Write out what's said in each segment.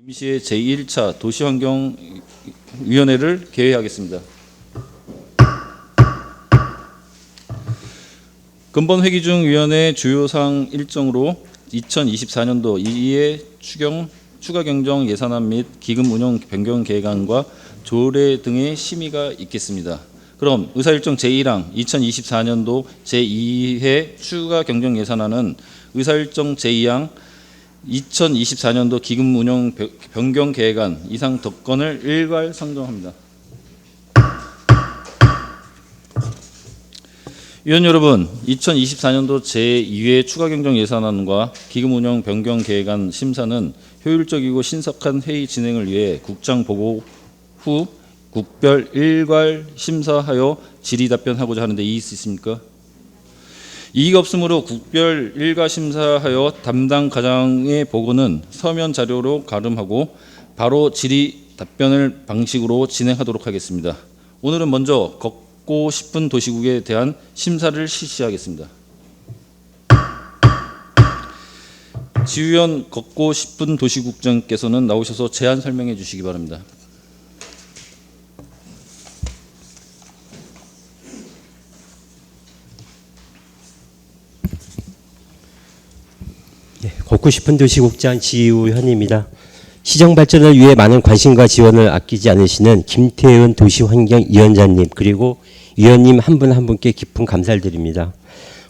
임시의 제1차 도시환경위원회를 개회하겠습니다. 근본 회기 중 위원회 주요사항 일정으로 2024년도 이해 추가 경정 예산안 및 기금 운영 변경 계획안과 조례 등의 심의가 있겠습니다. 그럼 의사일정 제1항 2024년도 제2회 추가 경정 예산안은 의사일정 제2항 2024년도 기금 운영 변경 계획안 이상 덕건을 일괄 상정합니다. 위원 여러분, 2024년도 제2회 추가 경정 예산안과 기금 운영 변경 계획안 심사는 효율적이고 신속한 회의 진행을 위해 국장 보고 후 국별 일괄 심사하여 질의 답변하고자 하는데 이의 있으십니까? 이의가 없으므로 국별 일괄 심사하여 담당 과장의 보고는 서면 자료로 가름하고 바로 질의 답변을 방식으로 진행하도록 하겠습니다. 오늘은 먼저 걷고 싶은 도시국에 대한 심사를 실시하겠습니다. 지휘원 걷고 싶은 도시국장께서는 나오셔서 제안 설명해 주시기 바랍니다. 걷고 싶은 도시국장 지우현입니다. 시정 발전을 위해 많은 관심과 지원을 아끼지 않으시는 김태은 도시환경위원장님 그리고 위원님 한 분 한 분께 깊은 감사를 드립니다.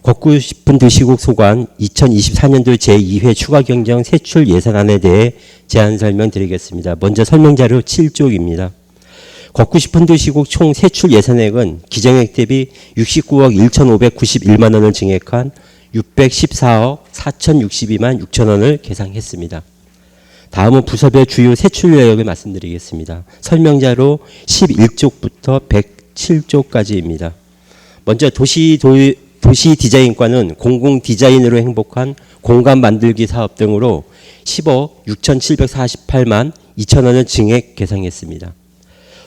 걷고 싶은 도시국 소관 2024년도 제2회 추가 경정 세출 예산안에 대해 제안 설명드리겠습니다. 먼저 설명자료 7쪽입니다. 걷고 싶은 도시국 총 세출 예산액은 기정액 대비 69억 1,591만 원을 증액한 614억 4,062만 6천 원을 계상했습니다. 다음은 부서별 주요 세출 내역을 말씀드리겠습니다. 설명자로 11쪽부터 107쪽까지입니다. 먼저 도시 디자인과는 공공 디자인으로 행복한 공간 만들기 사업 등으로 10억 6,748만 2천 원을 증액 계상했습니다.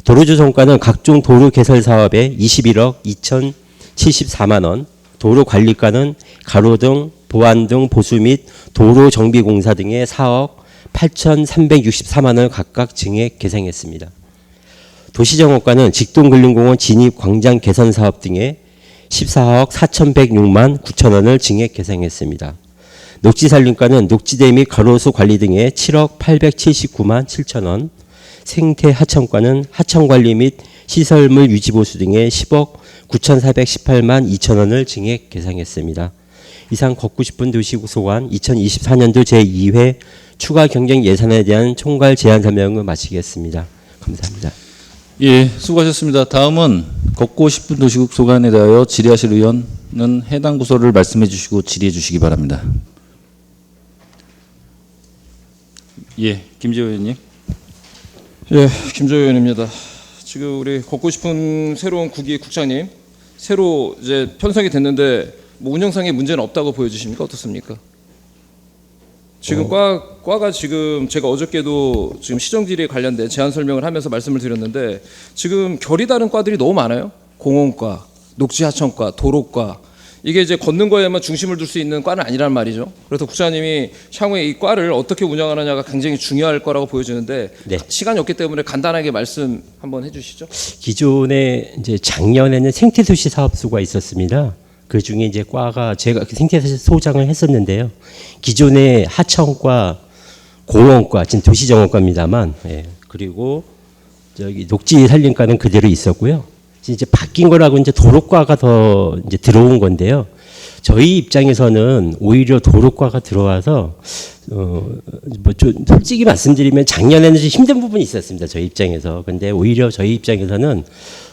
도로조성과는 각종 도로 개설 사업에 21억 2,074만 원, 도로관리과는 가로등, 보안등 보수 및 도로정비공사 등의 4억 8,364만 원을 각각 증액 계상했습니다. 도시정업과는 직동근린공원 진입 광장 개선 사업 등에 14억 4,106만 9천 원을 증액 계상했습니다. 녹지산림과는 녹지대 및 가로수 관리 등에 7억 879만 7천 원, 생태하천과는 하천관리 및 시설물 유지보수 등에 10억 9,418만 2천 원을 증액 계상했습니다. 이상 걷고 싶은 도시국 소관 2024년도 제2회 추가 경정 예산에 대한 총괄 제안 설명을 마치겠습니다. 감사합니다. 예, 수고하셨습니다. 다음은 걷고 싶은 도시국 소관에 대하여 질의하실 의원은 해당 부서를 말씀해 주시고 질의해 주시기 바랍니다. 예, 김재호 의원님. 예, 김재호 의원입니다. 지금 우리 걷고 싶은 새로운 국기 국장님 새로 이제 편성이 됐는데 뭐 운영상의 문제는 없다고 보여지십니까? 어떻습니까? 지금 과가 지금 제가 어저께도 지금 시정질의에 관련된 제안 설명을 하면서 말씀을 드렸는데 지금 결이 다른 과들이 너무 많아요. 공원과, 녹지하천과, 도로과 이게 이제 걷는 거에만 중심을 둘 수 있는 과는 아니란 말이죠. 그래서 국장님이 향후에 이 과를 어떻게 운영하느냐가 굉장히 중요할 거라고 보여지는데 네. 시간이 없기 때문에 간단하게 말씀 한번 해주시죠. 기존에 이제 작년에는 생태도시 사업소가 있었습니다. 그 중에 이제 과가 제가 생태도시 소장을 했었는데요. 기존의 하천과, 공원과, 지금 도시정원과입니다만, 예, 그리고 저기 녹지산림과는 그대로 있었고요. 이제 바뀐 거라고 이제 도로과가 더 이제 들어온 건데요. 저희 입장에서는 오히려 도로과가 들어와서 뭐 좀 솔직히 말씀드리면 작년에는 좀 힘든 부분이 있었습니다. 저희 입장에서. 근데 오히려 저희 입장에서는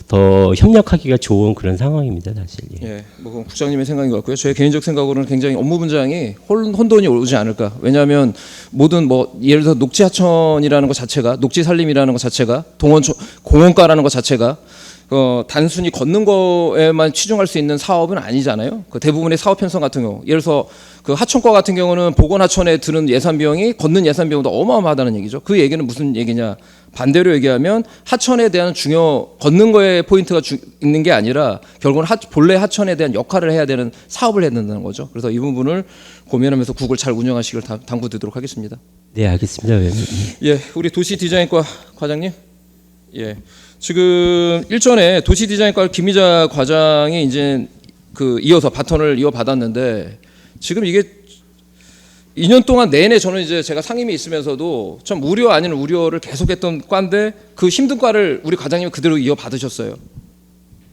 더 협력하기가 좋은 그런 상황입니다, 사실. 예, 뭐 그건 국장님의 생각인 것 같고요. 제 개인적 생각으로는 굉장히 업무 분장이 혼돈이 오지 않을까. 왜냐하면 모든 뭐 예를 들어 녹지하천이라는 것 자체가, 녹지산림이라는 것 자체가, 공원과라는 것 자체가 단순히 걷는 거에만 치중할 수 있는 사업은 아니잖아요. 그 대부분의 사업 편성 같은 경우, 예를 들어서 그 하천과 같은 경우는 보건하천에 드는 예산 비용이 걷는 예산 비용보다 어마어마하다는 얘기죠. 그 얘기는 무슨 얘기냐? 반대로 얘기하면 하천에 대한 걷는 거에 포인트가 있는 게 아니라 결국은 본래 하천에 대한 역할을 해야 되는 사업을 해야 된다는 거죠. 그래서 이 부분을 고민하면서 국을 잘 운영하시길 당부드리도록 하겠습니다. 네, 알겠습니다. 의원님. 예, 우리 도시디자인과 과장님. 예, 지금 일전에 도시디자인과 김희자 과장이 이제 그 이어서 바톤을 이어받았는데 지금 이게 2년 동안 내내 저는 이제 제가 상임위 있으면서도 좀 우려 아닌 우려를 계속했던 과인데 그 힘든 과를 우리 과장님이 그대로 이어받으셨어요.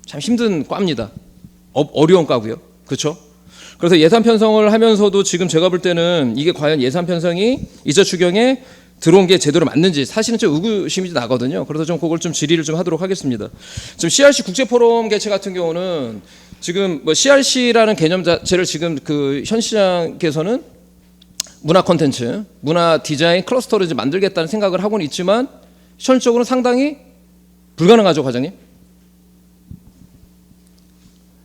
참 힘든 과입니다. 어려운 과고요. 그렇죠? 그래서 예산 편성을 하면서도 지금 제가 볼 때는 이게 과연 예산 편성이 이자 추경에 들어온 게 제대로 맞는지 사실은 좀 의구심이 나거든요. 그래서 좀 그걸 좀 질의를 좀 하도록 하겠습니다. 지금 CRC 국제포럼 개최 같은 경우는 지금 뭐 CRC라는 개념 자체를 지금 그 현 시장께서는 문화 콘텐츠, 문화 디자인 클러스터를 이제 만들겠다는 생각을 하고는 있지만 현실적으로는 상당히 불가능하죠, 과장님.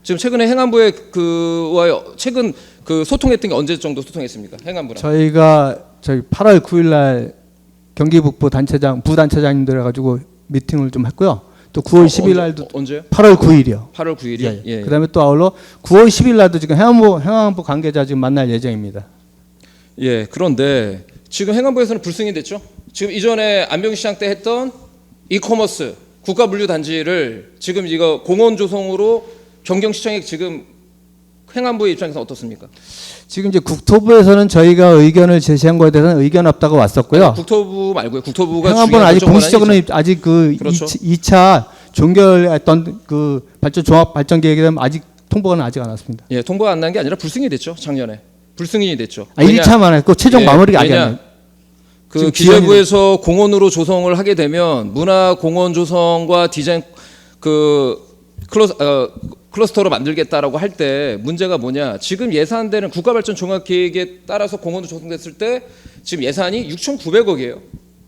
지금 최근에 행안부의 그와 최근 그 소통했던 게 언제 정도 소통했습니까? 행안부랑. 저희가 저희 8월 9일 날 경기 북부 단체장 부단체장님들 해가지고 미팅을 좀 했고요. 또 9월 10일 날도 언제요? 8월 9일이요. 8월 9일이요. 예. 예. 그다음에 또 아울러 9월 10일 날도 지금 행안부 관계자 지금 만날 예정입니다. 예. 그런데 지금 행안부에서는 불승인 됐죠. 지금 이전에 안병희 시장 때 했던 이커머스 국가 물류 단지를 지금 이거 공원 조성으로 경경시청에 지금 행안부의 입장에서 어떻습니까? 지금 이제 국토부에서는 저희가 의견을 제시한 거에 대해서는 의견 없다고 왔었고요. 국토부 말고요. 국토부가 행안부는 아직 공식적으로는 아니죠. 아직 그 그렇죠. 2차 종결했던 그 종합 발전 계획에 대한 아직 통보는 아직 안 왔습니다. 예, 통보가 안 난 게 아니라 불승인이 됐죠. 작년에 불승인이 됐죠. 아, 1차만 했고 최종 예, 마무리가 아직 왜냐? 안 됐어요. 그 지금 기재부에서 공원으로 조성을 하게 되면 문화 공원 조성과 디자인 그 클러스터로 만들겠다라고 할 때 문제가 뭐냐? 지금 예산되는 국가발전 종합계획에 따라서 공원도 조성됐을 때 지금 예산이 6,900억이에요.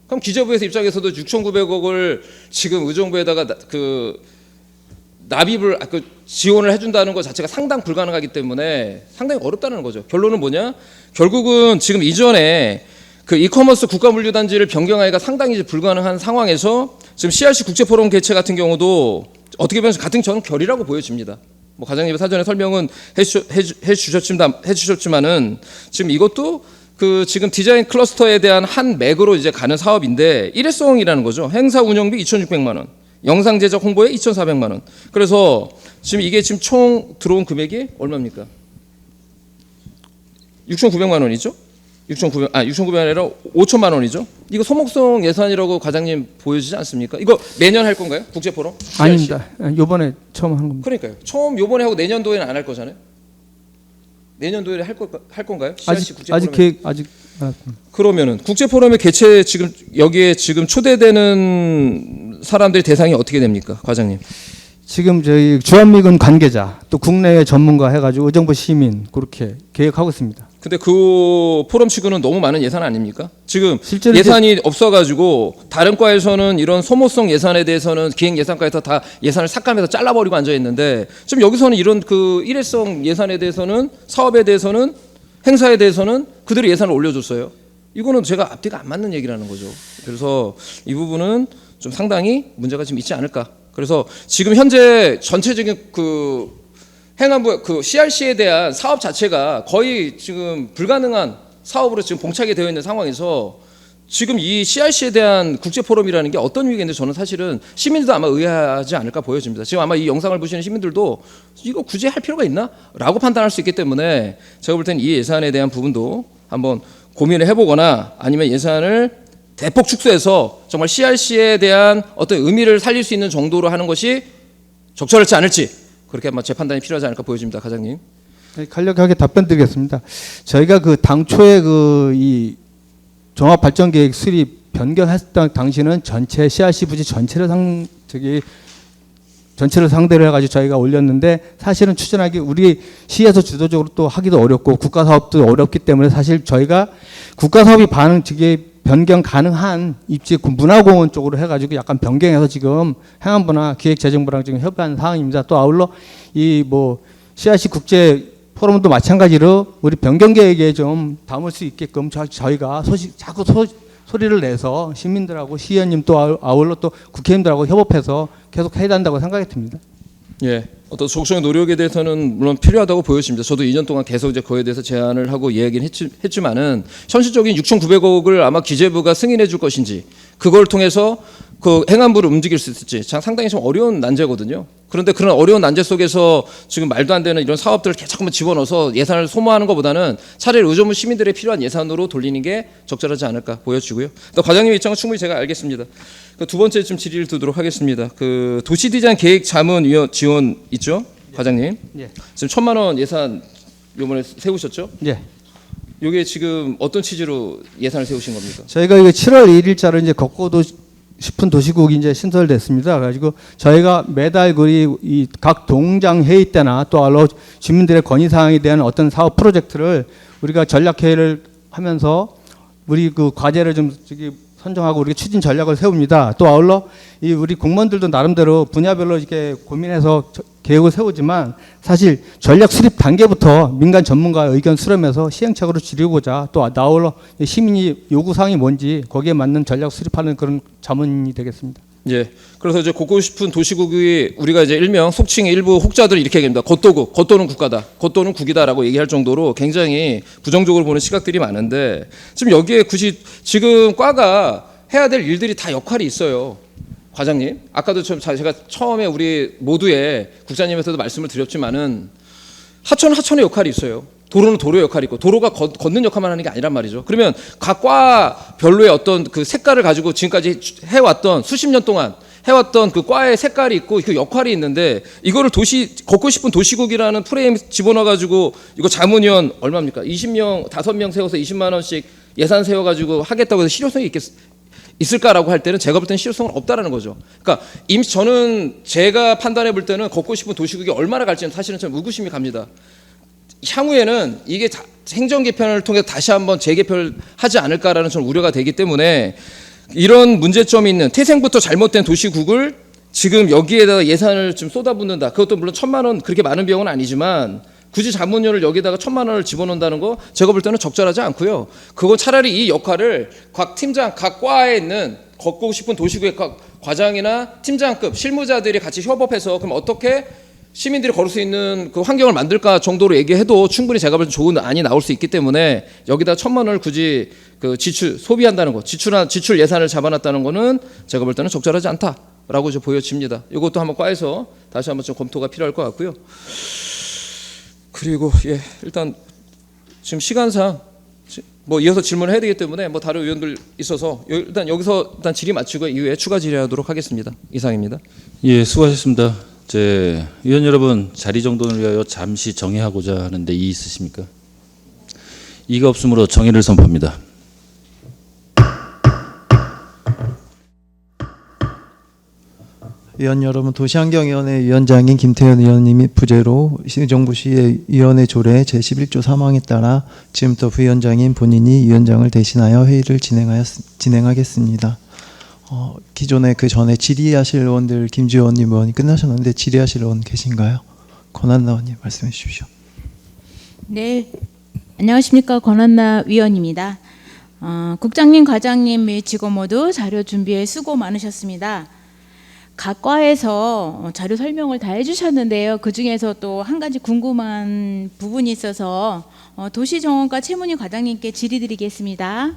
그럼 기재부에서 입장에서도 6,900억을 지금 의정부에다가 납입을 지원을 해준다는 것 자체가 상당 불가능하기 때문에 상당히 어렵다는 거죠. 결론은 뭐냐? 결국은 지금 이전에 그 이커머스 국가물류단지를 변경하기가 상당히 이제 불가능한 상황에서 지금 CRC 국제포럼 개최 같은 경우도 어떻게 보면 같은 저는 결이라고 보여집니다. 뭐 과장님 사전에 설명은 해주셨지만은 지금 이것도 그 지금 디자인 클러스터에 대한 한 맥으로 이제 가는 사업인데 일회성이라는 거죠. 행사 운영비 2,600만 원, 영상 제작 홍보에 2,400만 원. 그래서 지금 이게 지금 총 들어온 금액이 얼마입니까? 6,900만 원이죠. 6,900만 아니라 5천만 원이죠. 이거 소목성 예산이라고 과장님 보여지지 않습니까? 이거 매년 할 건가요? 국제포럼? 아닙니다. 이번에 처음 한 겁니다. 그러니까요. 처음 요번에 하고 내년도에는 안 할 거잖아요. 내년도에 할 건가요? 아직 국제포럼에? 계획 아직 안 왔습니다. 그러면은 국제포럼의 개최 지금 여기에 지금 초대되는 사람들의 대상이 어떻게 됩니까, 과장님? 지금 저희 주한미군 관계자 또 국내의 전문가 해가지고 의정부 시민 그렇게 계획하고 있습니다. 근데 그 포럼 치고는 너무 많은 예산 아닙니까? 지금 실제로 예산이 없어가지고 다른 과에서는 이런 소모성 예산에 대해서는 기획 예산과에서 다 예산을 삭감해서 잘라버리고 앉아 있는데 지금 여기서는 이런 그 일회성 예산에 대해서는 사업에 대해서는 행사에 대해서는 그대로 예산을 올려줬어요. 이거는 제가 앞뒤가 안 맞는 얘기라는 거죠. 그래서 이 부분은 좀 상당히 문제가 좀 있지 않을까. 그래서 지금 현재 전체적인 그 행안부 그 CRC에 대한 사업 자체가 거의 지금 불가능한 사업으로 지금 봉착이 되어 있는 상황에서 지금 이 CRC에 대한 국제 포럼이라는 게 어떤 의미인데 저는 사실은 시민들도 아마 의아하지 않을까 보여집니다. 지금 아마 이 영상을 보시는 시민들도 이거 굳이 할 필요가 있나?라고 판단할 수 있기 때문에 제가 볼 때는 이 예산에 대한 부분도 한번 고민을 해보거나 아니면 예산을 대폭 축소해서 정말 CRC에 대한 어떤 의미를 살릴 수 있는 정도로 하는 것이 적절하지 않을지. 그렇게 아마 제 판단이 필요하지 않을까 보여집니다, 과장님. 네, 간략하게 답변드리겠습니다. 저희가 그 당초에 그 이 종합발전계획 수립 변경했던 당시는 전체 CRC 부지 전체를 상대로 해가지고 저희가 올렸는데 사실은 추진하기 우리 시에서 주도적으로 또 하기도 어렵고 국가 사업도 어렵기 때문에 사실 저희가 국가 사업이 변경 가능한 입지 문화공원 쪽으로 해가지고 약간 변경해서 지금 행안부나 기획재정부랑 지금 협의하는 상황입니다. 또 아울러 이 뭐 CRC 국제 포럼도 마찬가지로 우리 변경 계획에 좀 담을 수 있게끔 저희가 자꾸 소리를 내서 시민들하고 시의원님 또 아울러 또 국회의원들하고 협업해서 계속 해야 한다고 생각이 듭니다. 예, 어떤 적극적인 노력에 대해서는 물론 필요하다고 보여집니다. 저도 2년 동안 계속 이제 그에 대해서 제안을 하고 이야기는 했지만은 현실적인 6,900억을 아마 기재부가 승인해 줄 것인지 그걸 통해서 그 행안부를 움직일 수 있을지 상당히 좀 어려운 난제거든요. 그런데 그런 어려운 난제 속에서 지금 말도 안 되는 이런 사업들을 자꾸만 집어넣어서 예산을 소모하는 것보다는 차라리 의정부 시민들의 필요한 예산으로 돌리는 게 적절하지 않을까 보여지고요. 또 과장님 입장은 충분히 제가 알겠습니다. 그 두 번째 좀 질의를 두도록 하겠습니다. 그 도시 디자인 계획 자문 지원 있죠, 과장님? 예. 지금 1,000만 원 예산 이번에 세우셨죠? 예. 이게 지금 어떤 취지로 예산을 세우신 겁니까? 저희가 이거 7월 1일자로 이제 걷고도 싶은 도시국이 이제 신설됐습니다. 그래가지고 저희가 매달 이 각 동장 회의 때나 또 주민들의 건의 사항에 대한 어떤 사업 프로젝트를 우리가 전략 회의를 하면서 우리 그 과제를 좀 선정하고 우리가 추진 전략을 세웁니다. 또 아울러 이 우리 공무원들도 나름대로 분야별로 이렇게 고민해서 계획을 세우지만 사실 전략 수립 단계부터 민간 전문가 의견 수렴해서 시행착오를 줄이고자 또 아울러 시민이 요구 사항이 뭔지 거기에 맞는 전략 수립하는 그런 자문이 되겠습니다. 예. 그래서 이제 걷고 싶은 도시국이 우리가 이제 일명 속칭 일부 혹자들이 이렇게 얘기합니다. 걷도국, 걷도는 국가다, 걷도는 국이다라고 얘기할 정도로 굉장히 부정적으로 보는 시각들이 많은데 지금 여기에 굳이 지금 과가 해야 될 일들이 다 역할이 있어요. 과장님, 아까도 제가 처음에 우리 모두의 국장님에서도 말씀을 드렸지만은 하천은 하천의 역할이 있어요. 도로는 도로의 역할이 있고 도로가 걷는 역할만 하는 게 아니란 말이죠. 그러면 각 과별로의 어떤 그 색깔을 가지고 지금까지 해왔던 수십 년 동안 해왔던 그 과의 색깔이 있고 그 역할이 있는데 이거를 걷고 싶은 도시국이라는 프레임 집어넣어가지고 이거 자문위원 얼마입니까? 20명 5명 세워서 20만 원씩 예산 세워가지고 하겠다고 해서 실효성이 있을까라고 할 때는 제가 볼 때는 실효성은 없다라는 거죠. 그러니까 저는 제가 판단해 볼 때는 걷고 싶은 도시국이 얼마나 갈지는 사실은 좀 의구심이 갑니다. 향후에는 이게 행정 개편을 통해 다시 한번 재개편을 하지 않을까라는 좀 우려가 되기 때문에 이런 문제점이 있는 태생부터 잘못된 도시국을 지금 여기에다가 예산을 좀 쏟아붓는다. 그것도 물론 1,000만 원 그렇게 많은 비용은 아니지만 굳이 자문료를 여기다가 1,000만 원을 집어넣는다는 거 제가 볼 때는 적절하지 않고요. 그건 차라리 이 역할을 각 팀장, 각 과에 있는 걷고 싶은 도시국의 각 과장이나 팀장급 실무자들이 같이 협업해서 그럼 어떻게 시민들이 걸을 수 있는 그 환경을 만들까 정도로 얘기해도 충분히 제가 볼 때 좋은 안이 나올 수 있기 때문에 여기다 1,000만 원을 굳이 그 소비한다는 거, 지출 예산을 잡아놨다는 거는 제가 볼 때는 적절하지 않다라고 이제 보여집니다. 이것도 한번 과에서 다시 한번 좀 검토가 필요할 것 같고요. 그리고 일단 지금 시간상 뭐 이어서 질문을 해야 되기 때문에 뭐 다른 의원들 있어서 일단 여기서 일단 질의 마치고 이후에 추가 질의하도록 하겠습니다. 이상입니다. 예, 수고하셨습니다. 위원 여러분, 자리 정돈을 위하여 잠시 정회하고자 하는데 이의 있으십니까? 이가 없으므로 정회를 선포합니다. 위원 여러분, 도시환경위원회 위원장인 김태현 의원님이 부재로 의정부시의 위원회 조례 제11조 3항에 따라 지금부터 부위원장인 본인이 위원장을 대신하여 회의를 진행하겠습니다. 기존에 그 전에 질의하실 의원들 김주원님 의원이 끝나셨는데 질의하실 의원 계신가요? 권한나 의원님 말씀해 주십시오. 네, 안녕하십니까, 권한나 위원입니다. 국장님, 과장님 및 직원 모두 자료 준비에 수고 많으셨습니다. 각 과에서 자료 설명을 다 해주셨는데요. 그 중에서 또 한 가지 궁금한 부분이 있어서 도시정원과 최문희 과장님께 질의드리겠습니다.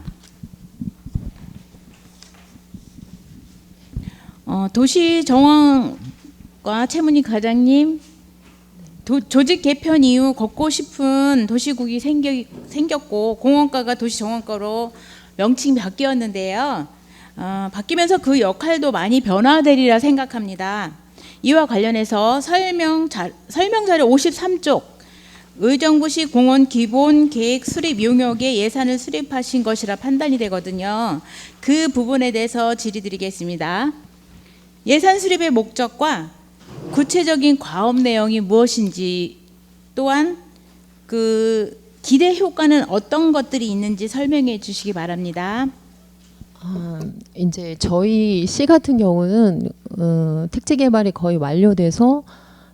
도시정원과 최문희 과장님, 조직 개편 이후 걷고 싶은 도시국이 생겼고 공원과가 도시정원과로 명칭이 바뀌었는데요. 바뀌면서 그 역할도 많이 변화되리라 생각합니다. 이와 관련해서 설명 자료 53쪽 의정부시 공원 기본 계획 수립 용역에 예산을 수립하신 것이라 판단이 되거든요. 그 부분에 대해서 질의드리겠습니다. 예산 수립의 목적과 구체적인 과업 내용이 무엇인지, 또한 그 기대 효과는 어떤 것들이 있는지 설명해 주시기 바랍니다. 이제 저희 시 같은 경우는 택지 개발이 거의 완료돼서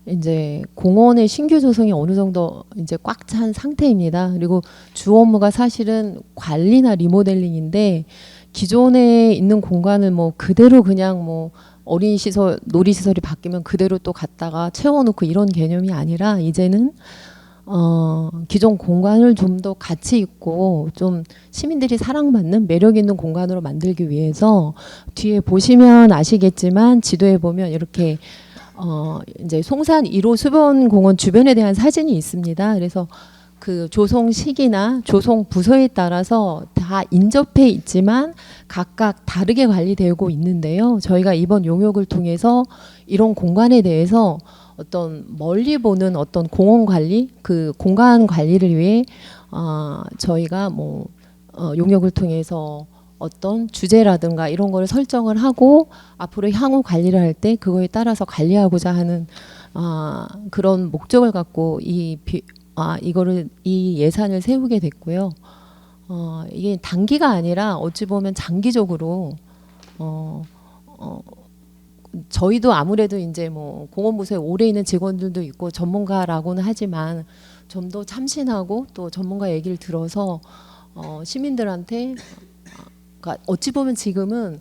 이제 공원의 신규 조성이 어느 정도 이제 꽉 찬 상태입니다. 그리고 주 업무가 사실은 관리나 리모델링인데 기존에 있는 공간을 뭐 그대로 그냥 뭐 어린이 시설, 놀이 시설이 바뀌면 그대로 또 갔다가 채워놓고 이런 개념이 아니라 이제는 기존 공간을 좀 더 가치 있고 좀 시민들이 사랑받는 매력 있는 공간으로 만들기 위해서 뒤에 보시면 아시겠지만 지도에 보면 이렇게 이제 송산 1호 수변공원 주변에 대한 사진이 있습니다. 그래서 그 조성 시기나 조성 부서에 따라서 다 인접해 있지만 각각 다르게 관리되고 있는데요. 저희가 이번 용역을 통해서 이런 공간에 대해서 어떤 멀리 보는 어떤 공원 관리, 그 공간 관리를 위해 저희가 뭐 용역을 통해서 어떤 주제라든가 이런 거를 설정을 하고 앞으로 향후 관리를 할 때 그거에 따라서 관리하고자 하는 그런 목적을 갖고 이 예산을 세우게 됐고요. 이게 단기가 아니라 어찌 보면 장기적으로 저희도 아무래도 이제 뭐 공원부서에 오래 있는 직원들도 있고 전문가라고는 하지만 좀 더 참신하고 또 전문가 얘기를 들어서 시민들한테 그러니까 어찌 보면 지금은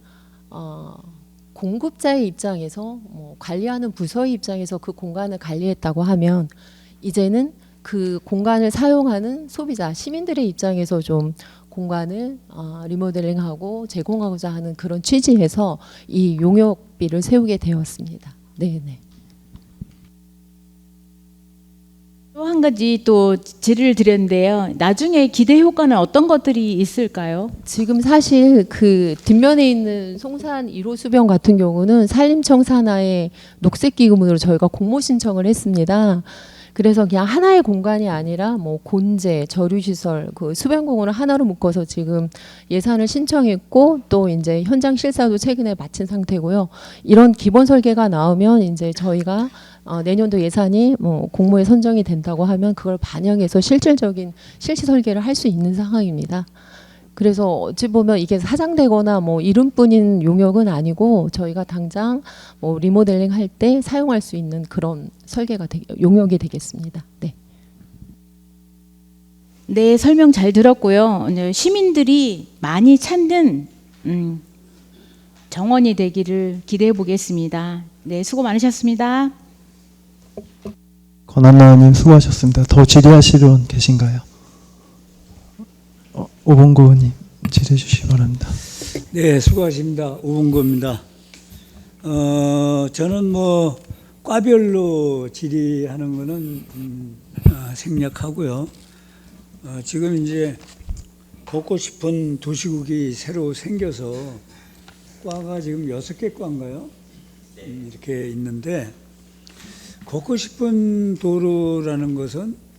공급자의 입장에서 뭐 관리하는 부서의 입장에서 그 공간을 관리했다고 하면 이제는 그 공간을 사용하는 소비자 시민들의 입장에서 좀 공간을 리모델링하고 제공하고자 하는 그런 취지에서 이 용역비를 세우게 되었습니다. 네네. 또 한 가지 또 질의를 드렸는데요. 나중에 기대 효과는 어떤 것들이 있을까요? 지금 사실 그 뒷면에 있는 송산 1호 수변 같은 경우는 산림청 산하의 녹색기금으로 저희가 공모 신청을 했습니다. 그래서 그냥 하나의 공간이 아니라 뭐 곤제, 저류시설, 그 수변공원을 하나로 묶어서 지금 예산을 신청했고 또 이제 현장 실사도 최근에 마친 상태고요. 이런 기본 설계가 나오면 이제 저희가 내년도 예산이 뭐 공모에 선정이 된다고 하면 그걸 반영해서 실질적인 실시 설계를 할 수 있는 상황입니다. 그래서 어찌 보면 이게 사장되거나 뭐 이름뿐인 용역은 아니고 저희가 당장 뭐 리모델링 할 때 사용할 수 있는 그런 설계가 용역이 되겠습니다. 네. 네, 설명 잘 들었고요. 이제 시민들이 많이 찾는 정원이 되기를 기대해 보겠습니다. 네, 수고 많으셨습니다. 권한나님 수고하셨습니다. 더 질의하실 분 계신가요? 오봉구 의원님 질의해 주시기 바랍니다. 네, 수고하십니다. 오봉구입니다. 저는 뭐 과별로 질의하는 거는 생략하고요. 지금 이제 걷고 싶은 도시국이 새로 생겨서 과가 지금 6개 과인가요? 이렇게 있는데 걷고 싶은 도로라는 것은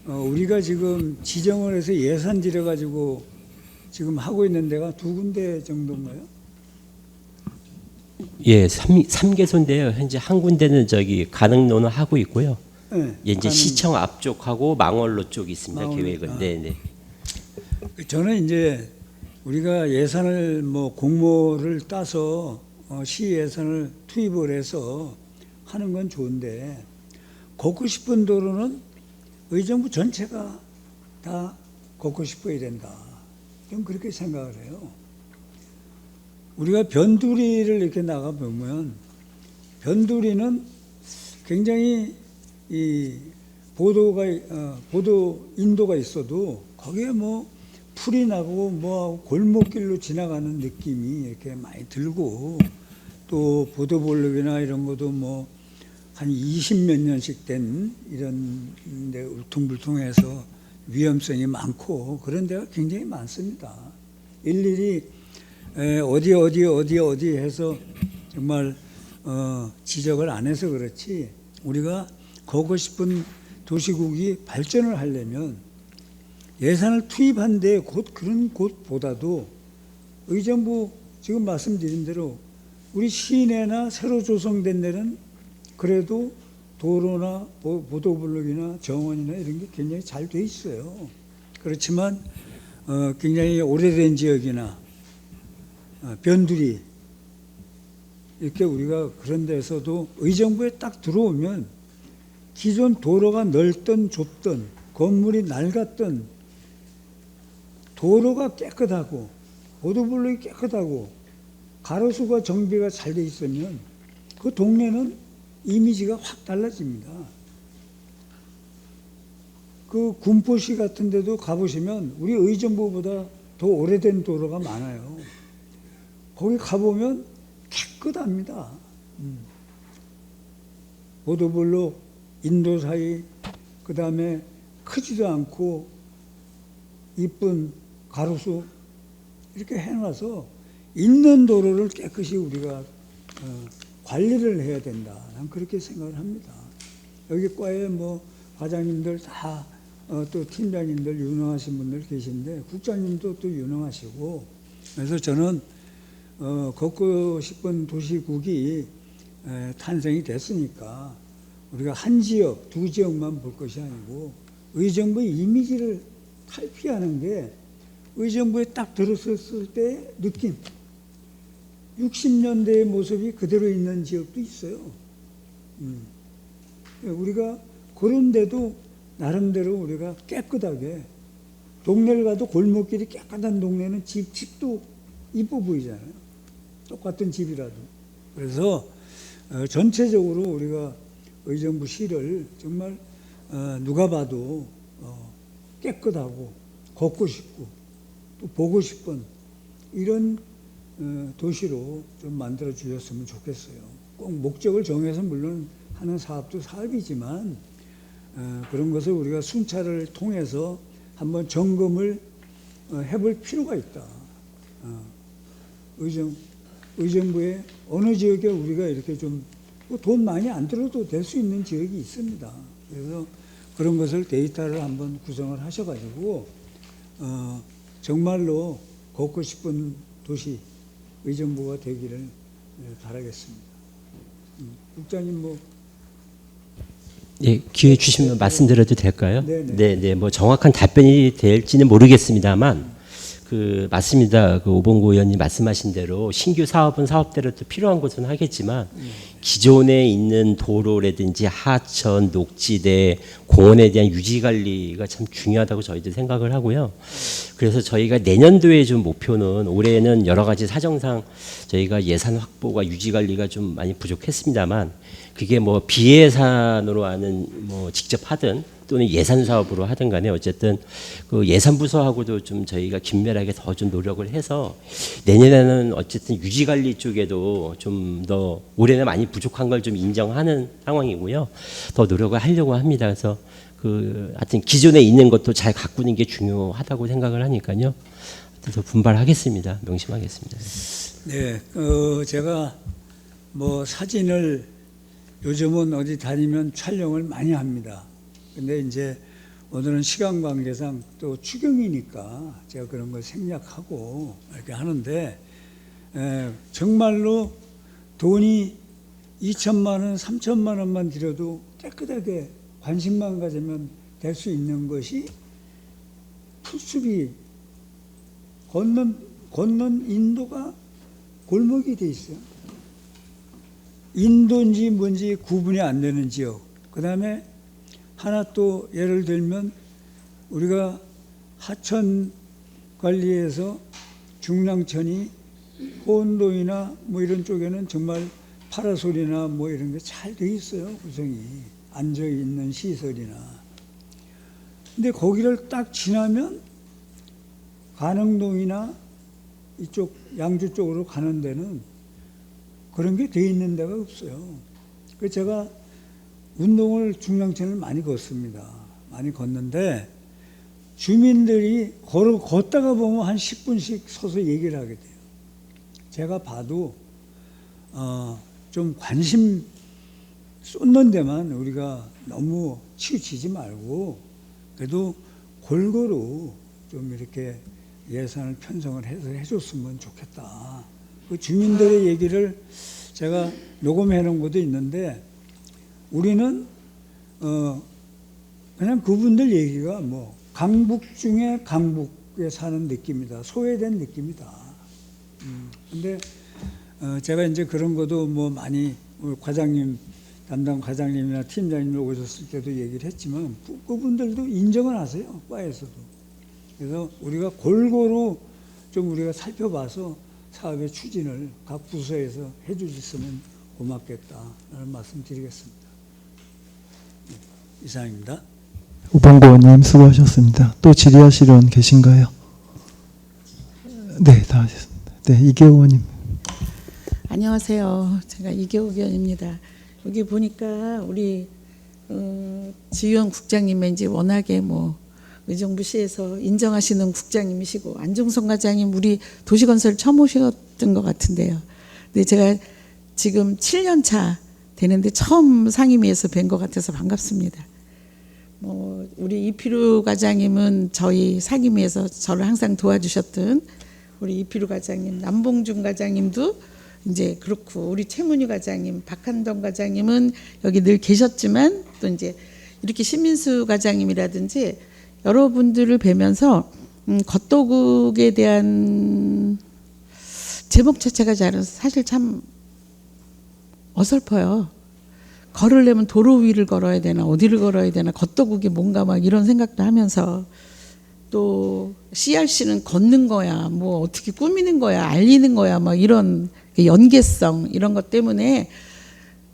우리가 지금 지정을 해서 예산 들여가지고 지금 하고 있는 데가 2군데 정도인가요? 예, 3개소인데요. 현재 한 군데는 저기 가능로는 하고 있고요. 네, 예, 이제 시청 앞쪽하고 망월로 쪽이 있습니다. 망월로, 계획은. 네, 네. 저는 이제 우리가 예산을 뭐 공모를 따서 시 예산을 투입을 해서 하는 건 좋은데 걷고 싶은 도로는 의정부 전체가 다 걷고 싶어야 된다. 좀 그렇게 생각을 해요. 우리가 변두리를 이렇게 나가보면 변두리는 굉장히 이 보도 인도가 있어도 거기에 뭐 풀이 나고 뭐 골목길로 지나가는 느낌이 이렇게 많이 들고 또 보도블록이나 이런 것도 뭐 한 20몇 년씩 된 이런 데 울퉁불퉁해서 위험성이 많고 그런 데가 굉장히 많습니다. 일일이 어디 해서 정말 지적을 안 해서 그렇지 우리가 걷고 싶은 도시국이 발전을 하려면 예산을 투입한 데 그런 곳보다도 의정부 지금 말씀드린 대로 우리 시내나 새로 조성된 데는 그래도 도로나 보도블록이나 정원이나 이런 게 굉장히 잘 돼 있어요. 그렇지만 굉장히 오래된 지역이나 변두리 이렇게 우리가 그런 데서도 의정부에 딱 들어오면 기존 도로가 넓든 좁든 건물이 낡았든 도로가 깨끗하고 보도블록이 깨끗하고 가로수가 정비가 잘 돼 있으면 그 동네는 이미지가 확 달라집니다. 그 군포시 같은 데도 가보시면 우리 의정부보다 더 오래된 도로가 많아요. 거기 가보면 깨끗합니다. 보도블록, 인도 사이, 그 다음에 크지도 않고 이쁜 가로수 이렇게 해놔서 있는 도로를 깨끗이 우리가 관리를 해야 된다. 난 그렇게 생각을 합니다. 여기 과에 뭐 과장님들 다 또 팀장님들 유능하신 분들 계신데 국장님도 또 유능하시고 그래서 저는 걷고 싶은 도시국이 탄생이 됐으니까 우리가 한 지역, 두 지역만 볼 것이 아니고 의정부의 이미지를 탈피하는 게 의정부에 딱 들어섰을 때 느낌 60년대의 모습이 그대로 있는 지역도 있어요. 우리가 그런데도 나름대로 우리가 깨끗하게 동네를 가도 골목길이 깨끗한 동네는 집도 이뻐 보이잖아요. 똑같은 집이라도. 그래서 전체적으로 우리가 의정부시를 정말 누가 봐도 깨끗하고 걷고 싶고 또 보고 싶은 이런 도시로 좀 만들어 주셨으면 좋겠어요. 꼭 목적을 정해서 물론 하는 사업도 사업이지만 그런 것을 우리가 순찰을 통해서 한번 점검을 해볼 필요가 있다. 의정부의 어느 지역에 우리가 이렇게 좀 돈 많이 안 들어도 될 수 있는 지역이 있습니다. 그래서 그런 것을 데이터를 한번 구성을 하셔가지고 정말로 걷고 싶은 도시 의정부가 되기를 바라겠습니다. 국장님 뭐 예, 기회 주시면 말씀드려도 될까요? 네네. 네, 뭐 정확한 답변이 될지는 모르겠습니다만 맞습니다. 그 오봉구 의원님 말씀하신 대로 신규 사업은 사업대로 또 필요한 것은 하겠지만 기존에 있는 도로라든지 하천, 녹지대, 공원에 대한 유지 관리가 참 중요하다고 저희도 생각을 하고요. 그래서 저희가 내년도에 좀 목표는 올해는 여러 가지 사정상 저희가 예산 확보가 유지 관리가 좀 많이 부족했습니다만 그게 뭐 비예산으로 하는 뭐 직접 하든 또는 예산 사업으로 하든 간에 어쨌든 그 예산 부서하고도 좀 저희가 긴밀하게 더 좀 노력을 해서 내년에는 어쨌든 유지 관리 쪽에도 좀 더 올해는 많이 부족한 걸 좀 인정하는 상황이고요. 더 노력을 하려고 합니다. 그래서 그 하여튼 기존에 있는 것도 잘 가꾸는 게 중요하다고 생각을 하니까요. 더 분발하겠습니다. 명심하겠습니다. 네, 제가 뭐 사진을 요즘은 어디 다니면 촬영을 많이 합니다. 근데 이제 오늘은 시간 관계상 또 추경이니까 제가 그런 걸 생략하고 이렇게 하는데 정말로 돈이 2천만 원, 3천만 원만 들여도 깨끗하게 관심만 가지면 될 수 있는 것이 풀숲이 걷는 인도가 골목이 돼 있어요. 인도인지 뭔지 구분이 안 되는 지역. 그 다음에 하나 또 예를 들면 우리가 하천 관리에서 중랑천이 호원동이나 뭐 이런 쪽에는 정말 파라솔이나 뭐 이런 게 잘 돼 있어요. 구성이 앉아 있는 시설이나. 근데 거기를 딱 지나면 가능동이나 이쪽 양주 쪽으로 가는 데는 그런 게 돼 있는 데가 없어요. 그래서 제가 운동을 중랑천을 많이 걷습니다. 많이 걷는데 주민들이 걷다가 보면 한 10분씩 서서 얘기를 하게 돼요. 제가 봐도 좀 관심 쏟는 데만 우리가 너무 치우치지 말고 그래도 골고루 좀 이렇게 예산을 편성을 해서 해줬으면 좋겠다. 그 주민들의 얘기를 제가 녹음해 놓은 것도 있는데 우리는 그냥 그분들 얘기가 뭐 강북 중에 강북에 사는 느낌이다. 소외된 느낌이다. 근데 제가 이제 그런 것도 뭐 많이 과장님 담당 과장님이나 팀장님들 오셨을 때도 얘기를 했지만 그분들도 인정을 하세요. 과에서도. 그래서 우리가 골고루 좀 우리가 살펴봐서 사업의 추진을 각 부서에서 해주셨으면 고맙겠다라는 말씀 드리겠습니다. 네, 이상입니다. 우방부 의원님 수고하셨습니다. 또 질의하실 의원 계신가요? 네, 다 하셨습니다. 네, 이계호 의원님. 안녕하세요. 제가 이계호 의원입니다. 여기 보니까 우리 지휘원 국장님은 이제 워낙에 뭐 의정부 시에서 인정하시는 국장님이시고 안중성 과장님 우리 도시건설 처음 오셨던 것 같은데요. 근데 제가 지금 7년 차 되는데 처음 상임위에서 뵌 것 같아서 반갑습니다. 뭐 우리 이필우 과장님은 저희 상임위에서 저를 항상 도와주셨던 우리 이필우 과장님, 남봉준 과장님도 이제 그렇고 우리 최문희 과장님, 박한동 과장님은 여기 늘 계셨지만 또 이제 이렇게 신민수 과장님이라든지 여러분들을 뵈면서 겉도국에 대한 제목 자체가 사실 참 어설퍼요. 걸으려면 도로 위를 걸어야 되나 어디를 걸어야 되나 겉도국이 뭔가 막 이런 생각도 하면서 또 CRC는 걷는 거야 뭐 어떻게 꾸미는 거야 알리는 거야 막 이런 연계성 이런 것 때문에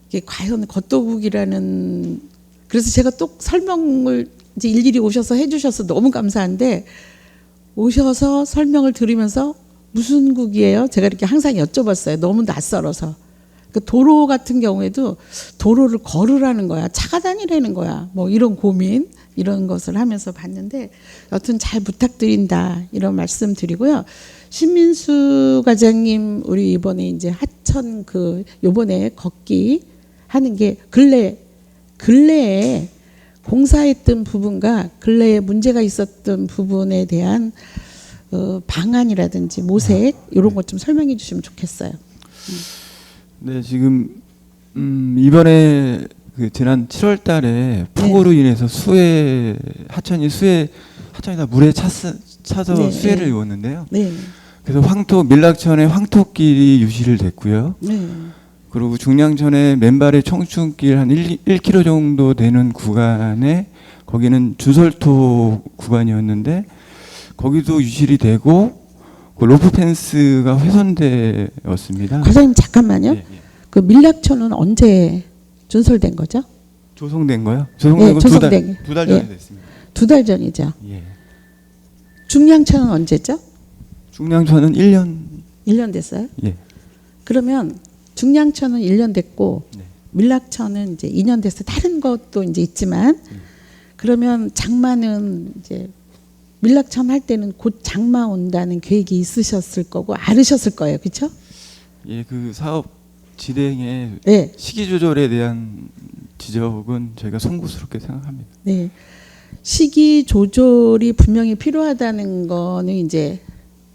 이게 과연 겉도국이라는 그래서 제가 또 설명을 이제 일일이 오셔서 해주셔서 너무 감사한데 오셔서 설명을 들으면서 무슨 국이에요? 제가 이렇게 항상 여쭤봤어요. 너무 낯설어서. 그 도로 같은 경우에도 도로를 걸으라는 거야. 차가 다니라는 거야. 뭐 이런 고민 이런 것을 하면서 봤는데 여튼 잘 부탁드린다 이런 말씀 드리고요. 신민수 과장님 우리 이번에 이제 하천 요번에 걷기 하는 게 근래에 공사했던 부분과 근래에 문제가 있었던 부분에 대한 방안이라든지 모색 이런 것 좀 설명해 주시면 좋겠어요. 네, 지금 이번에 지난 7월달에 폭우로 인해서 하천이 다 물에 차서 네. 수해를 입었는데요. 네. 그래서 밀락천에 황토길이 유실을 됐고요. 네. 그리고 중량천에 맨발의 청춘길 한 1km 정도 되는 구간에 거기는 주설토 구간이었는데 거기도 유실이 되고 그 로프 펜스가 훼손되었습니다. 과장님 잠깐만요. 예, 예. 그 밀락천은 언제 준설된 거죠? 조성된 거요? 조성된 예, 거 조성된 두 달 전에 예. 됐습니다. 2달 전이죠. 예. 중량천은 언제죠? 중량천은 1년 됐어요? 예. 그러면 중량천은 1년 됐고 네. 밀락천은 이제 2년 됐어. 다른 것도 이제 있지만 그러면 장마는 이제 밀락천 할 때는 곧 장마 온다는 계획이 있으셨을 거고 알으셨을 거예요. 그렇죠? 예, 그 사업 진행의 네. 시기 조절에 대한 지적은 저희가 송구스럽게 생각합니다. 네. 시기 조절이 분명히 필요하다는 거는 이제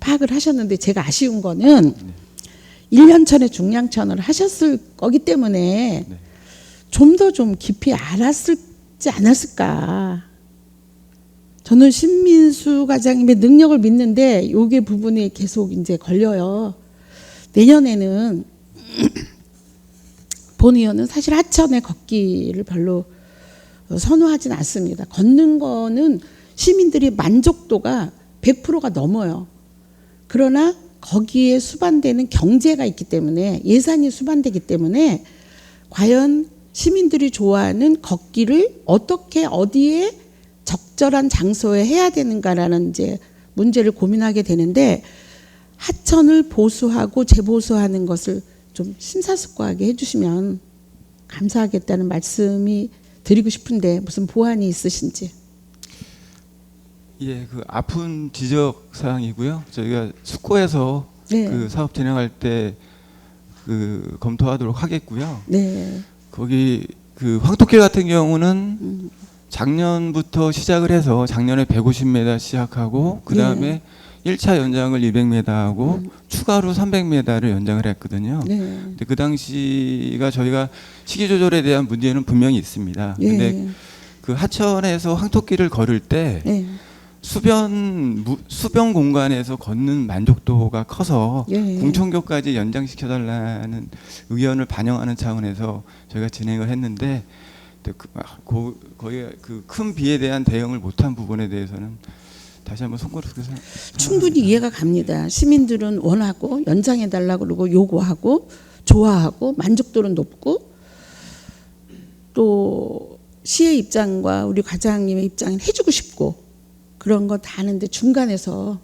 파악을 하셨는데 제가 아쉬운 거는 1년 전에 중량천을 하셨을 거기 때문에 네. 좀 더 좀 깊이 알았을지 않았을까. 저는 신민수 과장님의 능력을 믿는데 요게 부분이 계속 이제 걸려요. 내년에는 본 의원은 사실 하천에 걷기를 별로 선호하진 않습니다. 걷는 거는 시민들이 만족도가 100%가 넘어요. 그러나 거기에 수반되는 경제가 있기 때문에 예산이 수반되기 때문에 과연 시민들이 좋아하는 걷기를 어떻게 어디에 적절한 장소에 해야 되는가라는 이제 문제를 고민하게 되는데 하천을 보수하고 재보수하는 것을 좀 심사숙고하게 해주시면 감사하겠다는 말씀이 드리고 싶은데 무슨 보완이 있으신지. 예, 그 아픈 지적 사항이고요. 저희가 숙고해서 네. 그 사업 진행할 때 그 검토하도록 하겠고요. 네. 거기 그 황토길 같은 경우는 작년부터 시작을 해서 작년에 150m 시작하고 그 다음에 1차 연장을 200m 하고 추가로 300m를 연장을 했거든요. 네. 근데 그 당시가 저희가 시기 조절에 대한 문제는 분명히 있습니다. 예. 근데 그 하천에서 황토길을 걸을 때 네. 수변 공간에서 걷는 만족도가 커서 예. 궁천교까지 연장시켜달라는 의견을 반영하는 차원에서 저희가 진행을 했는데 거의 그 큰 비에 대한 대응을 못한 부분에 대해서는 다시 한번 손거래서 충분히 이해가 갑니다. 시민들은 원하고 연장해달라고 그러고 요구하고 좋아하고 만족도는 높고 또 시의 입장과 우리 과장님의 입장은 해주고 싶고 그런 거 다 하는데 중간에서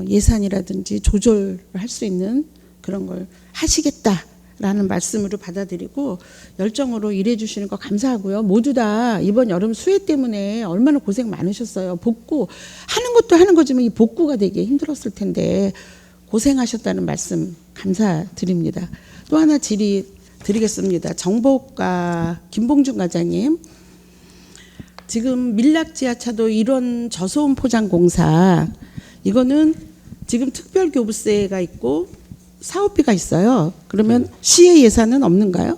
예산이라든지 조절을 할 수 있는 그런 걸 하시겠다라는 말씀으로 받아들이고 열정으로 일해 주시는 거 감사하고요. 모두 다 이번 여름 수해 때문에 얼마나 고생 많으셨어요. 복구 하는 것도 하는 거지만 이 복구가 되게 힘들었을 텐데 고생하셨다는 말씀 감사드립니다. 또 하나 질의 드리겠습니다. 정보과 김봉준 과장님, 지금 밀락지하차도 일원 저소음 포장 공사 이거는 지금 특별교부세가 있고 사업비가 있어요. 그러면 시의 예산은 없는가요?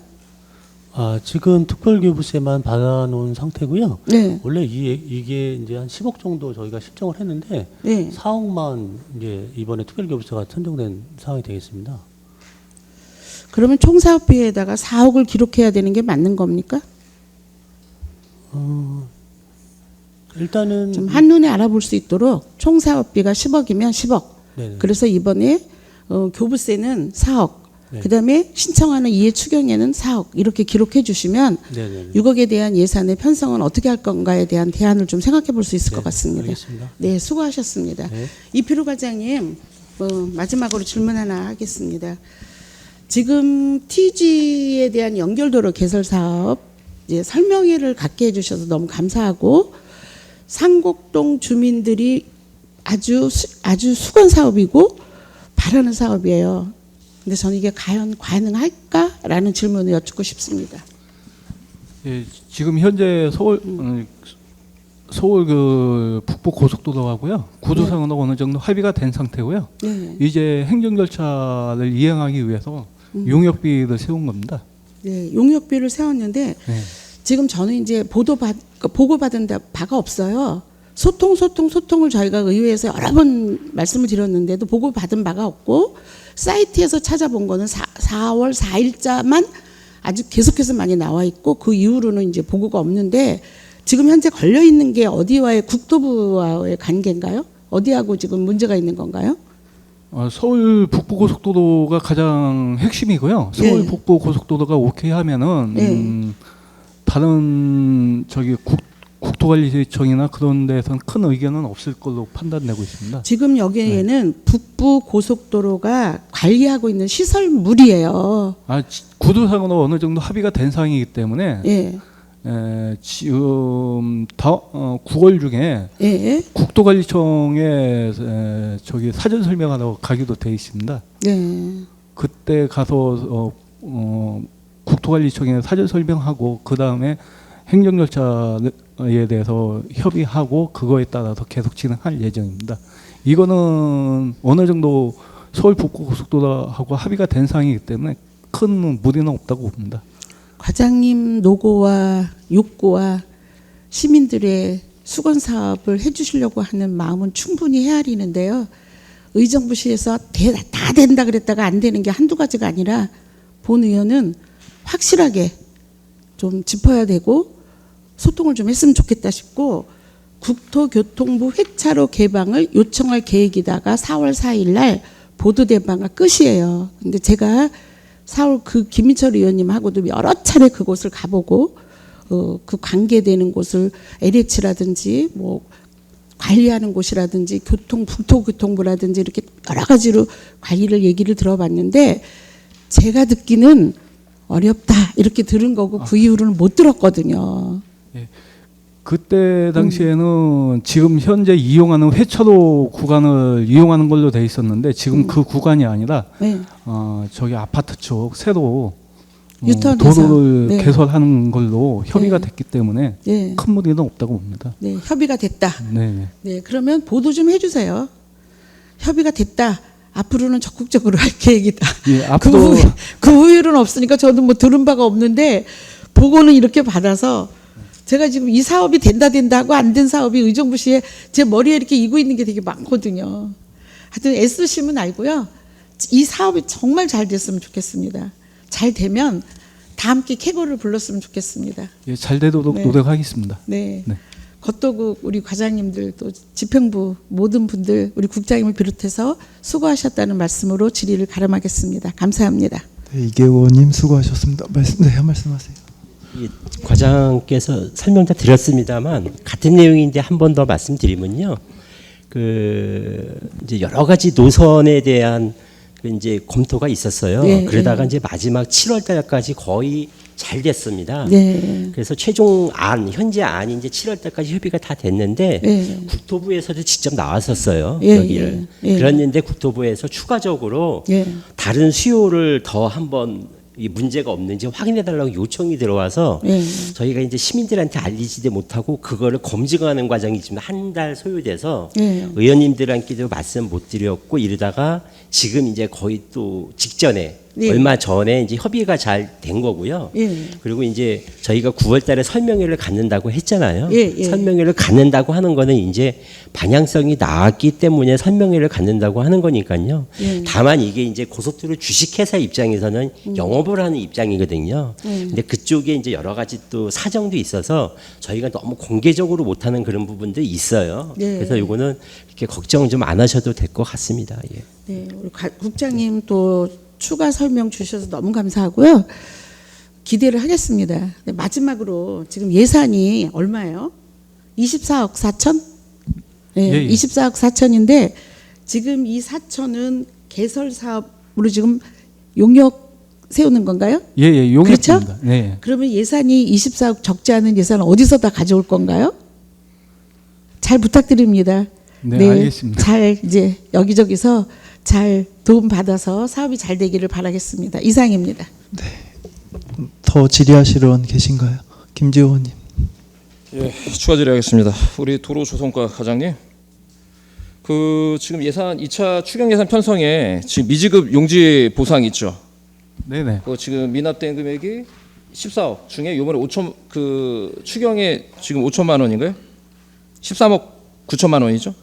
지금 특별교부세만 받아놓은 상태고요. 네. 원래 이게 이제 한 10억 정도 저희가 신청을 했는데 네. 4억만 이제 이번에 특별교부세가 선정된 상황이 되겠습니다. 그러면 총 사업비에다가 4억을 기록해야 되는 게 맞는 겁니까? 일단은 좀 한눈에 알아볼 수 있도록 총 사업비가 10억이면 10억. 네네. 그래서 이번에 교부세는 4억. 네. 그다음에 신청하는 이해 추경에는 4억 이렇게 기록해 주시면 네네네. 6억에 대한 예산의 편성은 어떻게 할 건가에 대한 대안을 좀 생각해 볼 수 있을 네, 것 같습니다. 알겠습니다. 네, 수고하셨습니다. 네. 이필우 과장님, 마지막으로 질문 하나 하겠습니다. 지금 TG에 대한 연결도로 개설 사업 이제 설명회를 갖게 해주셔서 너무 감사하고 상곡동 주민들이 아주 수건 사업이고 바라는 사업이에요. 근데 저는 이게 과연 가능할까라는 질문을 여쭙고 싶습니다. 예, 지금 현재 서울 그 북부 고속도로하고요 구조상으로 어느 정도 합의가 된 상태고요. 네. 이제 행정 절차를 이행하기 위해서 용역비를 세운 겁니다. 네, 용역비를 세웠는데 네. 지금 저는 이제 보고받은 바가 없어요. 소통을 저희가 의회에서 여러 번 말씀을 드렸는데도 보고받은 바가 없고 사이트에서 찾아본 거는 4월 4일자만 아주 계속해서 많이 나와 있고 그 이후로는 이제 보고가 없는데 지금 현재 걸려 있는 게 어디와의 국토부와의 관계인가요? 어디하고 지금 문제가 있는 건가요? 서울 북부 고속도로가 가장 핵심이고요. 서울 네. 북부 고속도로가 오케이 하면은 네. 다른 국토관리청이나 그런 데서는 큰 의견은 없을 걸로 판단되고 있습니다. 지금 여기에는 북부 고속도로가 관리하고 있는 시설물이에요. 구조상으로 어느 정도 합의가 된 상황이기 때문에 예. 지금 9월 중에 예. 국토관리청에 사전 설명하러 가기도 돼 있습니다. 네. 그때 가서 국토관리청에 사전 설명하고 그 다음에 행정 절차에 대해서 협의하고 그거에 따라서 계속 진행할 예정입니다. 이거는 어느 정도 서울 북부 고속도로하고 합의가 된 상황이기 때문에 큰 무리는 없다고 봅니다. 과장님 노고와 욕구와 시민들의 수건 사업을 해주시려고 하는 마음은 충분히 헤아리는데요. 의정부시에서 다 된다 그랬다가 안 되는 게 한두 가지가 아니라 본 의원은 확실하게 좀 짚어야 되고 소통을 좀 했으면 좋겠다 싶고 국토교통부 회차로 개방을 요청할 계획이다가 4월 4일 날 보도된 바가 끝이에요. 근데 제가 4월 그 김민철 의원님하고도 여러 차례 그곳을 가보고 그 관계되는 곳을 LH라든지 뭐 관리하는 곳이라든지 국토교통부라든지 이렇게 여러 가지로 관리를 얘기를 들어봤는데 제가 듣기는 어렵다 이렇게 들은 거고 그 이후로는 못 들었거든요. 예. 그때 당시에는 지금 현재 이용하는 회차로 구간을 이용하는 걸로 돼 있었는데 지금 그 구간이 아니라 네. 저기 아파트 쪽 새로 유턴해서. 도로를 네. 개설하는 걸로 협의가 네. 됐기 때문에 네. 큰 무리는 없다고 봅니다. 네, 협의가 됐다. 네. 네, 그러면 보도 좀 해주세요. 협의가 됐다. 앞으로는 적극적으로 할 계획이다. 예, 앞으로 그 후일은 없으니까 저도 뭐 들은 바가 없는데 보고는 이렇게 받아서 제가 지금 이 사업이 된다 하고 안 된 사업이 의정부시에 제 머리에 이렇게 이고 있는 게 되게 많거든요. 하여튼 애쓰시면 알고요. 이 사업이 정말 잘 됐으면 좋겠습니다. 잘 되면 다 함께 캐거를 불렀으면 좋겠습니다. 예, 잘 되도록 네. 노력하겠습니다. 네. 네. 겉도국 우리 과장님들 또 집행부 모든 분들 우리 국장님을 비롯해서 수고하셨다는 말씀으로 질의를 가름하겠습니다. 감사합니다. 네, 이계 의원님 수고하셨습니다. 말씀하세요. 이 과장께서 설명 다 드렸습니다만 같은 내용인데 한 번 더 말씀드리면요. 그 이제 여러 가지 노선에 대한 그 이제 검토가 있었어요. 네, 그러다가 이제 마지막 7월 달까지 거의 잘 됐습니다. 네. 그래서 최종 현재 안이 이제 7월 달까지 협의가 다 됐는데 네. 국토부에서도 직접 나왔었어요. 예, 여기를. 예, 예. 그랬는데 국토부에서 추가적으로 예. 다른 수요를 더 한번 이 문제가 없는지 확인해달라고 요청이 들어와서 예. 저희가 이제 시민들한테 알리지도 못하고 그거를 검증하는 과정이 지금 한 달 소요돼서 예. 의원님들한테도 말씀 못 드렸고 이러다가 지금 이제 거의 또 직전에 예. 얼마 전에 이제 협의가 잘 된 거고요. 예. 그리고 이제 저희가 9월달에 설명회를 갖는다고 했잖아요. 예, 예. 설명회를 갖는다고 하는 거는 이제 방향성이 나왔기 때문에 설명회를 갖는다고 하는 거니까요. 예. 다만 이게 이제 고속도로 주식회사 입장에서는 영업을 하는 입장이거든요. 근데 그쪽에 이제 여러 가지 또 사정도 있어서 저희가 너무 공개적으로 못하는 그런 부분들이 있어요. 예. 그래서 이거는 이렇게 걱정 좀 안 하셔도 될 것 같습니다. 예. 네, 우리 국장님 또 추가 설명 주셔서 너무 감사하고요. 기대를 하겠습니다. 네, 마지막으로 지금 예산이 얼마예요? 24억 4천? 네, 예, 예. 24억 4천인데 지금 이 4천은 개설 사업으로 지금 용역 세우는 건가요? 예, 용했습니다. 그렇죠? 네. 그러면 예산이 24억 적지 않은 예산을 어디서 다 가져올 건가요? 잘 부탁드립니다. 네, 알겠습니다. 잘 이제 여기저기서 잘 도움 받아서 사업이 잘 되기를 바라겠습니다. 이상입니다. 더 질의하실 의원 계신가요? 김지호 의원님. 예, 추가 질의하겠습니다. 우리 도로조성과 과장님, 그 지금 예산 2차 추경 예산 편성에 지금 미지급 용지 보상 있죠. 네네. 그 지금 미납된 금액이 14억 중에 요번에 5천 그 추경에 지금 5천만 원인가요? 13억 9천만 원이죠.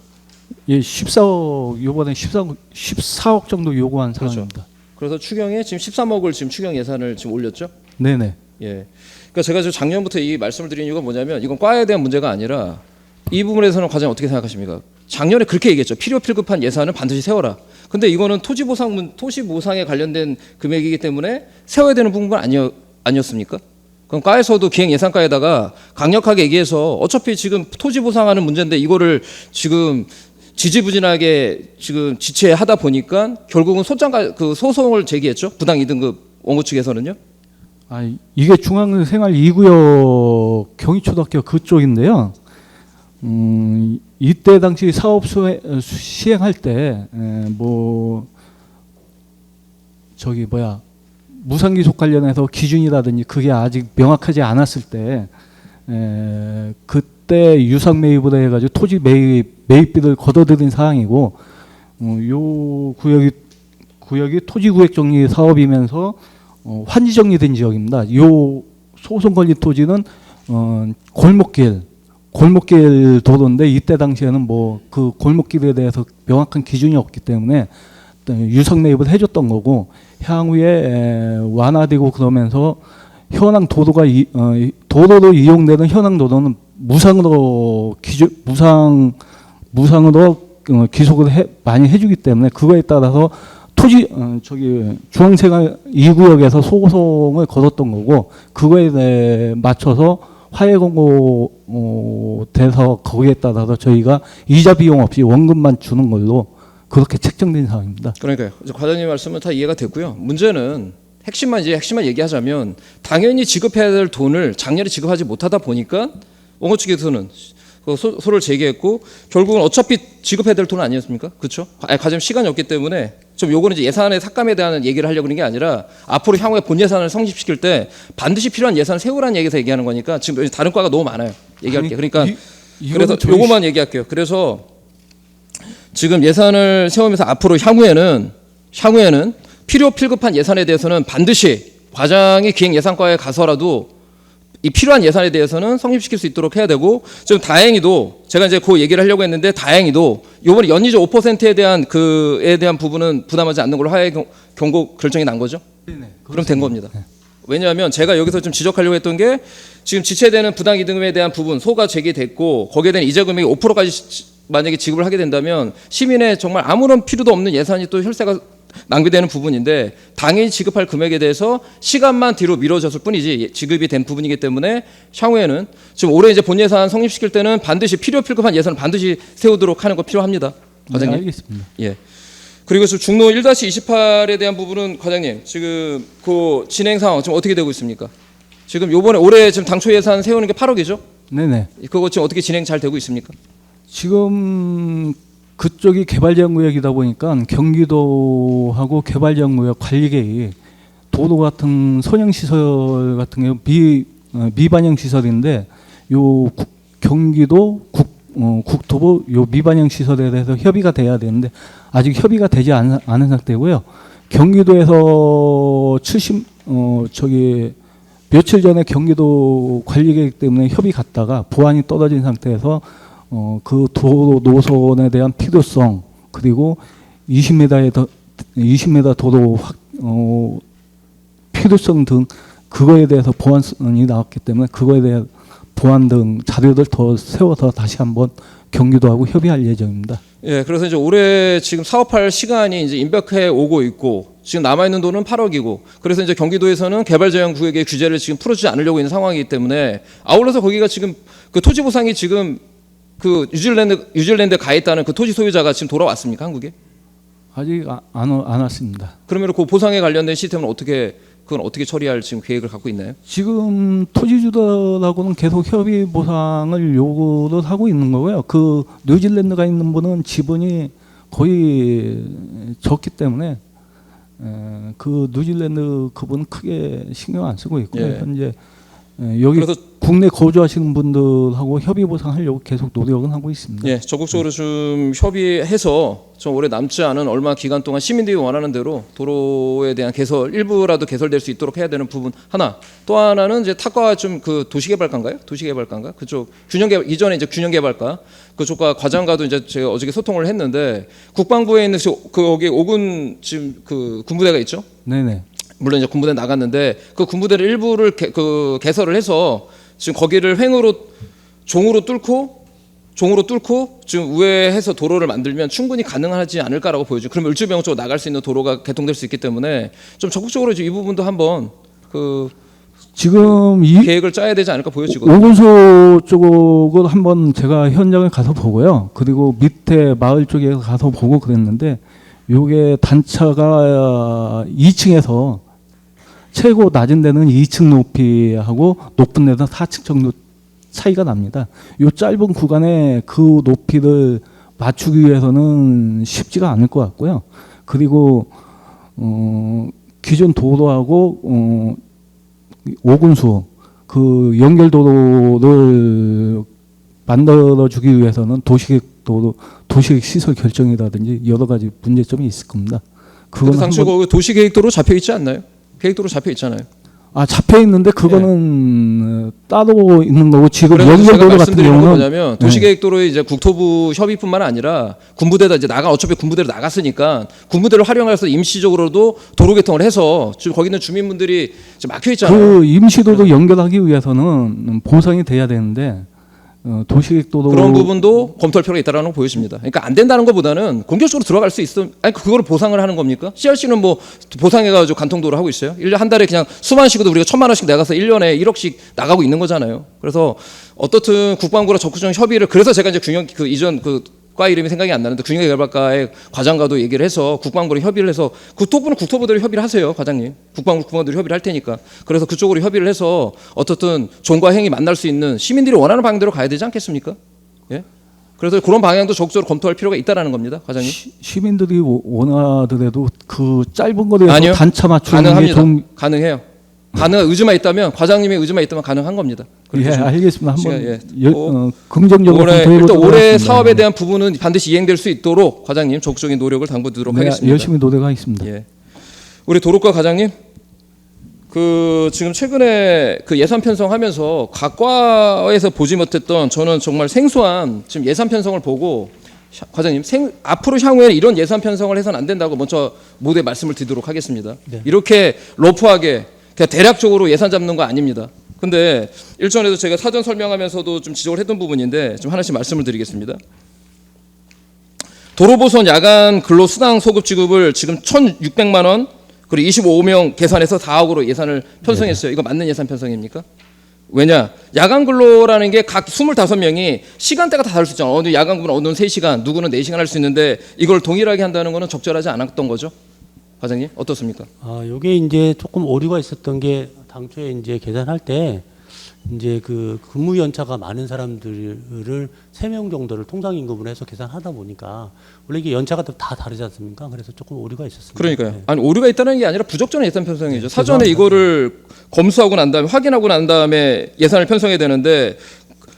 예, 14억 요번에 14억 정도 요구한 그렇죠. 상황입니다. 그래서 추경에 지금 13억을 지금 추경 예산을 지금 올렸죠. 네네. 예. 그러니까 제가 지금 작년부터 이 말씀을 드린 이유가 뭐냐면 이건 과에 대한 문제가 아니라 이 부분에서는 과장님 어떻게 생각하십니까? 작년에 그렇게 얘기했죠. 필요 필급한 예산은 반드시 세워라. 근데 이거는 토지 보상에 관련된 금액이기 때문에 세워야 되는 부분은 아니었습니까? 그럼 과에서도 기획 예산과에다가 강력하게 얘기해서 어차피 지금 토지 보상하는 문제인데 이거를 지금 지지부진하게 지금 지체하다 보니까 결국은 소송을 제기했죠. 부당 2등급 원고 측에서는요. 아, 이게 중앙생활 2구역 경희초등학교 그쪽인데요. 이때 당시 사업 시행할 때 무상기속 관련해서 기준이라든지 그게 아직 명확하지 않았을 때 그때 유상 매입을 해가지고 토지 매입비를 걷어들인 사항이고 요 구역이 토지구획 정리 사업이면서 환지 정리된 지역입니다. 요 소송 걸린 토지는 골목길 도로인데 이때 당시에는 그 골목길에 대해서 명확한 기준이 없기 때문에 유상 매입을 해줬던 거고 향후에 완화되고 그러면서 현황 도로가 도로로 이용되는 현황 도로는 무상으로 기속을 많이 해주기 때문에 그거에 따라서 중앙생활 2구역에서 소송을 걸었던 거고 그거에 대해 맞춰서 화해 공고 돼서 거기에 따라서 저희가 이자 비용 없이 원금만 주는 걸로 그렇게 책정된 상황입니다. 그러니까요. 과장님 말씀은 다 이해가 됐고요. 문제는 핵심만 얘기하자면 당연히 지급해야 될 돈을 작년에 지급하지 못하다 보니까 원고 측에서는 소를 제기했고 결국은 어차피 지급해야 될 돈은 아니었습니까? 그렇죠? 과장님 시간이 없기 때문에 좀 요거는 이제 예산의 삭감에 대한 얘기를 하려고 그런 게 아니라 앞으로 향후에 본 예산을 성립시킬 때 반드시 필요한 예산을 세우라는 얘기에서 얘기하는 거니까 지금 다른 과가 너무 많아요. 얘기할게요. 그러니까 그래서 요거만 얘기할게요. 그래서 지금 예산을 세우면서 앞으로 향후에는 필요 필급한 예산에 대해서는 반드시 과장이 기획예산과에 가서라도 이 필요한 예산에 대해서는 성립시킬 수 있도록 해야 되고 지금 다행히도 제가 이제 그 얘기를 하려고 했는데 다행히도 이번에 연이자 5%에 대한 부분은 부담하지 않는 걸로 화해 경고 결정이 난 거죠? 네네. 그럼 된 겁니다. 네. 왜냐하면 제가 여기서 좀 지적하려고 했던 게 지금 지체되는 부당이득금에 대한 부분 소가 제기됐고 거기에 대한 이자 금액이 5%까지 만약에 지급을 하게 된다면 시민의 정말 아무런 필요도 없는 예산이 또 혈세가 낭비되는 부분인데 당연히 지급할 금액에 대해서 시간만 뒤로 미뤄졌을 뿐이지 지급이 된 부분이기 때문에 향후에는 지금 올해 이제 본 예산 성립시킬 때는 반드시 필요 필급한 예산을 반드시 세우도록 하는 거 필요합니다. 과장님. 네, 알겠습니다. 예. 그리고 지금 중로 1-28에 대한 부분은 과장님 지금 그 진행 상황 지금 어떻게 되고 있습니까? 지금 요번에 올해 지금 당초 예산 세우는 게 8억이죠? 네네. 그거 지금 어떻게 진행 잘 되고 있습니까? 지금 그쪽이 개발지역구역이다 보니까 경기도하고 개발지역구역 관리계획이 도로 같은 선형시설 같은 경우 미반영 시설인데 요 경기도 국토부 요 미반영 시설에 대해서 협의가 돼야 되는데 아직 협의가 되지 않은 상태고요. 경기도에서 며칠 전에 경기도 관리계획 때문에 협의 갔다가 보안이 떨어진 상태에서 그 도로 노선에 대한 필요성 그리고 20m 도로 필요성 등 그거에 대해서 보안이 나왔기 때문에 그거에 대한 보안 등 자료들 더 세워서 다시 한번 경기도하고 협의할 예정입니다. 예, 그래서 이제 올해 지금 사업할 시간이 이제 임박해 오고 있고 지금 남아 있는 돈은 8억이고 그래서 이제 경기도에서는 개발제한 구역의 규제를 지금 풀어주지 않으려고 있는 상황이기 때문에 아울러서 거기가 지금 그 토지 보상이 지금 그 뉴질랜드에 가 있다는 그 토지 소유자가 지금 돌아왔습니까 한국에? 아직 안 왔습니다. 그러면 그 보상에 관련된 시스템은 그건 어떻게 처리할 지금 계획을 갖고 있나요? 지금 토지주들하고는 계속 협의 보상을 요구를 하고 있는 거고요. 그 뉴질랜드가 있는 분은 지분이 거의 적기 때문에 그 뉴질랜드 그분은 크게 신경 안 쓰고 있고요. 예. 현재 여기 그래서 국내 거주하시는 분들하고 협의 보상하려고 계속 노력은 하고 있습니다. 예, 적극적으로 좀 협의해서 좀 오래 남지 않은 얼마 기간 동안 시민들이 원하는 대로 도로에 대한 개설 일부라도 개설될 수 있도록 해야 되는 부분 하나. 또 하나는 이제 탁과 좀 그 도시개발과인가요? 도시개발과인가? 그쪽 균형개발 이전에 이제 균형개발과 그쪽과 과장과도 이제 제가 어저께 소통을 했는데 국방부에 있는 거기 5군 지금 그 군부대가 있죠? 네네. 물론 이제 군부대 나갔는데 그 군부대를 일부를 개설을 해서 지금 거기를 종으로 뚫고 지금 우회해서 도로를 만들면 충분히 가능하지 않을까라고 보여져요. 그러면 을주병 쪽으로 나갈 수 있는 도로가 개통될 수 있기 때문에 좀 적극적으로 이 부분도 한번 지금 계획을 짜야 되지 않을까 보여지거든요. 오군소 쪽을 한번 제가 현장을 가서 보고요. 그리고 밑에 마을 쪽에 가서 보고 그랬는데 요게 단차가 2층에서 최고 낮은 데는 2층 높이하고 높은 데는 4층 정도 차이가 납니다. 이 짧은 구간에 그 높이를 맞추기 위해서는 쉽지가 않을 것 같고요. 그리고 기존 도로하고 오군수 그 연결도로를 만들어주기 위해서는 도시계획 시설 결정이라든지 여러 가지 문제점이 있을 겁니다. 그건 당초 도시계획도로 잡혀 있지 않나요? 계획도로 잡혀 있잖아요. 잡혀 있는데 그거는 따로 있는 거고 지금 연결도로 같은 경우는 뭐냐면 도시계획도로에 이제 국토부 협의뿐만 아니라 군부대다 이제 어차피 군부대로 나갔으니까 군부대를 활용해서 임시적으로도 도로 개통을 해서 지금 거기 있는 주민분들이 막혀 있잖아요. 그 임시도로 연결하기 위해서는 보상이 돼야 되는데 도시계획도로 그런 부분도 검토할 필요가 있다라는 거 보여집니다. 그러니까 안 된다는 것보다는 공격적으로 들어갈 수 있음. 아니 그거를 보상을 하는 겁니까? CRC는 뭐 보상해가지고 간통도로 하고 있어요. 1년 한 달에 그냥 수만 씩도 우리가 1,000만 원씩 나가서 1년에 1억씩 나가고 있는 거잖아요. 그래서 어떻든 국방부랑 적극적인 협의를 그래서 제가 이제 이전 과 이름이 생각이 안 나는데 균형개발과의 과장과도 얘기를 해서 국방부랑 협의를 해서 국토부는 국토부대로 협의를 하세요, 과장님. 국방부대로 협의를 할 테니까. 그래서 그쪽으로 협의를 해서 어떻든 종과 행이 만날 수 있는 시민들이 원하는 방향대로 가야 되지 않겠습니까? 예? 그래서 그런 방향도 적극적으로 검토할 필요가 있다라는 겁니다, 과장님. 시민들이 원하더라도 그 짧은 거리에서 아니요. 단차 맞추는 가능합니다. 게 좀 가능해요. 의지만 있다면 과장님의 의지만 있다면 가능한 겁니다. 예, 알겠습니다. 한번 예. 긍정적으로 일단 올해 사업에 대한 부분은 반드시 이행될 수 있도록 과장님 적극적인 노력을 당부드리도록 하겠습니다. 열심히 노력하겠습니다. 예. 우리 도로과 과장님, 지금 최근에 예산 편성하면서 각 과에서 보지 못했던 저는 정말 생소한 지금 예산 편성을 보고 과장님 앞으로 향후에는 이런 예산 편성을 해서는 안 된다고 먼저 모두에 말씀을 드리도록 하겠습니다. 네. 이렇게 러프하게 그냥 대략적으로 예산 잡는 거 아닙니다. 근데 일전에도 제가 사전 설명하면서도 좀 지적을 했던 부분인데 좀 하나씩 말씀을 드리겠습니다. 도로보선 야간 근로수당 소급 지급을 지금 1,600만 원 그리고 25명 계산해서 4억으로 예산을 편성했어요. 이거 맞는 예산 편성입니까? 왜냐? 야간 근로라는 게 각 25명이 시간대가 다 다를 수 있잖아요. 어느 야간 근로는 어느 3시간, 누구는 4시간 할 수 있는데 이걸 동일하게 한다는 거는 적절하지 않았던 거죠. 과장님 어떻습니까? 요게 이제 조금 오류가 있었던 게 당초에 이제 계산할 때 이제 그 근무 연차가 많은 사람들을 3명 정도를 통상 임금으로 해서 계산하다 보니까 원래 이게 연차가 다 다르지 않습니까? 그래서 조금 오류가 있었습니다. 그러니까요. 네. 아니 오류가 있다는 게 아니라 부적절한 예산 편성이죠. 네, 사전에 죄송합니다. 이거를 검수하고 난 다음에 확인하고 난 다음에 예산을 편성해야 되는데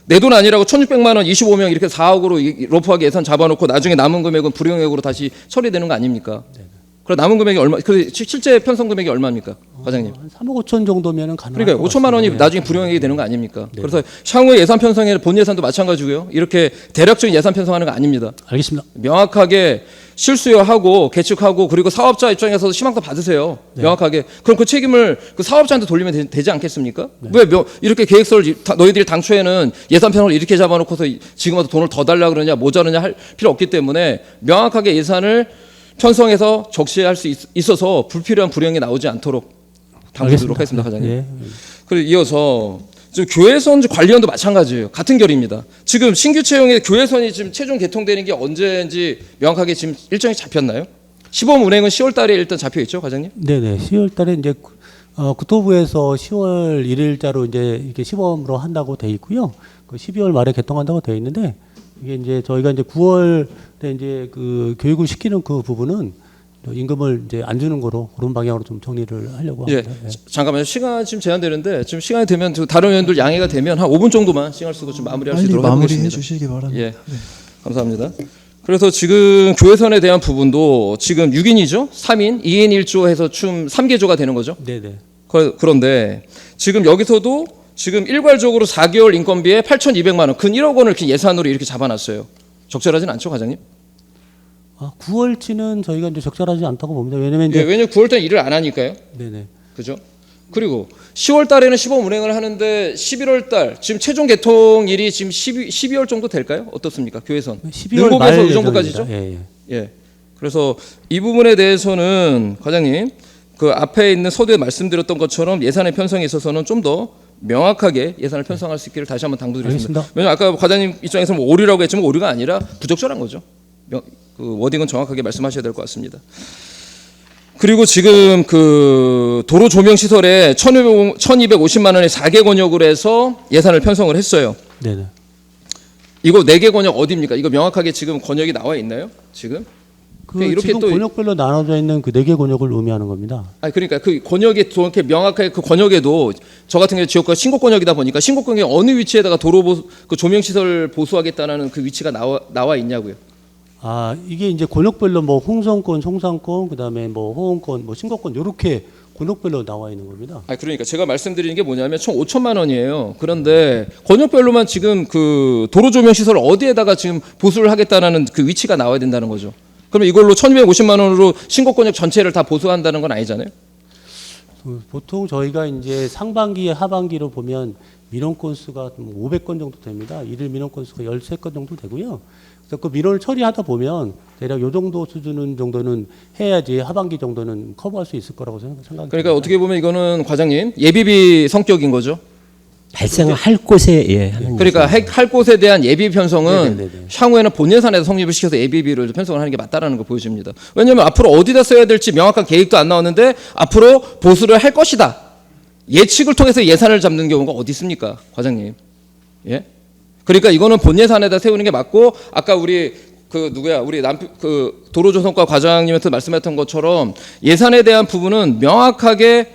내 돈 아니라고 1,600만 원 25명 이렇게 4억으로 러프하게 예산 잡아놓고 나중에 남은 금액은 불용액으로 다시 처리되는 거 아닙니까? 네. 그럼 남은 금액이 얼마? 그 실제 편성 금액이 얼마입니까, 과장님? 한 3억 5천 정도면은 가능할 그러니까 것 5천만 원이 같습니다. 나중에 불용액이 되는 거 아닙니까? 네. 그래서 향후에 예산 편성에 본 예산도 마찬가지고요. 이렇게 대략적인 예산 편성하는 거 아닙니다. 알겠습니다. 명확하게 실수요하고 계측하고 그리고 사업자 입장에서도 희망도 받으세요. 명확하게. 그럼 그 책임을 그 사업자한테 돌리면 되지 않겠습니까? 왜 이렇게 계획서를 너희들이 당초에는 예산 편성을 이렇게 잡아놓고서 지금 와서 돈을 더 달라 그러냐 모자르냐 할 필요 없기 때문에 명확하게 예산을 편성해서 적시할 수 있어서 불필요한 불이행이 나오지 않도록 당부드리도록 하겠습니다, 과장님. 예. 그리고 이어서 지금 교회선 관리원도 마찬가지예요. 같은 결입니다. 지금 신규 채용의 교회선이 지금 최종 개통되는 게 언제인지 명확하게 지금 일정이 잡혔나요? 시범 운행은 10월 달에 일단 잡혀 있죠, 과장님? 네네. 10월 달에 이제 국토부에서 10월 1일자로 이제 이렇게 시범으로 한다고 돼 있고요. 그 12월 말에 개통한다고 돼 있는데 이게 이제 저희가 이제 9월에 이제 그 교육을 시키는 그 부분은 임금을 이제 안 주는 거로 그런 방향으로 좀 정리를 하려고 합니다. 예. 잠깐만요. 시간 지금 제한되는데 지금 시간이 되면 다른 의원들 양해가 되면 한 5분 정도만 시간 쓰고 좀 마무리할 수 빨리 있도록 마무리해 하겠습니다. 주시기 바랍니다. 예. 감사합니다. 그래서 지금 교회선에 대한 부분도 지금 6인이죠? 3인, 2인 1조 해서 총 3개조가 되는 거죠? 네네. 그런데 지금 여기서도 지금 일괄적으로 4개월 인건비에 8,200만 원, 근 1억 원을 이렇게 예산으로 이렇게 잡아놨어요. 적절하진 않죠, 과장님? 9월치는 저희가 이제 적절하지 않다고 봅니다. 왜냐면 이제 왜냐면 9월 달에 일을 안 하니까요. 네네. 그죠? 그리고 10월 달에는 시범 운행을 하는데 11월 달 지금 최종 개통일이 지금 12월 정도 될까요? 어떻습니까? 교회선. 12월 말 능곡에서 의정부까지죠? 예정입니다. 예. 예. 그래서 이 부분에 대해서는 과장님 그 앞에 있는 서두에 말씀드렸던 것처럼 예산의 편성에 있어서는 좀 더 명확하게 예산을 편성할 수 있기를 다시 한번 당부드리겠습니다. 알겠습니다. 왜냐면 아까 과장님 입장에서는 뭐 오류라고 했지만 오류가 아니라 부적절한 거죠. 그 워딩은 정확하게 말씀하셔야 될 것 같습니다. 그리고 지금 그 도로 조명 시설에 1,250만 원의 4개 권역으로 해서 예산을 편성을 했어요. 네네. 이거 4개 권역 어디입니까? 이거 명확하게 지금 권역이 나와 있나요? 지금? 이렇게 지금 또 권역별로 나눠져 있는 그 4개 권역을 의미하는 겁니다. 아니 그러니까 그 권역이 또 이렇게 명확하게 그 권역에도 저 같은 경우 지역과 신곡 권역이다 보니까 신곡 권역에 어느 위치에다가 그 조명 시설 보수하겠다는 그 위치가 나와 있냐고요. 이게 이제 권역별로 뭐 홍성권, 송산권, 그다음에 뭐 호원권, 뭐 신곡권 이렇게 권역별로 나와 있는 겁니다. 그러니까 제가 말씀드리는 게 뭐냐면 총 5천만 원이에요. 그런데 권역별로만 지금 그 도로 조명 시설 어디에다가 지금 보수를 하겠다는 그 위치가 나와야 된다는 거죠. 그러면 이걸로 1,250만 원으로 신곡 권역 전체를 다 보수한다는 건 아니잖아요. 보통 저희가 이제 상반기, 하반기로 보면 민원 건수가 500건 정도 됩니다. 일일 민원 건수가 13건 정도 되고요. 그래서 그 민원을 처리하다 보면 대략 요 정도 수준은 정도는 해야지 하반기 정도는 커버할 수 있을 거라고 생각합니다. 그러니까 어떻게 보면 이거는 과장님 예비비 성격인 거죠. 발생할 곳에 하는 그러니까 할 곳에 대한 예비 편성은 네네네네. 향후에는 본 예산에서 성립을 시켜서 예비비를 편성을 하는 게 맞다라는 거 보여집니다. 왜냐하면 앞으로 어디다 써야 될지 명확한 계획도 안 나왔는데 앞으로 보수를 할 것이다. 예측을 통해서 예산을 잡는 경우가 어디 있습니까, 과장님? 예? 그러니까 이거는 본 예산에다 세우는 게 맞고 아까 우리 그 도로조성과 과장님한테 말씀했던 것처럼 예산에 대한 부분은 명확하게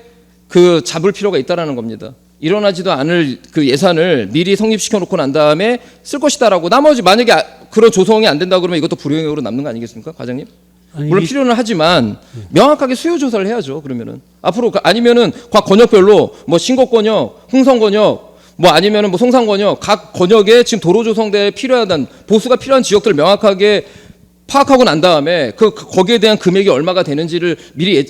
그 잡을 필요가 있다라는 겁니다. 일어나지도 않을 그 예산을 미리 성립시켜 놓고 난 다음에 쓸 것이다라고 나머지 만약에 그런 조성이 안 된다 그러면 이것도 불용액으로 남는 거 아니겠습니까, 과장님? 물론 필요는 하지만 명확하게 수요 조사를 해야죠. 그러면은 앞으로 아니면은 각 권역별로 뭐 신곡 권역, 흥성 권역 뭐 아니면은 뭐 송산 권역 각 권역에 지금 도로 조성대에 필요한 보수가 필요한 지역들을 명확하게 파악하고 난 다음에 거기에 대한 금액이 얼마가 되는지를 미리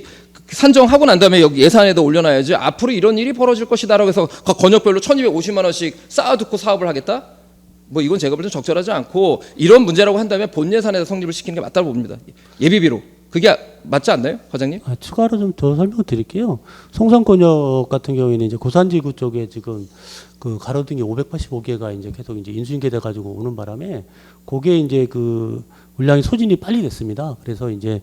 산정하고 난 다음에 여기 예산에다 올려놔야지 앞으로 이런 일이 벌어질 것이다라고 해서 각 권역별로 1,250만 원씩 쌓아두고 사업을 하겠다? 뭐 이건 제가 볼 때 적절하지 않고 이런 문제라고 한다면 본 예산에서 성립을 시키는 게 맞다고 봅니다. 예비비로. 그게 맞지 않나요, 과장님? 추가로 좀 더 설명드릴게요. 송산권역 같은 경우에는 이제 고산지구 쪽에 지금 그 가로등이 585개가 이제 계속 이제 인수인계돼 가지고 오는 바람에 그게 이제 그 물량이 소진이 빨리 됐습니다. 그래서 이제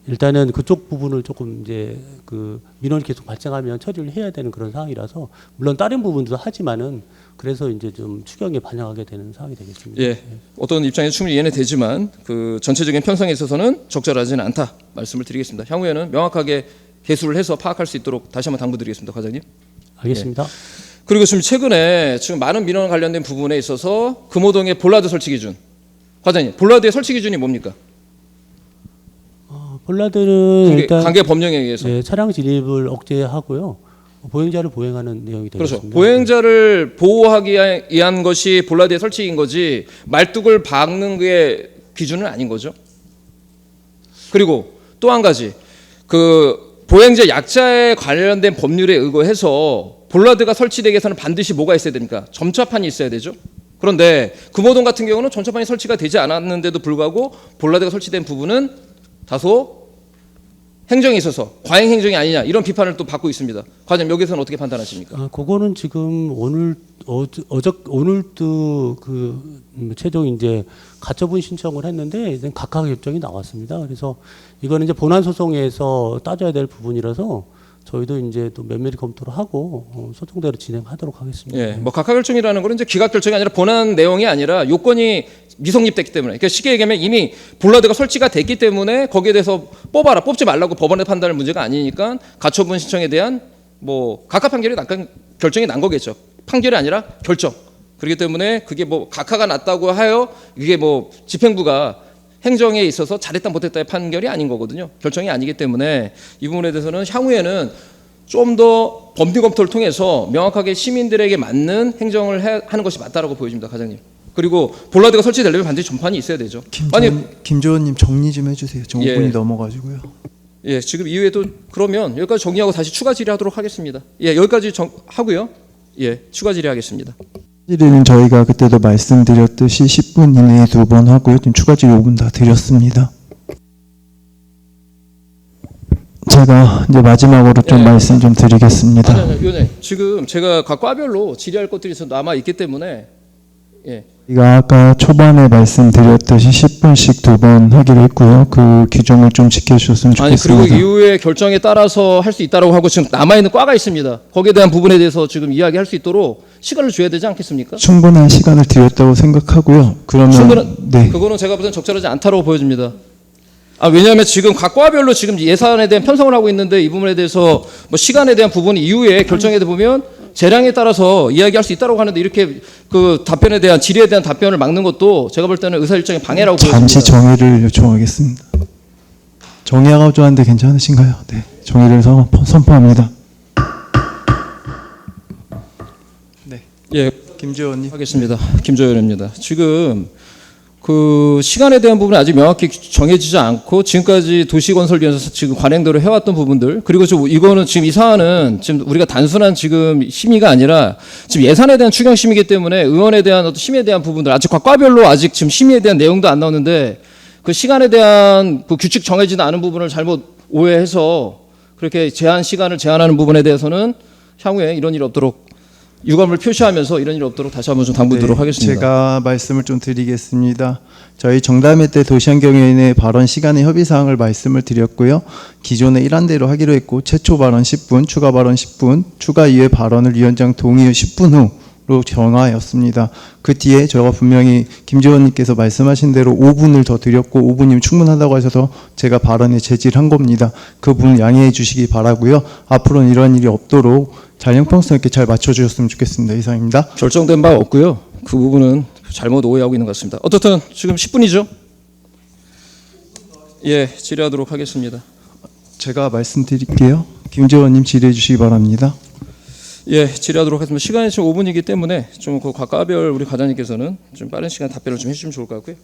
일단은 그쪽 부분을 조금 이제 그 민원이 계속 발생하면 처리를 해야 되는 그런 상황이라서 물론 다른 부분도 하지만은 그래서 이제 좀 추경에 반영하게 되는 상황이 되겠습니다. 예, 어떤 입장에서 충분히 이해는 되지만 그 전체적인 편성에 있어서는 적절하지는 않다 말씀을 드리겠습니다. 향후에는 명확하게 개수를 해서 파악할 수 있도록 다시 한번 당부드리겠습니다, 과장님. 알겠습니다. 예. 그리고 지금 최근에 지금 많은 민원 관련된 부분에 있어서 금호동의 볼라드 설치 기준, 과장님, 볼라드의 설치 기준이 뭡니까? 볼라드는 일단 관계 법령에 의해서 차량 진입을 억제하고요. 보행자를 보행하는 내용이 되겠습니다. 그렇죠. 보행자를 보호하기 위한 것이 볼라드의 설치인 거지 말뚝을 박는 게 기준은 아닌 거죠. 그리고 또 한 가지, 그 보행자 약자에 관련된 법률에 의거해서 볼라드가 설치되기 위해서는 반드시 뭐가 있어야 됩니까? 점차판이 있어야 되죠. 그런데 금호동 같은 경우는 점차판이 설치가 되지 않았는데도 불구하고 볼라드가 설치된 부분은 다소 행정에 있어서 과잉 행정이 아니냐 이런 비판을 또 받고 있습니다. 과장님, 여기서는 어떻게 판단하십니까? 그거는 지금 오늘도 그 최종 이제 가처분 신청을 했는데 이제 각하 결정이 나왔습니다. 그래서 이거는 이제 본안 소송에서 따져야 될 부분이라서 저희도 이제 또 면밀히 검토를 하고 소송대로 진행하도록 하겠습니다. 예, 뭐 각하 결정이라는 거는 이제 기각 결정이 아니라 본안 내용이 아니라 요건이 미성립됐기 때문에, 그러니까 쉽게 얘기하면 이미 볼라드가 설치가 됐기 때문에 거기에 대해서 뽑지 말라고 법원의 판단할 문제가 아니니까 가처분 신청에 대한 뭐 각하 판결이 결정이 난 거겠죠. 판결이 아니라 결정. 그렇기 때문에 그게 뭐 각하가 났다고 하여 이게 뭐 집행부가 행정에 있어서 잘했다 못했다의 판결이 아닌 거거든요. 결정이 아니기 때문에 이 부분에 대해서는 향후에는 좀 더 법리 검토를 통해서 명확하게 시민들에게 맞는 행정을 하는 것이 맞다라고 보여집니다, 과장님. 그리고 볼라드가 설치되려면 반드시 점판이 있어야 되죠. 김조원님 정리 좀 해주세요. 좀 예. 5분이 넘어가지고요. 예, 지금 이후에도 그러면 여기까지 정리하고 다시 추가 질의하도록 하겠습니다. 예, 여기까지 하고요. 예, 추가 질의하겠습니다. 질의는 저희가 그때도 말씀드렸듯이 10분 이내에 2번 하고요. 지금 추가 질의 5분 다 드렸습니다. 제가 이제 마지막으로 좀 말씀 좀 드리겠습니다. 아니요, 위원장님. 지금 제가 각 과별로 질의할 것들이 남아 있기 때문에 예. 제가 아까 초반에 말씀드렸듯이 10분씩 2번 하기로 했고요. 그 규정을 좀 지켜주셨으면 좋겠습니다. 그리고 이후에 결정에 따라서 할 수 있다라고 하고 지금 남아있는 과가 있습니다. 거기에 대한 부분에 대해서 지금 이야기할 수 있도록 시간을 줘야 되지 않겠습니까? 충분한 시간을 드렸다고 생각하고요. 그러면 네. 그거는 제가 볼 땐 적절하지 않다고 보여집니다. 왜냐하면 지금 각 과별로 지금 예산에 대한 편성을 하고 있는데 이 부분에 대해서 뭐 시간에 대한 부분 이후에 결정에 보면 재량에 따라서 이야기할 수 있다고 하는데 이렇게 그 답변에 대한 질의에 대한 답변을 막는 것도 제가 볼 때는 의사 일정의 방해라고 보여집니다. 잠시 정의를 요청하겠습니다. 정의하고자 하는데 괜찮으신가요? 네, 정의를 선포합니다. 네, 예, 김조원님 하겠습니다. 김조연입니다. 지금 그 시간에 대한 부분은 아직 명확히 정해지지 않고 지금까지 도시건설위원회에서 지금 관행대로 해왔던 부분들, 그리고 이거는 지금 이 사안은 지금 우리가 단순한 지금 심의가 아니라 지금 예산에 대한 추경 심의이기 때문에 의원에 대한 어떤 심의에 대한 부분들 아직 각 과별로 아직 지금 심의에 대한 내용도 안 나오는데 그 시간에 대한 그 규칙 정해지지 않은 부분을 잘못 오해해서 그렇게 제한 시간을 제한하는 부분에 대해서는 향후에 이런 일이 없도록 유감을 표시하면서 이런 일이 없도록 다시 한번 좀 당부드리도록 하겠습니다. 제가 말씀을 좀 드리겠습니다. 저희 정담회 때 도시환경위원회 발언 시간의 협의사항을 말씀을 드렸고요. 기존에 일한대로 하기로 했고 최초 발언 10분, 추가 발언 10분, 추가 이외 발언을 위원장 동의 후 10분 후로 정하였습니다. 그 뒤에 저가 분명히 김재원님께서 말씀하신 대로 5분을 더 드렸고 5분이면 충분하다고 하셔서 제가 발언에 제지를 한 겁니다. 그 부분 양해해 주시기 바라고요. 앞으로는 이런 일이 없도록 잘 형평성 있게 잘 맞춰주셨으면 좋겠습니다. 이상입니다. 결정된 바 없고요. 그 부분은 잘못 오해하고 있는 것 같습니다. 어떻든 지금 10분이죠? 예, 질의하도록 하겠습니다. 제가 말씀드릴게요. 김재원님 질의해 주시기 바랍니다. 예, 질의하도록 하겠습니다. 시간이 지금 5분이기 때문에 좀 그 각과별 우리 과장님께서는 좀 빠른 시간 답변을 좀 해주시면 좋을 것 같고요.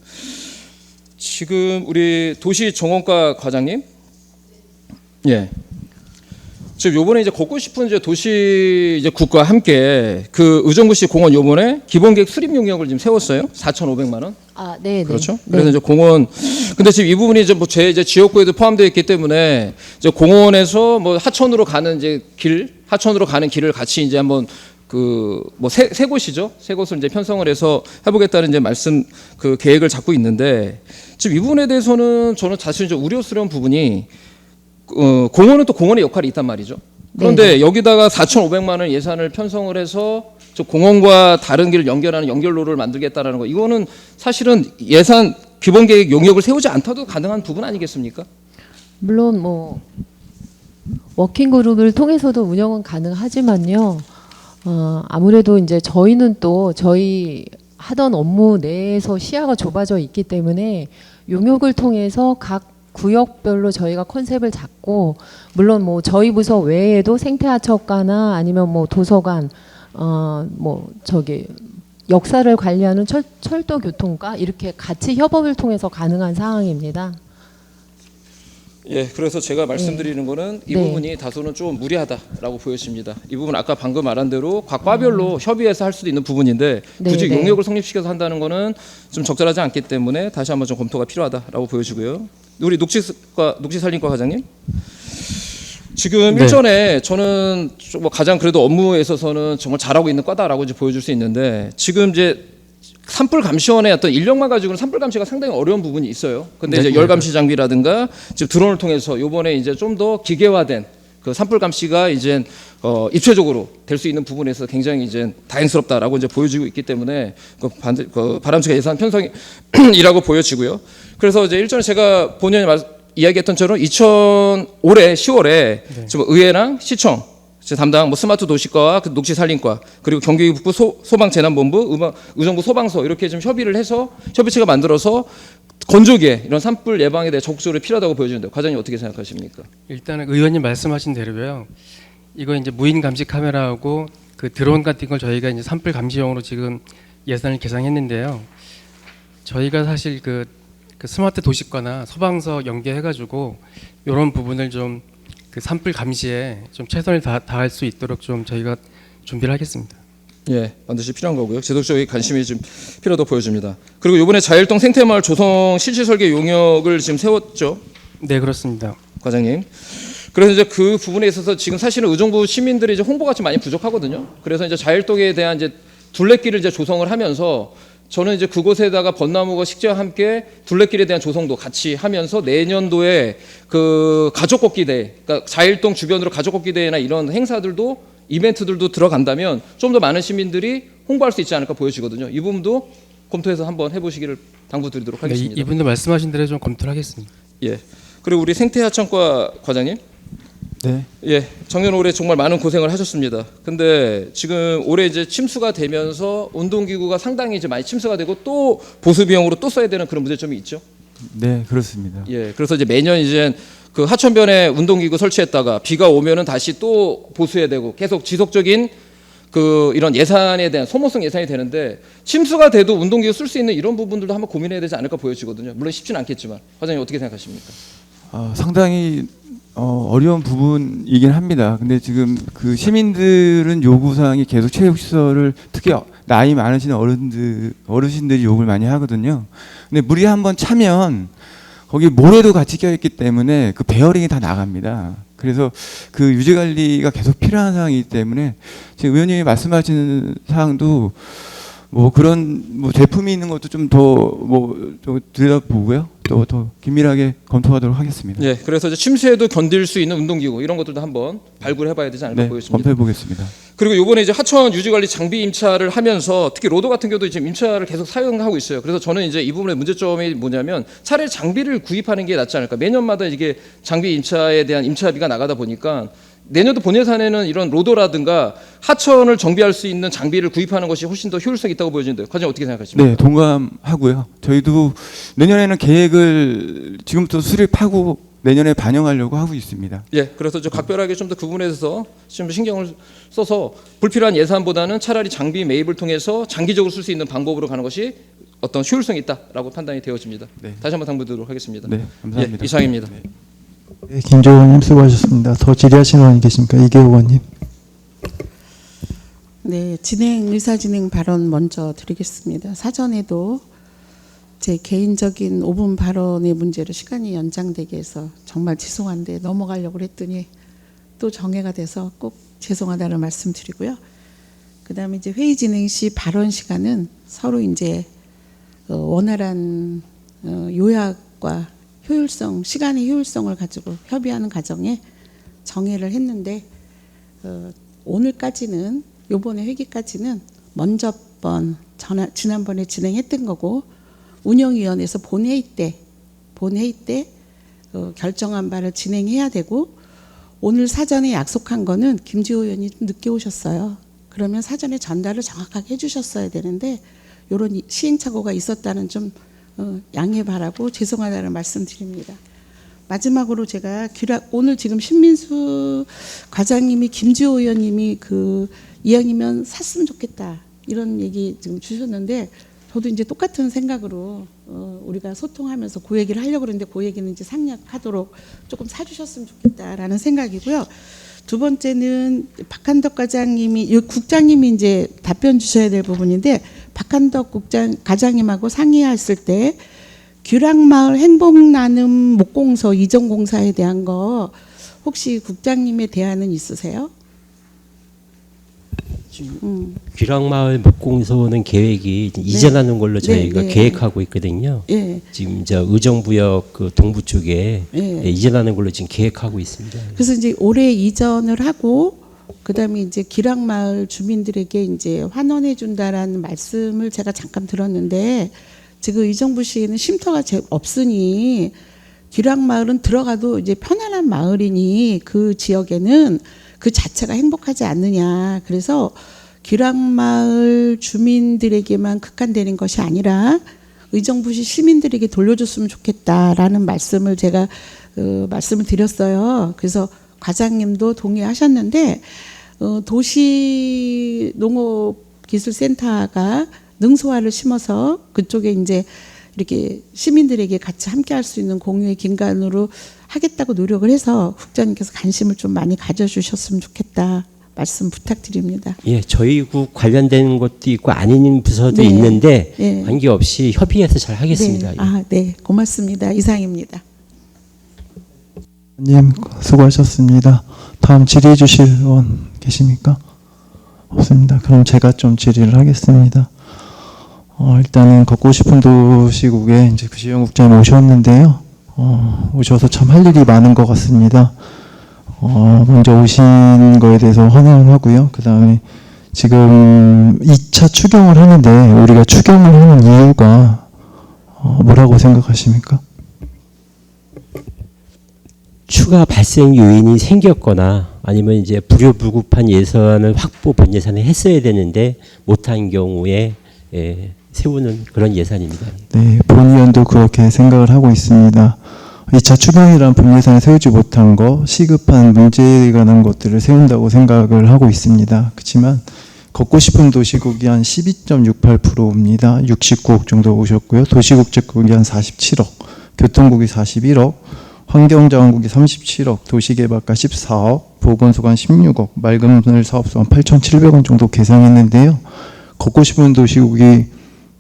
지금 우리 도시정원과 과장님, 예, 지금 요번에 이제 걷고 싶은 이제 도시 이제 국과 함께 그 의정부시 공원 요번에 기본계획 수립 용역을 지금 세웠어요. 4,500만 원. 아, 네, 그렇죠. 네. 그래서 이제 공원 근데 지금 이 부분이 이제 뭐 제 이제 지역구에도 포함되어 있기 때문에 이제 공원에서 뭐 하천으로 가는 이제 하천으로 가는 길을 같이 이제 한번 그 뭐 세 곳이죠. 세 곳을 이제 편성을 해서 해보겠다는 이제 말씀 그 계획을 잡고 있는데 지금 이 부분에 대해서는 저는 사실 좀 우려스러운 부분이 공원은 또 공원의 역할이 있단 말이죠. 그런데 네네. 여기다가 4,500만 원 예산을 편성을 해서 저 공원과 다른 길을 연결하는 연결로를 만들겠다라는 거 이거는 사실은 예산 기본계획 용역을 세우지 않더라도 가능한 부분 아니겠습니까? 물론 뭐 워킹 그룹을 통해서도 운영은 가능하지만요. 아무래도 이제 저희는 또 저희 하던 업무 내에서 시야가 좁아져 있기 때문에 용역을 통해서 각 구역별로 저희가 컨셉을 잡고 물론 뭐 저희 부서 외에도 생태하천과나 아니면 뭐 도서관 뭐 저기 역사를 관리하는 철도교통과 이렇게 같이 협업을 통해서 가능한 상황입니다. 예, 그래서 제가 말씀드리는 거는 이 네. 부분이 다소는 좀 무리하다라고 보여집니다. 이 부분 아까 방금 말한 대로 각 과별로 협의해서 할 수도 있는 부분인데 굳이 네, 네. 용역을 성립시켜서 한다는 거는 좀 적절하지 않기 때문에 다시 한번 좀 검토가 필요하다라고 보여지고요. 우리 녹지산림과 과장님. 지금 네. 일전에 저는 뭐 가장 그래도 업무에 있어서는 정말 잘하고 있는 과다라고 이제 보여줄 수 있는데 지금 이제 산불 감시원의 어떤 인력만 가지고는 산불 감시가 상당히 어려운 부분이 있어요. 근데 네, 이제 네. 열 감시 장비라든가 지금 드론을 통해서 요번에 이제 좀 더 기계화된 그 산불 감시가 이제 입체적으로 될 수 있는 부분에서 굉장히 이제 다행스럽다라고 이제 보여지고 있기 때문에 그 바람직한 예산 편성이라고 보여지고요. 그래서 이제 일전에 제가 본연이 이야기했던 처럼 올해 10월에 지금 의회랑 시청 담당 뭐 스마트 도시과와 그 녹지산림과 그리고 경기북부 소방재난본부, 의정부 소방서 이렇게 좀 협의를 해서 협의체가 만들어서 건조기에 이런 산불 예방에 대해 적극적으로 필요하다고 보여지는데 과장님 어떻게 생각하십니까? 일단은 의원님 말씀하신 대로요. 이거 이제 무인 감시 카메라하고 그 드론 같은 걸 저희가 이제 산불 감시용으로 지금 예산을 계상했는데요. 저희가 사실 그 스마트 도시과나 소방서 연계해가지고 이런 부분을 좀 그 산불 감시에 좀 최선을 다할 수 있도록 좀 저희가 준비를 하겠습니다. 예, 반드시 필요한 거고요. 지속적인 관심이 좀 필요하다고 보여집니다. 그리고 이번에 자일동 생태마을 조성 실시 설계 용역을 지금 세웠죠. 네, 그렇습니다. 과장님. 그래서 이제 그 부분에 있어서 지금 사실은 의정부 시민들이 이제 홍보가 좀 많이 부족하거든요. 그래서 이제 자일동에 대한 이제 둘레길을 이제 조성을 하면서 저는 이제 그곳에다가 벚나무와 식재와 함께 둘레길에 대한 조성도 같이 하면서 내년도에 그 가족 걷기 대회, 그러니까 자일동 주변으로 가족 걷기 대회나 이런 행사들도 이벤트들도 들어간다면 좀 더 많은 시민들이 홍보할 수 있지 않을까 보여지거든요. 이 부분도 검토해서 한번 해보시기를 당부드리도록 하겠습니다. 네, 이분들 말씀하신 대로 좀 검토를 하겠습니다. 예. 그리고 우리 생태하천과 과장님. 네. 예, 작년 올해 정말 많은 고생을 하셨습니다. 근데 지금 올해 이제 침수가 되면서 운동기구가 상당히 이제 많이 침수가 되고 또 보수 비용으로 또 써야 되는 그런 문제점이 있죠. 네, 그렇습니다. 예, 그래서 이제 매년 이제 그 하천변에 운동기구 설치했다가 비가 오면은 다시 또 보수해야 되고 계속 지속적인 그 이런 예산에 대한 소모성 예산이 되는데 침수가 돼도 운동기구 쓸 수 있는 이런 부분들도 한번 고민해야 되지 않을까 보여지거든요. 물론 쉽지는 않겠지만 과장님 어떻게 생각하십니까? 상당히 어려운 부분이긴 합니다. 근데 지금 그 시민들은 요구사항이 계속 체육시설을 특히 나이 많으신 어르신들이 요구를 많이 하거든요. 근데 물이 한번 차면 거기 모래도 같이 껴있기 때문에 그 베어링이 다 나갑니다. 그래서 그 유지관리가 계속 필요한 상황이기 때문에 지금 의원님이 말씀하시는 사항도 뭐 그런 뭐 제품이 있는 것도 좀 더 들여다보고요. 또 더 긴밀하게 검토하도록 하겠습니다. 예, 그래서 이제 침수에도 견딜 수 있는 운동기구 이런 것들도 한번 발굴해봐야 되지 않을까 네, 보여집니다. 검토해 보겠습니다. 그리고 이번에 이제 하천 유지관리 장비 임차를 하면서 특히 로도 같은 경우도 지금 임차를 계속 사용하고 있어요. 그래서 저는 이제 이 부분의 문제점이 뭐냐면 차라리 장비를 구입하는 게 낫지 않을까. 매년마다 이게 장비 임차에 대한 임차비가 나가다 보니까 내년도 본 예산에는 이런 로도라든가 하천을 정비할 수 있는 장비를 구입하는 것이 훨씬 더 효율성이 있다고 보여지는데요. 과장님 어떻게 생각하십니까? 네, 동감하고요. 저희도 내년에는 계획을 지금부터 수립하고 내년에 반영하려고 하고 있습니다. 예, 그래서 좀 각별하게 좀 더 그 부분에 대해서 좀 신경을 써서 불필요한 예산보다는 차라리 장비 매입을 통해서 장기적으로 쓸 수 있는 방법으로 가는 것이 어떤 효율성이 있다라고 판단이 되어집니다. 네. 다시 한번 당부드리도록 하겠습니다. 네, 감사합니다. 예, 이상입니다. 네. 네, 김조 의원님 수고하셨습니다. 더 질의하시는 분이 계십니까? 이계호 의원님. 네, 의사진행 발언 먼저 드리겠습니다. 사전에도 제 개인적인 5분 발언의 문제로 시간이 연장되게 해서 정말 죄송한데 넘어가려고 했더니 또 정해가 돼서 꼭 죄송하다는 말씀드리고요. 그다음에 이제 회의 진행 시 발언 시간은 서로 이제 원활한 요약과 효율성, 시간의 효율성을 가지고 협의하는 과정에 정해를 했는데 오늘까지는 요번에 회기까지는 먼저 지난번에 진행했던 거고 운영위원회에서 본회의 때 결정한 바를 진행해야 되고 오늘 사전에 약속한 거는 김지호 의원이 좀 늦게 오셨어요. 그러면 사전에 전달을 정확하게 해주셨어야 되는데 이런 시행착오가 있었다는 좀 양해 바라고 죄송하다는 말씀드립니다. 마지막으로 제가 오늘 지금 신민수 과장님이 김지호 의원님이 이왕이면 샀으면 좋겠다 이런 얘기 지금 주셨는데 저도 이제 똑같은 생각으로 우리가 소통하면서 그 얘기를 하려고 그러는데 그 얘기는 이제 상략하도록 조금 사주셨으면 좋겠다라는 생각이고요. 두 번째는 박한덕 국장님이 이제 답변 주셔야 될 부분인데 박한덕 과장님하고 상의했을 때 규락마을 행복나눔 목공소 이전공사에 대한 거 혹시 국장님의 대안은 있으세요? 귀락마을 목공소는 계획이 이전하는 걸로 저희가 계획하고 있거든요. 네. 지금 의정부역 동부 쪽에 이전하는 걸로 지금 계획하고 있습니다. 그래서 이제 올해 이전을 하고 그다음에 이제 기락마을 주민들에게 이제 환원해 준다라는 말씀을 제가 잠깐 들었는데 지금 의정부시에는 쉼터가 없으니 기락마을은 들어가도 이제 편안한 마을이니 그 지역에는 그 자체가 행복하지 않느냐. 그래서 기락마을 주민들에게만 국한되는 것이 아니라 의정부시 시민들에게 돌려줬으면 좋겠다라는 말씀을 제가 말씀을 드렸어요. 그래서 과장님도 동의하셨는데 도시농업기술센터가 능소화를 심어서 그쪽에 이제 이렇게 시민들에게 같이 함께할 수 있는 공유의 기관으로 하겠다고 노력을 해서 국장님께서 관심을 좀 많이 가져주셨으면 좋겠다 말씀 부탁드립니다. 예, 저희 국 관련된 것도 있고 아닌 부서도 있는데 관계없이 협의해서 잘 하겠습니다. 네, 고맙습니다. 이상입니다. 님 수고하셨습니다. 다음 질의해 주실 의원 계십니까? 없습니다. 그럼 제가 좀 질의를 하겠습니다. 일단은 걷고 싶은 도시국에 이제 구시영 국장님 오셨는데요. 오셔서 참 할 일이 많은 것 같습니다. 먼저 오신 거에 대해서 환영하고요. 그 다음에 지금 2차 추경을 하는데 우리가 추경을 하는 이유가 뭐라고 생각하십니까? 추가 발생 요인이 생겼거나 아니면 이제 불효불급한 예산을 확보 본 예산을 했어야 되는데 못한 경우에 세우는 그런 예산입니다. 네, 본의원도 그렇게 생각을 하고 있습니다. 2차 추경이란 본 예산을 세우지 못한 거, 시급한 문제에 관한 것들을 세운다고 생각을 하고 있습니다. 그렇지만 걷고 싶은 도시국이 한 12.68%입니다. 69억 정도 오셨고요. 도시국제국이 한 47억, 교통국이 41억, 환경자원국이 37억, 도시개발과 14억, 보건소관 16억, 맑은물 사업소관 8,700원 정도 계상했는데요. 걷고 싶은 도시국이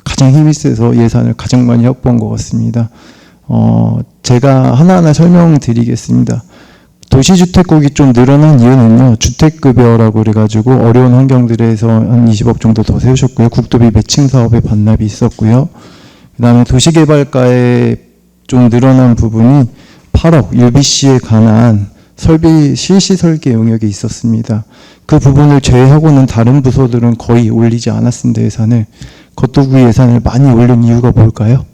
가장 힘이 세서 예산을 가장 많이 확보한 것 같습니다. 제가 하나하나 설명드리겠습니다. 도시주택국이 좀 늘어난 이유는요. 주택급여라고 그래가지고 어려운 환경들에서 한 20억 정도 더 세우셨고요. 국도비 매칭 사업에 반납이 있었고요. 그 다음에 도시개발과에 좀 늘어난 부분이 8억 UBC에 관한 설비 실시 설계 영역이 있었습니다. 그 부분을 제외하고는 다른 부서들은 거의 올리지 않았습니다. 예산을. 겉도구 예산을 많이 올린 이유가 뭘까요?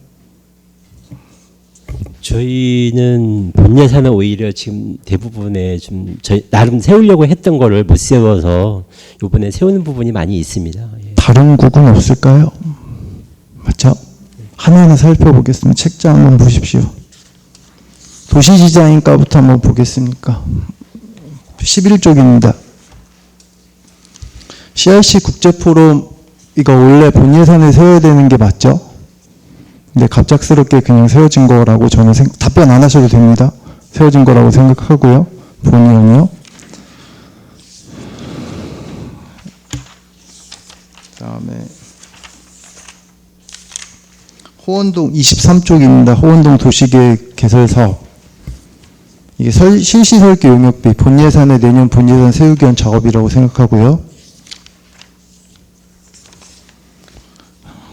저희는 본 예산은 오히려 지금 대부분에 좀 저희 나름 세우려고 했던 거를 못 세워서 이번에 세우는 부분이 많이 있습니다. 다른 국은 없을까요? 맞죠? 하나하나 살펴보겠습니다. 책자 한번 보십시오. 도시디자인과부터 한번 보겠습니까? 11쪽입니다. CRC 국제포럼 이거 원래 본 예산에 세워야 되는 게 맞죠? 근데 갑작스럽게 그냥 세워진 거라고 저는 답변 안 하셔도 됩니다. 세워진 거라고 생각하고요. 본의원이요. 그다음에 호원동 23쪽입니다. 호원동 도시계획 개설 사업. 이게 실시 설계 용역비 본 예산에 내년 본 예산 세우기 위한 작업이라고 생각하고요.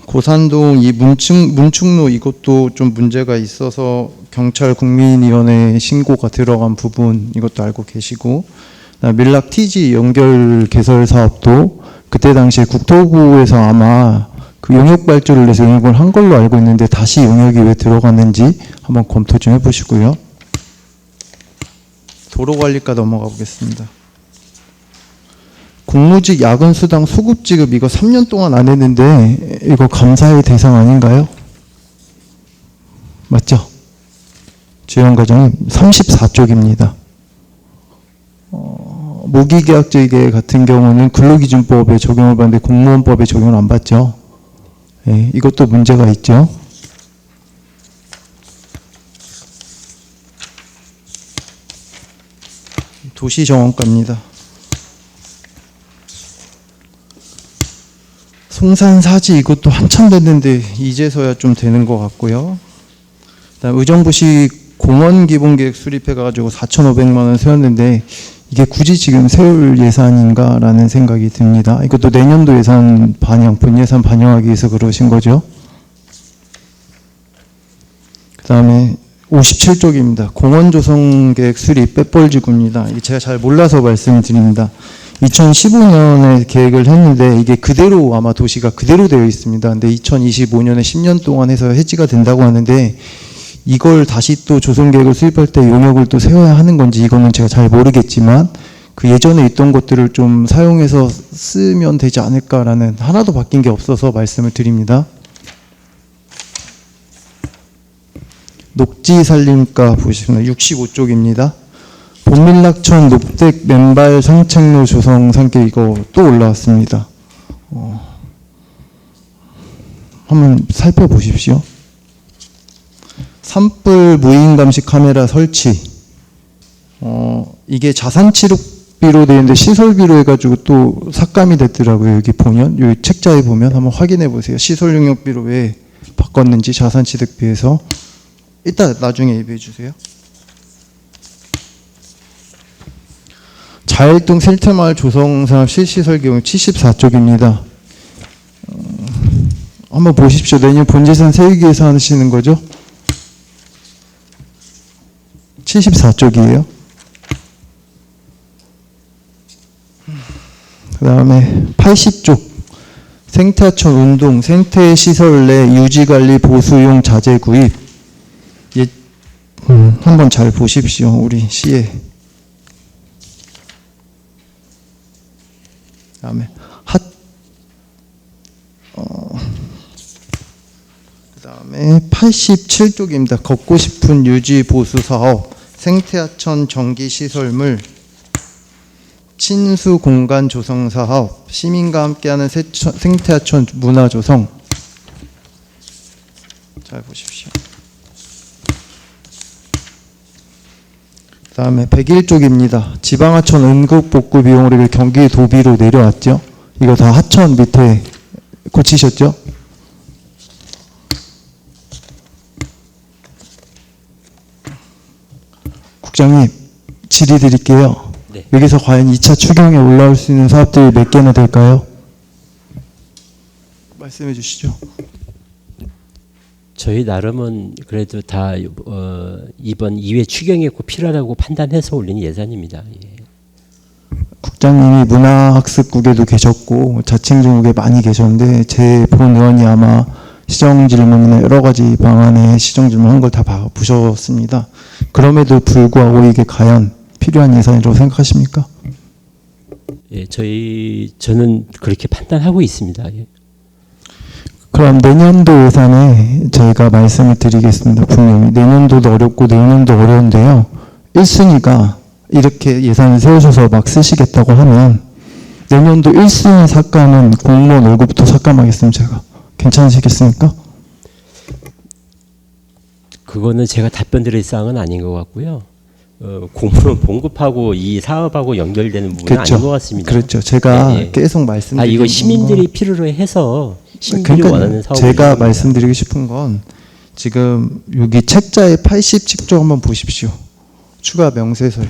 고산동 이 문충로 이것도 좀 문제가 있어서 경찰 국민위원회 신고가 들어간 부분 이것도 알고 계시고, 밀락 TG 연결 개설 사업도 그때 당시에 국토부에서 아마 그 용역 발주를 내서 용역을 한 걸로 알고 있는데 다시 용역이 왜 들어갔는지 한번 검토 좀 해보시고요. 도로관리과 넘어가 보겠습니다. 국무직 야근수당 소급지급 이거 3년 동안 안 했는데 이거 감사의 대상 아닌가요? 맞죠? 주연 과장님 34쪽입니다. 무기계약제계 같은 경우는 근로기준법에 적용을 받는데 공무원법에 적용을 안 받죠. 예, 이것도 문제가 있죠. 도시정원과입니다. 송산사지 이것도 한참 됐는데 이제서야 좀 되는 것 같고요. 그다음 의정부시 공원기본계획 수립해가지고 4,500만 원 세웠는데 이게 굳이 지금 세울 예산인가라는 생각이 듭니다. 이것도 내년도 예산 반영, 본 예산 반영하기 위해서 그러신 거죠. 그다음에 57쪽입니다. 공원조성계획 수립 빼뻘지구입니다. 이게 제가 잘 몰라서 말씀드립니다. 2015년에 계획을 했는데 이게 그대로 아마 도시가 그대로 되어 있습니다. 근데 2025년에 10년 동안 해서 해지가 된다고 하는데 이걸 다시 또 조성계획을 수립할 때 용역을 또 세워야 하는 건지 이거는 제가 잘 모르겠지만 그 예전에 있던 것들을 좀 사용해서 쓰면 되지 않을까라는, 하나도 바뀐 게 없어서 말씀을 드립니다. 녹지살림가 보시면 65쪽입니다. 본밀락천 녹댁 맨발 상책로 조성 상계 이거 또 올라왔습니다. 한번 살펴보십시오. 산불 무인 감시 카메라 설치. 이게 자산취득비로 되어 있는데 시설비로 해가지고 또 삭감이 됐더라고요. 여기 보면, 여기 책자에 보면 한번 확인해 보세요. 시설 용역비로 왜 바꿨는지 자산취득비에서. 이따 나중에 예비해 주세요. 자일동 실태마을 조성사업 실시 설계용 74쪽입니다. 한번 보십시오. 내년 본재산 세우기 위해서 하시는 거죠? 74쪽이에요. 그 다음에 80쪽 생태하천 운동 생태시설 내 유지관리 보수용 자재 구입. 한번 잘 보십시오. 우리 시에. 그 다음에 그 다음에 87쪽입니다. 걷고 싶은 유지 보수 사업 생태하천 전기시설물 친수 공간 조성 사업 시민과 함께하는 생태하천 문화 조성. 잘 보십시오. 그 다음에 101쪽입니다. 지방하천 응급복구 비용을 경기 도비로 내려왔죠. 이거 다 하천 밑에 고치셨죠? 국장님, 질의 드릴게요. 네. 여기서 과연 2차 추경에 올라올 수 있는 사업들이 몇 개나 될까요? 말씀해 주시죠. 저희 나름은 그래도 다 이번 2회 추경에 꼭 필요하다고 판단해서 올린 예산입니다. 예. 국장님이 문화학습국에도 계셨고 자칭정국에 많이 계셨는데 제 본 의원이 아마 시정질문이나 여러 가지 방안에 시정질문한 걸 다 보셨습니다. 그럼에도 불구하고 이게 과연 필요한 예산이라고 생각하십니까? 예, 저는 그렇게 판단하고 있습니다. 예. 그럼 내년도 예산에 저희가 말씀을 드리겠습니다. 분명히 내년도도 어렵고 내년도 어려운데요. 1순위가 이렇게 예산을 세우셔서 막 쓰시겠다고 하면 내년도 1순위 삭감은 공무원 월급부터 삭감하겠습니다. 제가. 괜찮으시겠습니까? 그거는 제가 답변 드릴 사항은 아닌 것 같고요. 공무원 봉급하고 이 사업하고 연결되는 부분은 그렇죠. 아닌 것 같습니다. 그렇죠. 제가 예, 예. 계속 말씀드리는 이거 시민들이 필요로 해서 시민들이 그러니까요. 원하는 사업. 제가 말씀드리고 싶은 건 지금 여기 책자의 80칙조 한번 보십시오. 추가 명세서에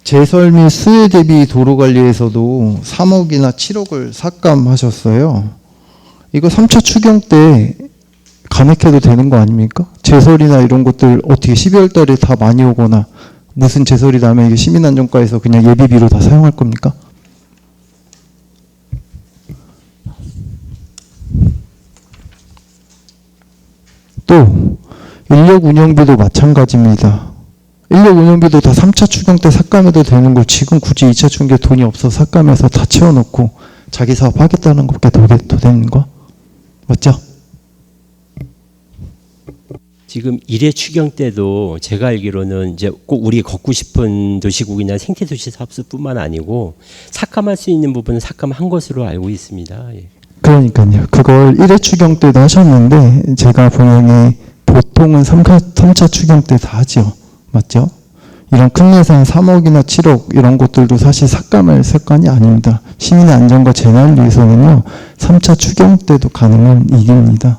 제설 및 수요 대비 도로 관리에서도 3억이나 7억을 삭감하셨어요. 이거 3차 추경 때 감액해도 되는 거 아닙니까? 제설이나 이런 것들 어떻게 12월 달에 다 많이 오거나 무슨 제설이 나면 이게 시민안전과에서 그냥 예비비로 다 사용할 겁니까? 또 인력 운영비도 마찬가지입니다. 인력 운영비도 다 3차 추경 때 삭감해도 되는 걸 지금 굳이 2차 추경에 돈이 없어서 삭감해서 다 채워놓고 자기 사업 하겠다는 것밖에 더 되는 거? 맞죠? 지금 1회 추경 때도 제가 알기로는 이제 꼭 우리 걷고 싶은 도시국이나 생태도시 사업소뿐만 아니고 삭감할 수 있는 부분은 삭감한 것으로 알고 있습니다. 예. 그러니까요. 그걸 1회 추경 때도 하셨는데 제가 분명히 보통은 3차 추경 때 다 하죠. 맞죠? 이런 큰 예산 3억이나 7억 이런 것들도 사실 삭감할 사건이 아닙니다. 시민의 안전과 재난을 위해서는요. 3차 추경 때도 가능한 일입니다.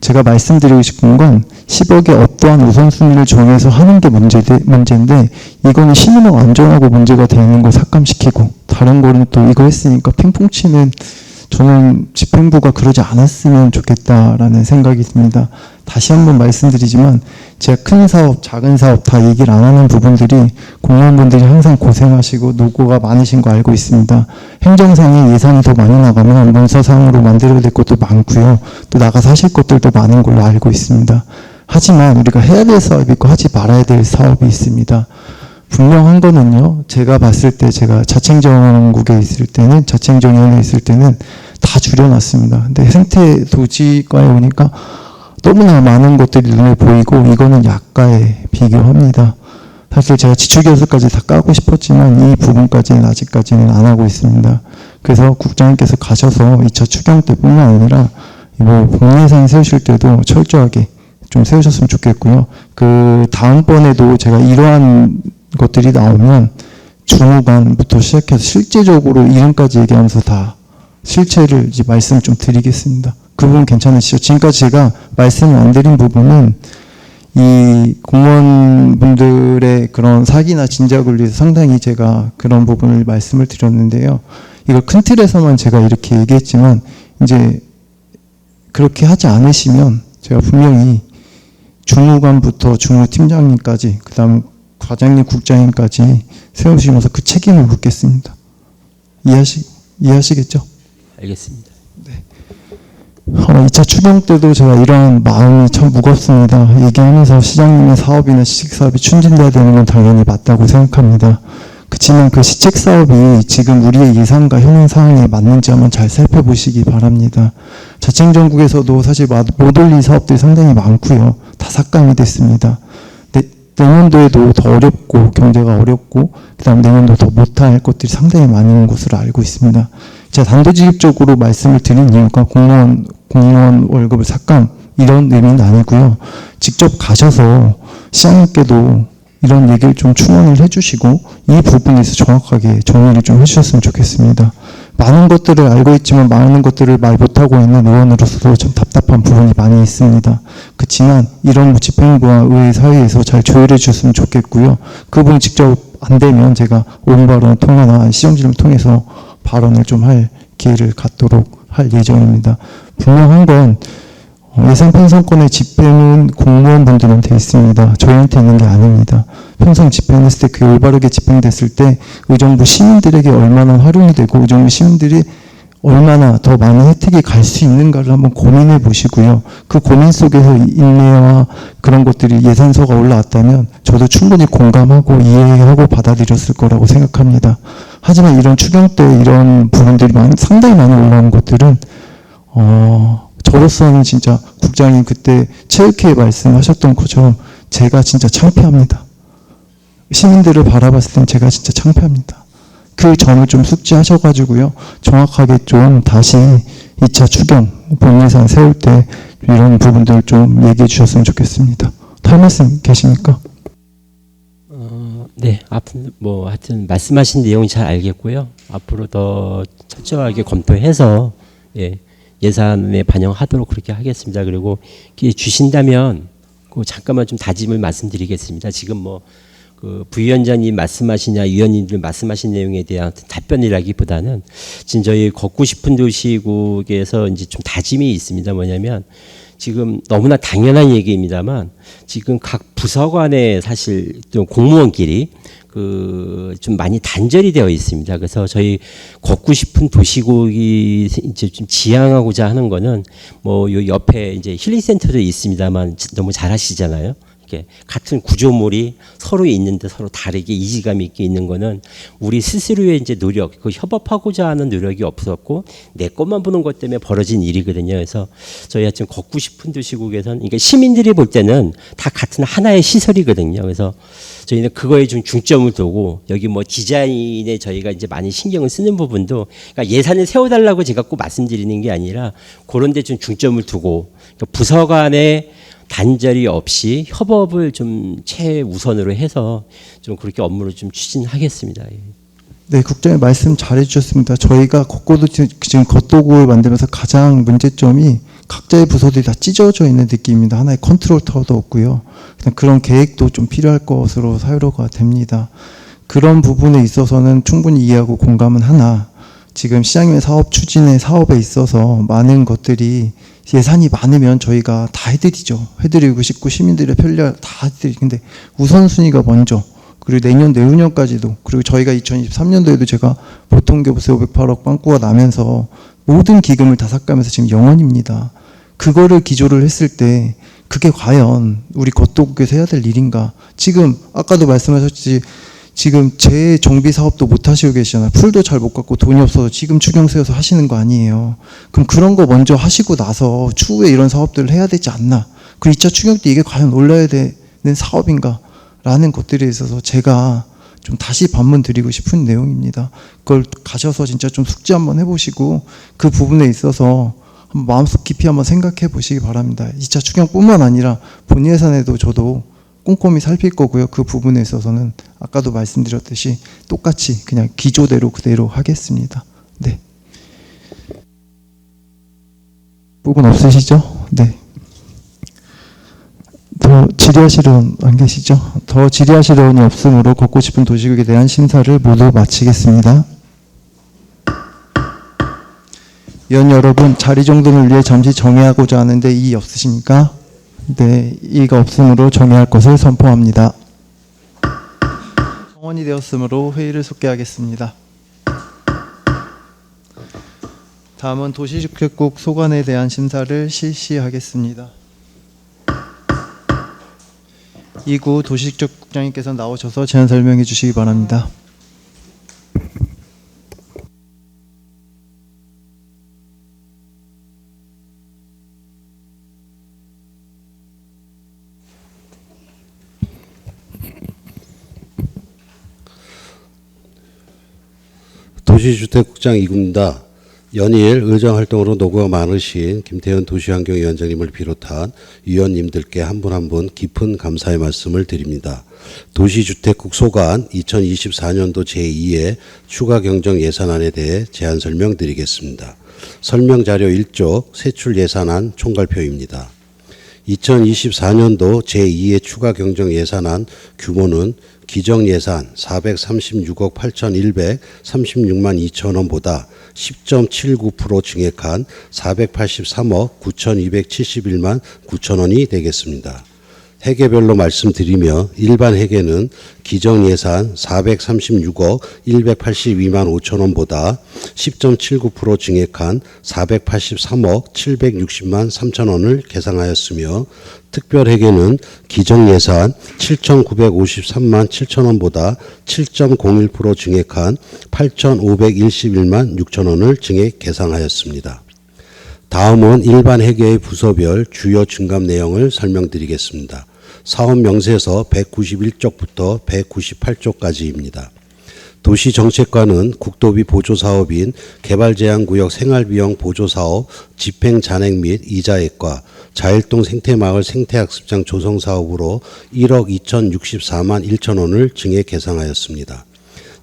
제가 말씀드리고 싶은 건 10억의 어떠한 우선순위를 정해서 하는 게 문제인데 이거는 시민의 안전하고 문제가 되는 걸 삭감시키고 다른 거는 또 이거 했으니까 핑퐁 치는 저는 집행부가 그러지 않았으면 좋겠다라는 생각이 듭니다. 다시 한번 말씀드리지만 제가 큰 사업, 작은 사업 다 얘기를 안 하는 부분들이 공무원분들이 항상 고생하시고 노고가 많으신 거 알고 있습니다. 행정상의 예산이 더 많이 나가면 문서상으로 만들어야 될 것도 많고요. 또 나가서 하실 것들도 많은 걸로 알고 있습니다. 하지만 우리가 해야 될 사업이 있고 하지 말아야 될 사업이 있습니다. 분명한 거는요. 제가 봤을 때 제가 자치행정국에 있을 때는 자치행정위원회에 있을 때는 다 줄여놨습니다. 근데 생태도시과에 오니까 너무나 많은 것들이 눈에 보이고 이거는 약가에 비교합니다. 사실 제가 지출결서까지 다 까고 싶었지만 이 부분까지는 아직까지는 안 하고 있습니다. 그래서 국장님께서 가셔서 2차 추경 때뿐만 아니라 이거 공예산 세우실 때도 철저하게 좀 세우셨으면 좋겠고요. 그 다음번에도 제가 이러한 것들이 나오면 주무관부터 시작해서 실제적으로 이름까지 얘기하면서 다 실체를 이제 말씀 좀 드리겠습니다. 그 부분 괜찮으시죠? 지금까지 제가 말씀을 안 드린 부분은 이 공무원분들의 그런 사기나 진작을 위해서 상당히 제가 그런 부분을 말씀을 드렸는데요. 이걸 큰 틀에서만 제가 이렇게 얘기했지만 이제 그렇게 하지 않으시면 제가 분명히 주무관부터 주무팀장님까지 그다음 과장님, 국장님까지 세우시면서 그 책임을 묻겠습니다. 이해하시겠죠? 알겠습니다. 2차 추경 때도 제가 이런 마음이 참 무겁습니다. 얘기하면서 시장님의 사업이나 시책사업이 추진돼야 되는 건 당연히 맞다고 생각합니다. 그렇지만 그 시책사업이 지금 우리의 예산과 현행사항에 맞는지 한번 잘 살펴보시기 바랍니다. 자치행정국에서도 사실 못 올린 사업들이 상당히 많고요. 다 삭감이 됐습니다. 내년도에도 더 어렵고 경제가 어렵고 그다음 내년도 더 못할 것들이 상당히 많은 것으로 알고 있습니다. 제가 단도직입적으로 말씀을 드린 이유가 공무원 월급을 삭감 이런 의미는 아니고요. 직접 가셔서 시장님께도 이런 얘기를 좀 충원을 해주시고 이 부분에서 정확하게 정리를 좀 해주셨으면 좋겠습니다. 많은 것들을 알고 있지만 많은 것들을 말 못하고 있는 의원으로서도 좀 답답한 부분이 많이 있습니다. 그렇지만 이런 집행부와 의회 사이에서 잘 조율해 주셨으면 좋겠고요. 그분이 직접 안 되면 제가 오은발언 통화나 시정진을 통해서 발언을 좀 할 기회를 갖도록 할 예정입니다. 분명한 건 예산 편성권의 집행은 공무원분들은 돼 있습니다. 저희한테 있는 게 아닙니다. 편성 집행했을 때 그게 올바르게 집행됐을 때 의정부 시민들에게 얼마나 활용이 되고 의정부 시민들이 얼마나 더 많은 혜택이 갈 수 있는가를 한번 고민해 보시고요. 그 고민 속에서 인내와 그런 것들이 예산서가 올라왔다면 저도 충분히 공감하고 이해하고 받아들였을 거라고 생각합니다. 하지만 이런 추경 때 이런 부분들이 상당히 많이 올라온 것들은 저로서는 진짜 국장님 그때 체육회에 말씀하셨던 것처럼 제가 진짜 창피합니다. 시민들을 바라봤을 땐 제가 진짜 창피합니다. 그 점을 좀 숙지하셔가지고요. 정확하게 좀 다시 2차 추경 본예산 세울 때 이런 부분들 좀 얘기해 주셨으면 좋겠습니다. 할 말씀 계십니까? 네, 하여튼 말씀하신 내용 잘 알겠고요. 앞으로 더 철저하게 검토해서 예산에 반영하도록 그렇게 하겠습니다. 그리고 기회 주신다면 잠깐만 좀 다짐을 말씀드리겠습니다. 지금 그 부위원장님 말씀하시냐 위원님들 말씀하신 내용에 대한 답변이라기보다는 지금 저희 걷고 싶은 도시국에서 이제 좀 다짐이 있습니다. 뭐냐면 지금 너무나 당연한 얘기입니다만 지금 각 부서간에 사실 좀 공무원끼리 좀 많이 단절이 되어 있습니다. 그래서 저희 걷고 싶은 도시국이 이제 좀 지향하고자 하는 거는 요 옆에 이제 힐링센터도 있습니다만 너무 잘 아시잖아요. 이렇게 같은 구조물이 서로 있는데 서로 다르게 이질감 있게 있는 거는 우리 스스로의 이제 노력, 협업하고자 하는 노력이 없었고 내 것만 보는 것 때문에 벌어진 일이거든요. 그래서 저희 하여튼 걷고 싶은 도시국에서는 그러니까 시민들이 볼 때는 다 같은 하나의 시설이거든요. 그래서 저희는 그거에 좀 중점을 두고 여기 디자인에 저희가 이제 많이 신경을 쓰는 부분도 그러니까 예산을 세워달라고 제가 꼭 말씀드리는 게 아니라 그런 데 좀 중점을 두고 그러니까 부서 간에 단절이 없이 협업을 좀 최우선으로 해서 좀 그렇게 업무를 좀 추진하겠습니다. 네, 국장님 말씀 잘해 주셨습니다. 저희가 지금 겉도구를 만들면서 가장 문제점이 각자의 부서들이 다 찢어져 있는 느낌입니다. 하나의 컨트롤 타워도 없고요. 그런 계획도 좀 필요할 것으로 사유로가 됩니다. 그런 부분에 있어서는 충분히 이해하고 공감은 하나 지금 시장님의 사업 추진의 사업에 있어서 많은 것들이 예산이 많으면 저희가 다 해드리고 싶고 시민들의 편리를 다 해드리고 근데 우선순위가 먼저 그리고 내년 내후년까지도 그리고 저희가 2023년도에도 제가 보통교부세 508억 빵꾸가 나면서 모든 기금을 다 삭감해서 지금 0원입니다. 그거를 기조를 했을 때 그게 과연 우리 겉도국에서 해야 될 일인가. 지금 아까도 말씀하셨지 지금 재정비 사업도 못 하시고 계시잖아요. 풀도 잘 못 갖고 돈이 없어서 지금 추경 세워서 하시는 거 아니에요. 그럼 그런 거 먼저 하시고 나서 추후에 이런 사업들을 해야 되지 않나. 그리고 2차 추경 때 이게 과연 올라야 되는 사업인가 라는 것들에 있어서 제가 좀 다시 반문 드리고 싶은 내용입니다. 그걸 가셔서 진짜 좀 숙지 한번 해보시고 그 부분에 있어서 마음속 깊이 한번 생각해 보시기 바랍니다. 2차 추경뿐만 아니라 본 예산에도 저도 꼼꼼히 살필 거고요. 그 부분에 있어서는 아까도 말씀드렸듯이 똑같이 그냥 기조대로 그대로 하겠습니다. 네. 부분 없으시죠? 네. 더 질의하실 의원 안 계시죠? 더 질의하실 의원이 없으므로 걷고 싶은 도시국에 대한 심사를 모두 마치겠습니다. 위원 여러분, 자리 정돈을 위해 잠시 정회하고자 하는데 이의 없으십니까? 네, 이의가 없으므로 정회할 것을 선포합니다. 성원이 되었으므로 회의를 속개하겠습니다. 다음은 도시주택국 소관에 대한 심사를 실시하겠습니다. 이구 도시주택국장님께서 나오셔서 제안 설명해 주시기 바랍니다. 도시주택국장 이구입니다. 연일 의정활동으로 노고가 많으신 김태현 도시환경위원장님을 비롯한 위원님들께 한 분 한 분 깊은 감사의 말씀을 드립니다. 도시주택국 소관 2024년도 제2회 추가 경정 예산안에 대해 제안 설명드리겠습니다. 설명자료 1조 세출 예산안 총괄표입니다. 2024년도 제2회 추가 경정 예산안 규모는 기정예산 436억 8,136만 2천원보다 10.79% 증액한 483억 9,271만 9천원이 되겠습니다. 회계별로 말씀드리며 일반 회계는 기정예산 436억 182만 5천원보다 10.79% 증액한 483억 760만 3천원을 계상하였으며 특별회계는 기정예산 7,953만 7천원보다 7.01% 증액한 8,511만 6천원을 증액 계상하였습니다. 다음은 일반 회계의 부서별 주요 증감 내용을 설명드리겠습니다. 사업 명세서 191쪽부터 198쪽까지입니다. 도시정책과는 국도비 보조사업인 개발제한구역 생활비용 보조사업 집행잔액 및 이자액과 자일동 생태마을 생태학습장 조성사업으로 1억 2,064만 1천 원을 증액 계상하였습니다.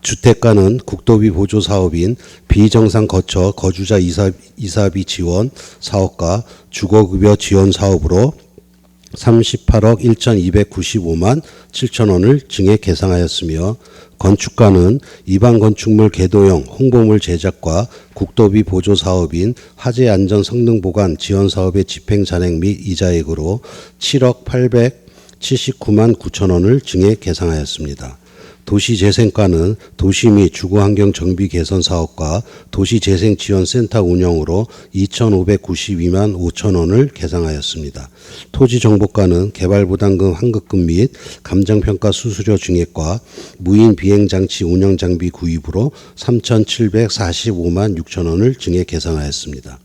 주택가는 국도비 보조사업인 비정상 거처 거주자 이사비 지원 사업과 주거급여 지원 사업으로 38억 1,295만 7천 원을 증액 계상하였으며 건축가는 입안 건축물 개도형 홍보물 제작과 국도비 보조 사업인 화재 안전 성능 보관 지원 사업의 집행 잔액 및 이자액으로 7억 879만 9천 원을 증액 계상하였습니다. 도시재생과는 도시 및 주거환경 정비 개선 사업과 도시재생지원센터 운영으로 2,592만 5천 원을 계상하였습니다. 토지정보과는 개발부담금 환급금 및 감정평가 수수료 증액과 무인 비행장치 운영장비 구입으로 3,745만 6천 원을 증액 계상하였습니다.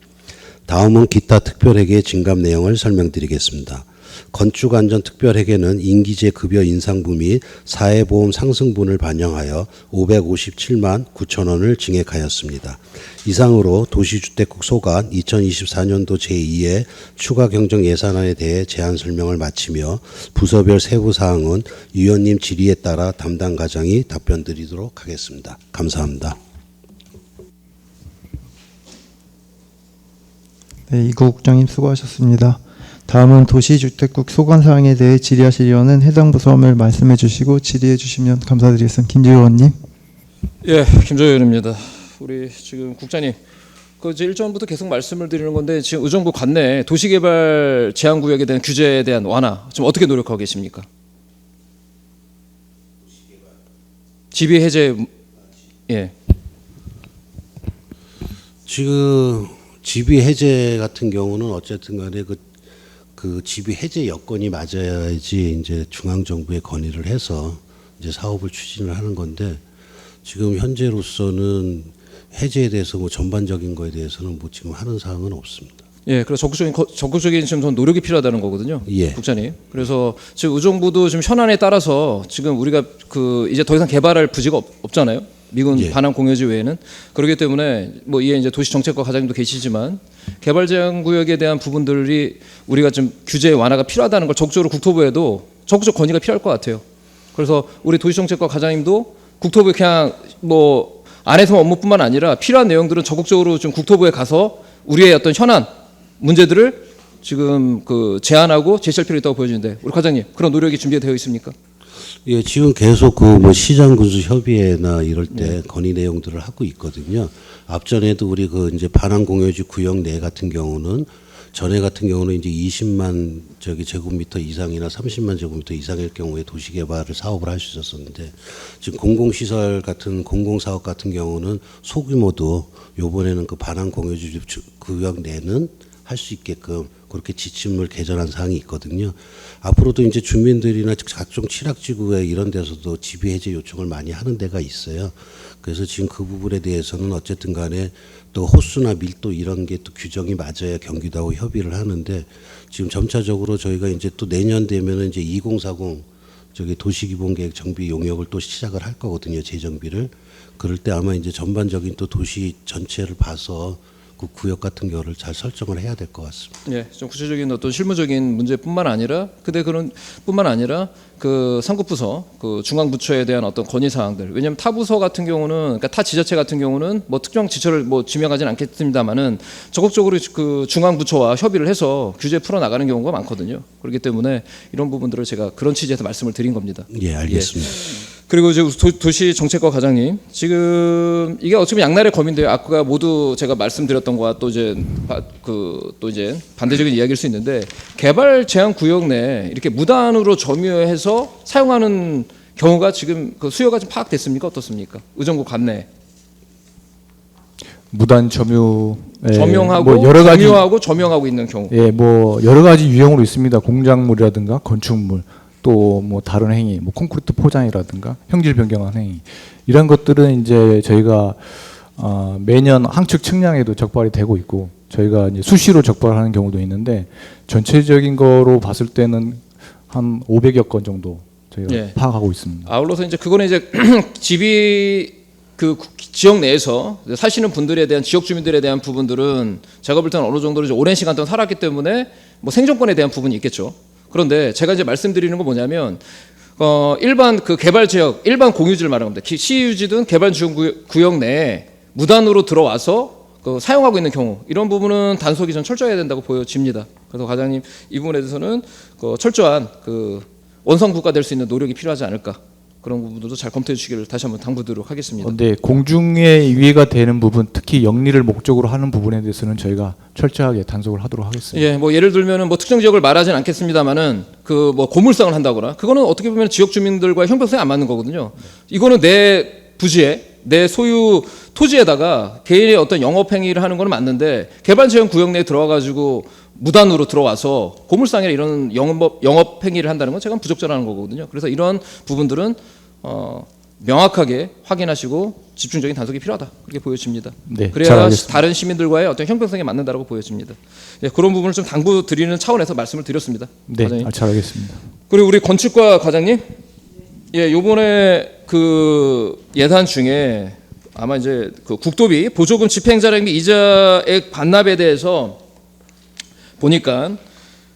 다음은 기타 특별회계 증감 내용을 설명드리겠습니다. 건축안전특별회계는 임기제 급여 인상부 및 사회보험 상승분을 반영하여 557만 9천 원을 증액하였습니다. 이상으로 도시주택국 소관 2024년도 제2회 추가경정 예산안에 대해 제안 설명을 마치며 부서별 세부사항은 위원님 질의에 따라 담당 과장이 답변드리도록 하겠습니다. 감사합니다. 네, 이구 국장님 수고하셨습니다. 다음은 도시주택국 소관사항에 대해 질의하실 의원은 해당 부서를 말씀해 주시고 질의해 주시면 감사드리겠습니다. 김지우 의원님. 예, 김조희 의원입니다. 우리 지금 국장님, 그 이제 일전부터 계속 말씀을 드리는 건데 지금 의정부 관내 도시개발 제한구역에 대한 규제에 대한 완화 지금 어떻게 노력하고 계십니까? 지비 해제, 예. 지금 지비 해제 같은 경우는 어쨌든 간에 그 지비 해제 여건이 맞아야지 이제 중앙 정부에 건의를 해서 이제 사업을 추진을 하는 건데 지금 현재로서는 해제에 대해서 뭐 전반적인 거에 대해서는 뭐 지금 하는 사항은 없습니다. 예, 그래서 적극적인 지금 노력이 필요하다는 거거든요, 예. 국장님. 그래서 지금 의정부도 지금 현안에 따라서 지금 우리가 그 이제 더 이상 개발할 부지가 없잖아요. 미군 예. 반환 공여지 외에는. 그렇기 때문에 뭐 이에 이제 도시정책과 과장님도 계시지만 개발 제한 구역에 대한 부분들이 우리가 좀 규제 완화가 필요하다는 걸 적극적으로 국토부에도 적극적 건의가 필요할 것 같아요. 그래서 우리 도시정책과 과장님도 국토부에 그냥 뭐 안에서 업무뿐만 아니라 필요한 내용들은 적극적으로 좀 국토부에 가서 우리의 어떤 현안 문제들을 지금 그 제안하고 제시할 필요가 있다고 보여지는데 우리 과장님 그런 노력이 준비되어 있습니까? 예, 지금 계속 그 뭐 시장 군수 협의회나 이럴 때 건의 내용들을 하고 있거든요. 앞전에도 우리 그 이제 반환 공여지 구역 내 같은 경우는 전에 같은 경우는 이제 20만 제곱미터 이상이나 30만 제곱미터 이상일 경우에 도시개발을 사업을 할 수 있었었는데 지금 공공시설 같은 공공사업 같은 경우는 소규모도 요번에는 그 반환 공여지 구역 내는 할 수 있게끔 그렇게 지침을 개정한 사항이 있거든요. 앞으로도 이제 주민들이나 각종 취락지구에 이런 데서도 지비 해제 요청을 많이 하는 데가 있어요. 그래서 지금 그 부분에 대해서는 어쨌든 간에 또 호수나 밀도 이런 게 또 규정이 맞아야 경기도하고 협의를 하는데 지금 점차적으로 저희가 이제 또 내년 되면은 이제 2040 도시기본계획 정비 용역을 또 시작을 할 거거든요. 재정비를. 그럴 때 아마 이제 전반적인 또 도시 전체를 봐서 그 구역 같은 경우를 잘 설정을 해야 될 것 같습니다. 예, 좀 구체적인 어떤 실무적인 문제뿐만 아니라 그런 뿐만 아니라 그 상급부서 그 중앙부처에 대한 어떤 건의 사항들. 왜냐하면 타 부서 같은 경우는 그러니까 타 지자체 같은 경우는 뭐 특정 지처를 뭐 지명하지는 않겠습니다만은 적극적으로 그 중앙부처와 협의를 해서 규제 풀어 나가는 경우가 많거든요. 그렇기 때문에 이런 부분들을 제가 그런 취지에서 말씀을 드린 겁니다. 예, 알겠습니다. 예. 그리고 이제 도시정책과 과장님 지금 이게 어차피 양날의 검인데요. 아까 모두 제가 말씀드렸던 거와 또 이제 반대적인 이야기일 수 있는데 개발 제한 구역 내 이렇게 무단으로 점유해서 사용하는 경우가 지금 그 수요가 좀 파악됐습니까? 어떻습니까? 의정부 관내 무단 점유, 점용하고 뭐 여러 가지 점유하고 점용하고 있는 경우. 예, 뭐 여러 가지 유형으로 있습니다. 공작물이라든가 건축물. 또 뭐 다른 행위, 뭐 콘크리트 포장이라든가 형질 변경한 행위 이런 것들은 이제 저희가 매년 항축 측량에도 적발이 되고 있고 저희가 이제 수시로 적발하는 경우도 있는데 전체적인 거로 봤을 때는 한 500여 건 정도 저희가 예. 파악하고 있습니다. 아울러서 이제 그거는 이제 지비 그 지역 내에서 사시는 분들에 대한 지역 주민들에 대한 부분들은 제가 볼 때는 어느 정도 오랜 시간 동안 살았기 때문에 뭐 생존권에 대한 부분이 있겠죠. 그런데 제가 이제 말씀드리는 건 뭐냐면 일반 그 개발 지역, 일반 공유지를 말하는 겁니다. 시유지든 개발 구역 내에 무단으로 들어와서 그 사용하고 있는 경우 이런 부분은 단속이 좀 철저해야 된다고 보여집니다. 그래서 과장님 이 부분에 대해서는 그 철저한 그 원성 국가 될 수 있는 노력이 필요하지 않을까. 그런 부분도 잘 검토해 주시기를 다시 한번 당부드리도록 하겠습니다. 네, 공중의 유의가 되는 부분, 특히 영리를 목적으로 하는 부분에 대해서는 저희가 철저하게 단속을 하도록 하겠습니다. 예, 뭐 예를 들면은 뭐 특정 지역을 말하진 않겠습니다만은 그 뭐 고물상을 한다거나 그거는 어떻게 보면 지역 주민들과의 형평성이 안 맞는 거거든요. 이거는 내 부지에 내 소유 토지에다가 개인의 어떤 영업 행위를 하는 거는 맞는데 개발 지역 구역 내에 들어와 가지고 무단으로 들어와서 고물상이나 이런 영업 행위를 한다는 건 제가 부적절한 거거든요. 그래서 이런 부분들은 명확하게 확인하시고 집중적인 단속이 필요하다 그렇게 보여집니다. 네, 그래야 다른 시민들과의 어떤 형평성에 맞는다라고 보여집니다. 예, 그런 부분을 좀 당부 드리는 차원에서 말씀을 드렸습니다. 네, 과장님. 잘 알겠습니다. 그리고 우리 건축과 과장님, 예, 요번에 그 예산 중에 아마 이제 그 국도비 보조금 집행자력 및 이자액 반납에 대해서 보니까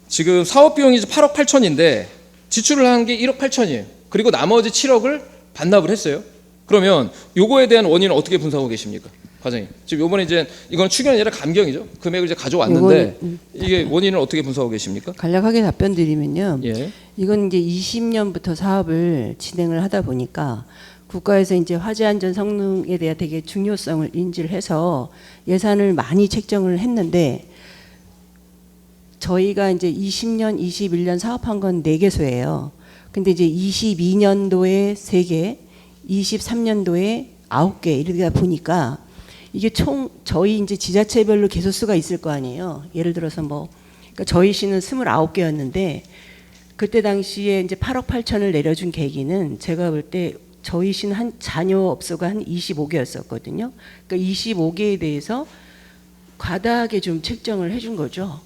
지금 사업 비용이 8억 8천인데 지출을 한 게 1억 8천이에요. 그리고 나머지 7억을 반납을 했어요. 그러면 요거에 대한 원인은 어떻게 분석하고 계십니까, 과장님? 지금 요번에 이제 이건 추경이 아니라 감경이죠. 금액을 이제 가져왔는데 이게 원인을 어떻게 분석하고 계십니까? 간략하게 답변드리면요. 예. 이건 이제 20년부터 사업을 진행을 하다 보니까 국가에서 이제 화재 안전 성능에 대한 되게 중요성을 인지를 해서 예산을 많이 책정을 했는데 저희가 이제 20년, 21년 사업한 건 4개소예요. 근데 이제 22년도에 3개, 23년도에 9개 이러다 보니까 이게 총 저희 이제 지자체별로 개소수가 있을 거 아니에요. 예를 들어서 뭐 그러니까 저희 시는 29개였는데 그때 당시에 이제 8억 8천을 내려준 계기는 제가 볼 때 저희 시는 한 자녀 업소가 한 25개였었거든요. 그러니까 25개에 대해서 과다하게 좀 책정을 해준 거죠.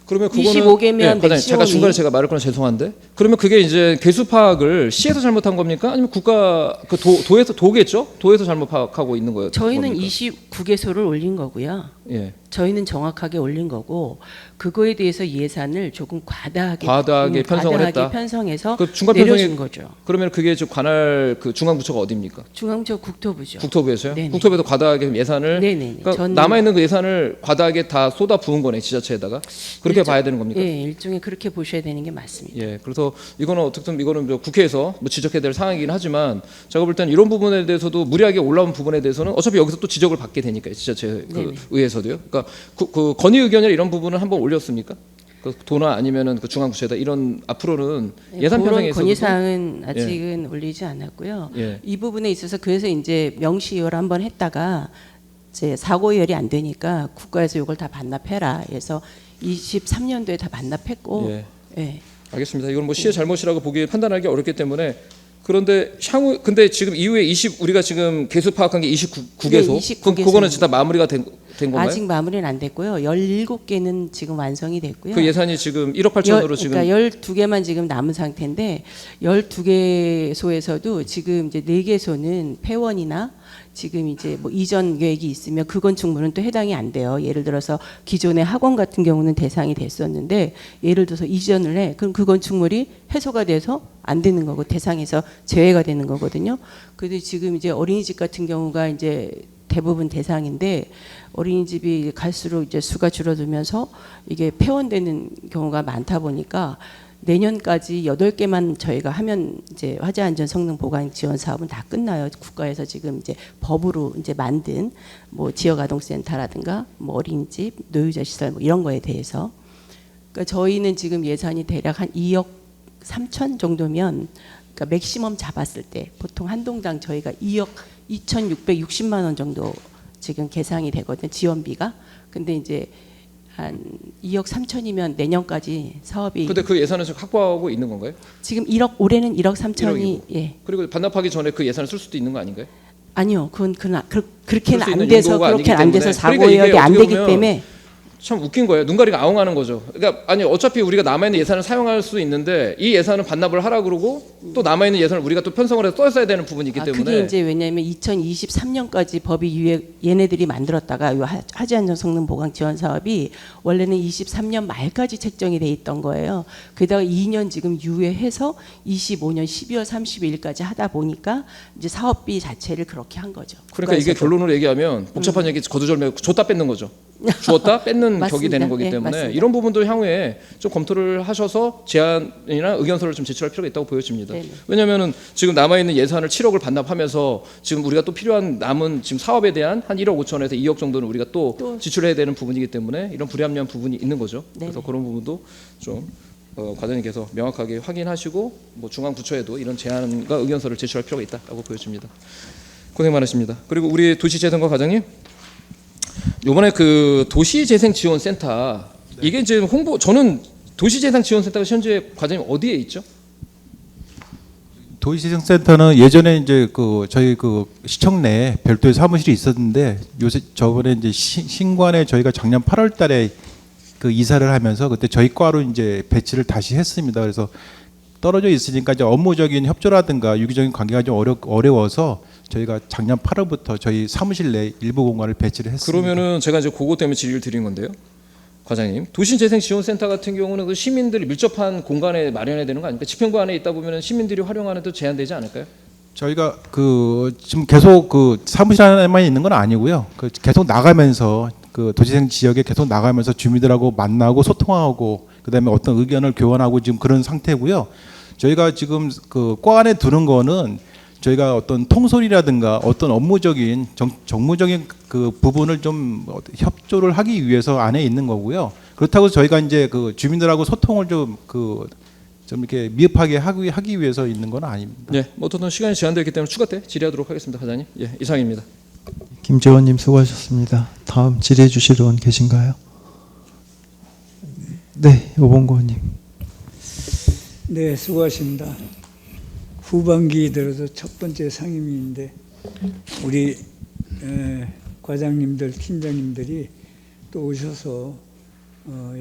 그러면 그거는 25개면 예, 과장님, 맥시멈이 제가 중간에 제가 말을 끊어 죄송한데 그러면 그게 이제 개수 파악을 시에서 잘못한 겁니까? 아니면 국가 그 도에서 도겠죠? 도에서 잘못 파악하고 있는 거예요. 저희는 겁니까? 29개소를 올린 거고요. 예. 저희는 정확하게 올린 거고 그거에 대해서 예산을 조금 과다하게 편성을 했다. 편성해서 그 중간 내려준 편성이 거죠. 그러면 그게 좀 관할 그 중앙 부처가 어디입니까? 중앙부처 국토부죠. 국토부에서요? 네네. 국토부에서 과다하게 예산을 네네. 그러니까 남아 있는 그 예산을 과다하게 다 쏟아 부은 거네 지자체에다가 그렇게 봐야 되는 겁니까? 예, 일종의 그렇게 보셔야 되는 게 맞습니다. 예, 그래서 이거는 어떻든 이거는 국회에서 뭐 지적해야 될 사항이긴 하지만 제가 볼 때는 이런 부분에 대해서도 무리하게 올라온 부분에 대해서는 어차피 여기서 또 지적을 받게 되니까요, 지자체 그 의회에서도요. 그러니까 그 건의 의견이나 이런 부분은 한번 올렸습니까? 그 도나 아니면은 그 중앙부처에다 이런 앞으로는 예산 편성에서 건의 사항은 아직은 올리지 않았고요. 예. 이 부분에 있어서 그래서 이제 명시의회를 한번 했다가 이제 사고의결이 안 되니까 국가에서 이걸 다 반납해라. 그래서 23년도에 다 반납했고. 예. 예. 알겠습니다. 이건 뭐 시의 잘못이라고 보기 판단하기 어렵기 때문에 그런데 향후 근데 지금 이후에 우리가 지금 개수 파악한 게 29개소. 네, 29개소. 그거는 진짜 마무리가 된 건가요? 아직 마무리는 안 됐고요. 17개는 지금 완성이 됐고요. 그 예산이 지금 1억 8천으로 지금 그러니까 12개만 지금 남은 상태인데 12개소에서도 지금 이제 4개소는 폐원이나 지금 이제 뭐 이전 계획이 있으면 그 건축물은 또 해당이 안 돼요. 예를 들어서 기존의 학원 같은 경우는 대상이 됐었는데 예를 들어서 이전을 해. 그럼 그 건축물이 해소가 돼서 안 되는 거고 대상에서 제외가 되는 거거든요. 그런데 지금 이제 어린이집 같은 경우가 이제 대부분 대상인데 어린이집이 갈수록 이제 수가 줄어들면서 이게 폐원되는 경우가 많다 보니까 내년까지 8개만 저희가 하면 이제 화재 안전 성능 보강 지원 사업은 다 끝나요. 국가에서 지금 이제 법으로 이제 만든 뭐 지역 아동 센터라든가 뭐 어린이집, 노유자 시설 뭐 이런 거에 대해서 그러니까 저희는 지금 예산이 대략 한 2억 3천 정도면 그러니까 맥시멈 잡았을 때 보통 한 동당 저희가 2억 2,660만 원 정도 지금 계상이 되거든요. 지원비가. 근데 이제 한 2억 3천이면 내년까지 사업이. 근데 그 예산은 지금 확보하고 있는 건가요? 지금 1억 올해는 1억 3천이 예. 그리고 반납하기 전에 그 예산을 쓸 수도 있는 거 아닌가요? 아니요, 그렇게는 쓸수 안 있는 돼서 용도가 그렇게 아니기 안 돼서 때문에. 사고예약이 그러니까 안 이게 되기 어떻게 때문에 참 웃긴 거예요. 눈가리가 아웅하는 거죠. 그러니까 아니 어차피 우리가 남아있는 예산을 사용할 수 있는데 이 예산을 반납을 하라 그러고 또 남아있는 예산을 우리가 또 편성을 해서 써야 되는 부분이 있기 때문에 그게 이제 왜냐하면 2023년까지 법이 얘네들이 만들었다가 이 하지안전 성능 보강 지원 사업이 원래는 23년 말까지 책정이 돼 있던 거예요. 게다가 2년 지금 유예해서 25년 12월 31일까지 하다 보니까 이제 사업비 자체를 그렇게 한 거죠. 그러니까 이게 결론으로 얘기하면 복잡한 얘기 거두절미 줬다 뺏는 거죠. 주었다 뺏는 격이 되는 거기 때문에 이런 부분도 향후에 좀 검토를 하셔서 제안이나 의견서를 좀 제출할 필요가 있다고 보여집니다. 왜냐하면은 지금 남아 있는 예산을 7억을 반납하면서 지금 우리가 또 필요한 남은 지금 사업에 대한 한 1억 5천에서 2억 정도는 우리가 또 지출해야 되는 부분이기 때문에 이런 불합리한 부분이 있는 거죠. 그래서 그런 부분도 좀 과장님께서 명확하게 확인하시고 뭐 중앙부처에도 이런 제안과 의견서를 제출할 필요가 있다고 보여집니다. 고생 많으십니다. 그리고 우리 도시재생과 과장님. 이번에 그 도시재생지원센터 이게 이제 저는 도시재생지원센터가 현재 과장님 어디에 있죠? 도시재생센터는 예전에 이제 그 저희 그 시청 내에 별도의 사무실이 있었는데 요새 저번에 이제 신관에 저희가 작년 8월달에 그 이사를 하면서 그때 저희 과로 이제 배치를 다시 했습니다. 그래서 떨어져 있으니까 이제 업무적인 협조라든가 유기적인 관계가 좀 어려워서 저희가 작년 8월부터 저희 사무실 내 일부 공간을 배치를 했습니다. 그러면은 제가 이제 그것 때문에 질의를 드린 건데요, 과장님. 도시재생지원센터 같은 경우는 그 시민들이 밀접한 공간에 마련해야 되는 거 아닙니까? 집행부 안에 있다 보면 시민들이 활용하는 데 제한되지 않을까요? 저희가 그 지금 계속 그 사무실 안에만 있는 건 아니고요. 그 계속 나가면서 그 도시재생 지역에 계속 나가면서 주민들하고 만나고 소통하고 그다음에 어떤 의견을 교환하고 지금 그런 상태고요. 저희가 지금 그 과 안에 두는 거는 저희가 어떤 통솔이라든가 어떤 업무적인 정무적인 그 부분을 좀 협조를 하기 위해서 안에 있는 거고요. 그렇다고 저희가 이제 그 주민들하고 소통을 좀 이렇게 미흡하게 하기 위해서 있는 건 아닙니다. 네, 뭐 어떤 시간이 제한되기 때문에 추가 때 질의하도록 하겠습니다, 과장님. 예, 이상입니다. 김재원님 수고하셨습니다. 다음 질의해 주실 의원 계신가요? 네, 오봉구 의원님. 네, 수고하십니다. 후반기 들어서 첫 번째 상임위인데 우리 과장님들, 팀장님들이 또 오셔서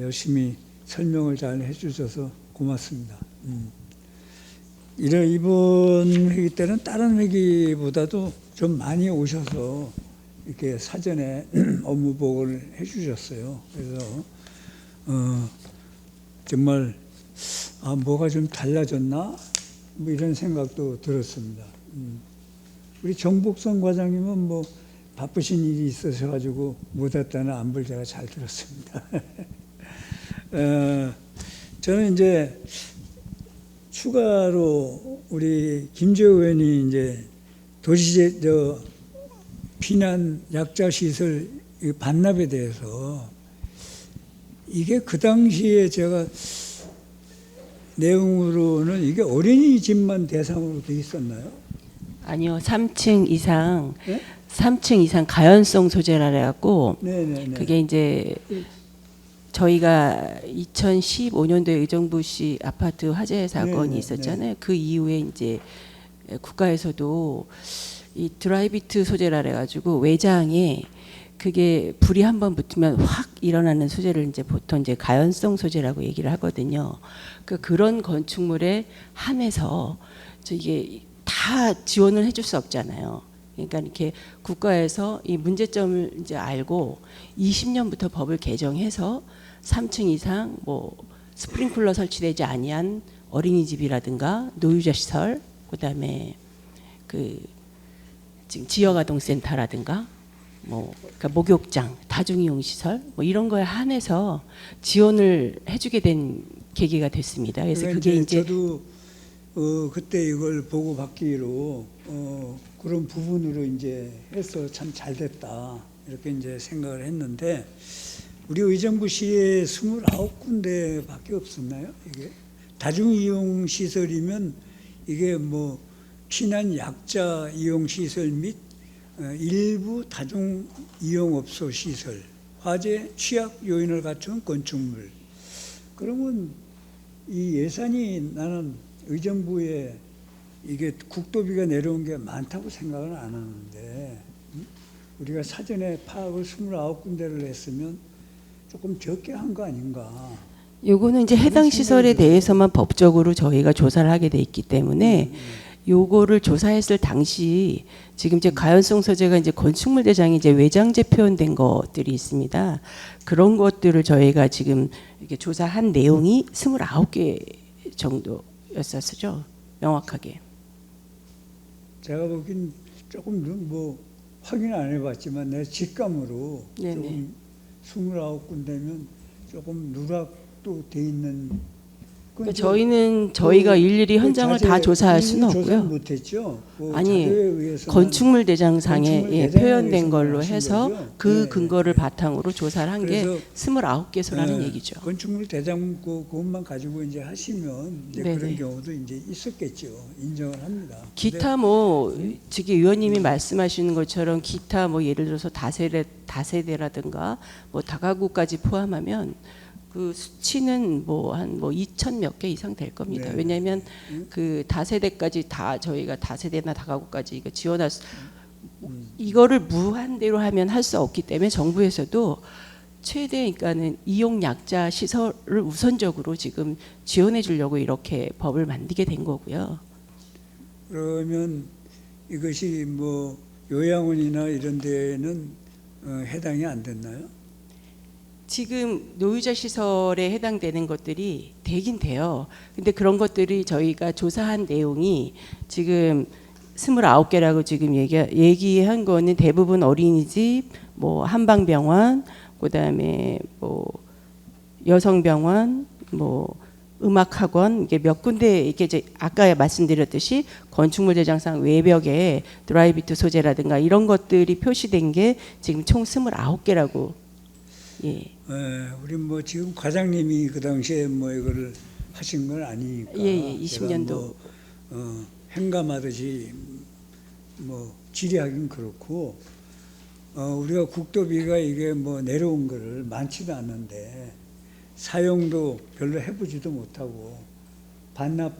열심히 설명을 잘 해주셔서 고맙습니다. 이번 회기 때는 다른 회기보다도 좀 많이 오셔서 이렇게 사전에 업무 보고를 해주셨어요. 그래서 정말 뭐가 좀 달라졌나? 뭐 이런 생각도 들었습니다. 우리 정복선 과장님은 뭐 바쁘신 일이 있으셔가지고 못 왔다는 안부를 제가 잘 들었습니다. 저는 이제 추가로 우리 김재호 의원이 이제 피난 약자 시설 반납에 대해서 이게 그 당시에 제가 내용으로는 이게 어린이집만 대상으로 돼 있었나요? 아니요, 3층 이상, 네? 3층 이상 가연성 소재라 그래갖고 그게 이제 저희가 2015년도에 의정부시 아파트 화재 사건이 있었잖아요. 그 이후에 이제 국가에서도 이 드라이비트 소재라 그래가지고 외장에 그게 불이 한번 붙으면 확 일어나는 소재를 이제 보통 이제 가연성 소재라고 얘기를 하거든요. 그런 건축물에 한해서 이게 다 지원을 해줄 수 없잖아요. 그러니까 이렇게 국가에서 이 문제점을 이제 알고 20년부터 법을 개정해서 3층 이상 뭐 스프링클러 설치되지 아니한 어린이집이라든가 노유자 시설, 그다음에 그 지금 지역아동센터라든가 그러니까 목욕장, 다중이용시설 뭐 이런 거에 한해서 지원을 해주게 된 계기가 됐습니다. 그래서 그게 이제 저도 그때 이걸 보고 받기로 그런 부분으로 이제 해서 참 잘됐다 이렇게 이제 생각을 했는데 우리 의정부시에 29군데밖에 없었나요? 이게 다중이용 시설이면 이게 뭐 피난 약자 이용 시설 및 일부 다중 이용업소 시설, 화재 취약 요인을 갖춘 건축물. 그러면 이 예산이 나는 의정부에 이게 국도비가 내려온 게 많다고 생각은 안 하는데 우리가 사전에 파악을 29군데를 했으면 조금 적게 한 거 아닌가. 요거는 이제 해당 시설에 대해서만 법적으로 저희가 조사를 하게 돼 있기 때문에 요거를 조사했을 당시 지금 이제 가연성 소재가 이제 건축물 대장이 이제 외장재 표현된 것들이 있습니다. 그런 것들을 저희가 지금 이렇게 조사한 내용이 29개 정도였었죠. 명확하게. 제가 보기엔 조금 뭐 확인 안 해봤지만 내 직감으로 네네. 조금 29군데면 조금 누락도 돼 있는. 그러니까 저희는 저희가 일일이 현장을 다 조사할 수는 없고요. 못했죠. 아니 건축물 대장상에 표현된 걸로 해서 그 근거를 바탕으로 조사를 한 게 29개소라는 얘기죠. 건축물 대장 그것만 가지고 이제 하시면 이제 그런 경우도 이제 있었겠죠. 인정을 합니다. 기타 뭐 지금 의원님이 말씀하시는 것처럼 기타 뭐 예를 들어서 다세대라든가 뭐 다가구까지 포함하면 그 수치는 뭐 한 2,000 몇 개 이상 될 겁니다. 왜냐하면 그 다세대까지 다 저희가 다세대나 다가구까지 이거 지원할 수, 이거를 무한대로 하면 할 수 없기 때문에 정부에서도 최대 그러니까는 이용 약자 시설을 우선적으로 지금 지원해 주려고 이렇게 법을 만들게 된 거고요. 그러면 이것이 뭐 요양원이나 이런 데는 해당이 안 됐나요? 지금 노유자 시설에 해당되는 것들이 되긴 돼요. 근데 그런 것들이 저희가 조사한 내용이 지금 29개라고 지금 얘기한 거는 대부분 어린이집, 뭐 한방병원, 그다음에 뭐 여성병원, 뭐 음악학원 이게 몇 군데 이게 이제 아까 말씀드렸듯이 건축물 대장상 외벽에 드라이비트 소재라든가 이런 것들이 표시된 게 지금 총 29개라고. 예. 우리 뭐 지금 과장님이 그 당시에 뭐 이거를 하신 건 아니니까. 예, 20년도. 행감하듯이 뭐 질의하긴 그렇고, 우리가 국도비가 이게 뭐 내려온 거를 많지도 않는데 사용도 별로 해보지도 못하고 반납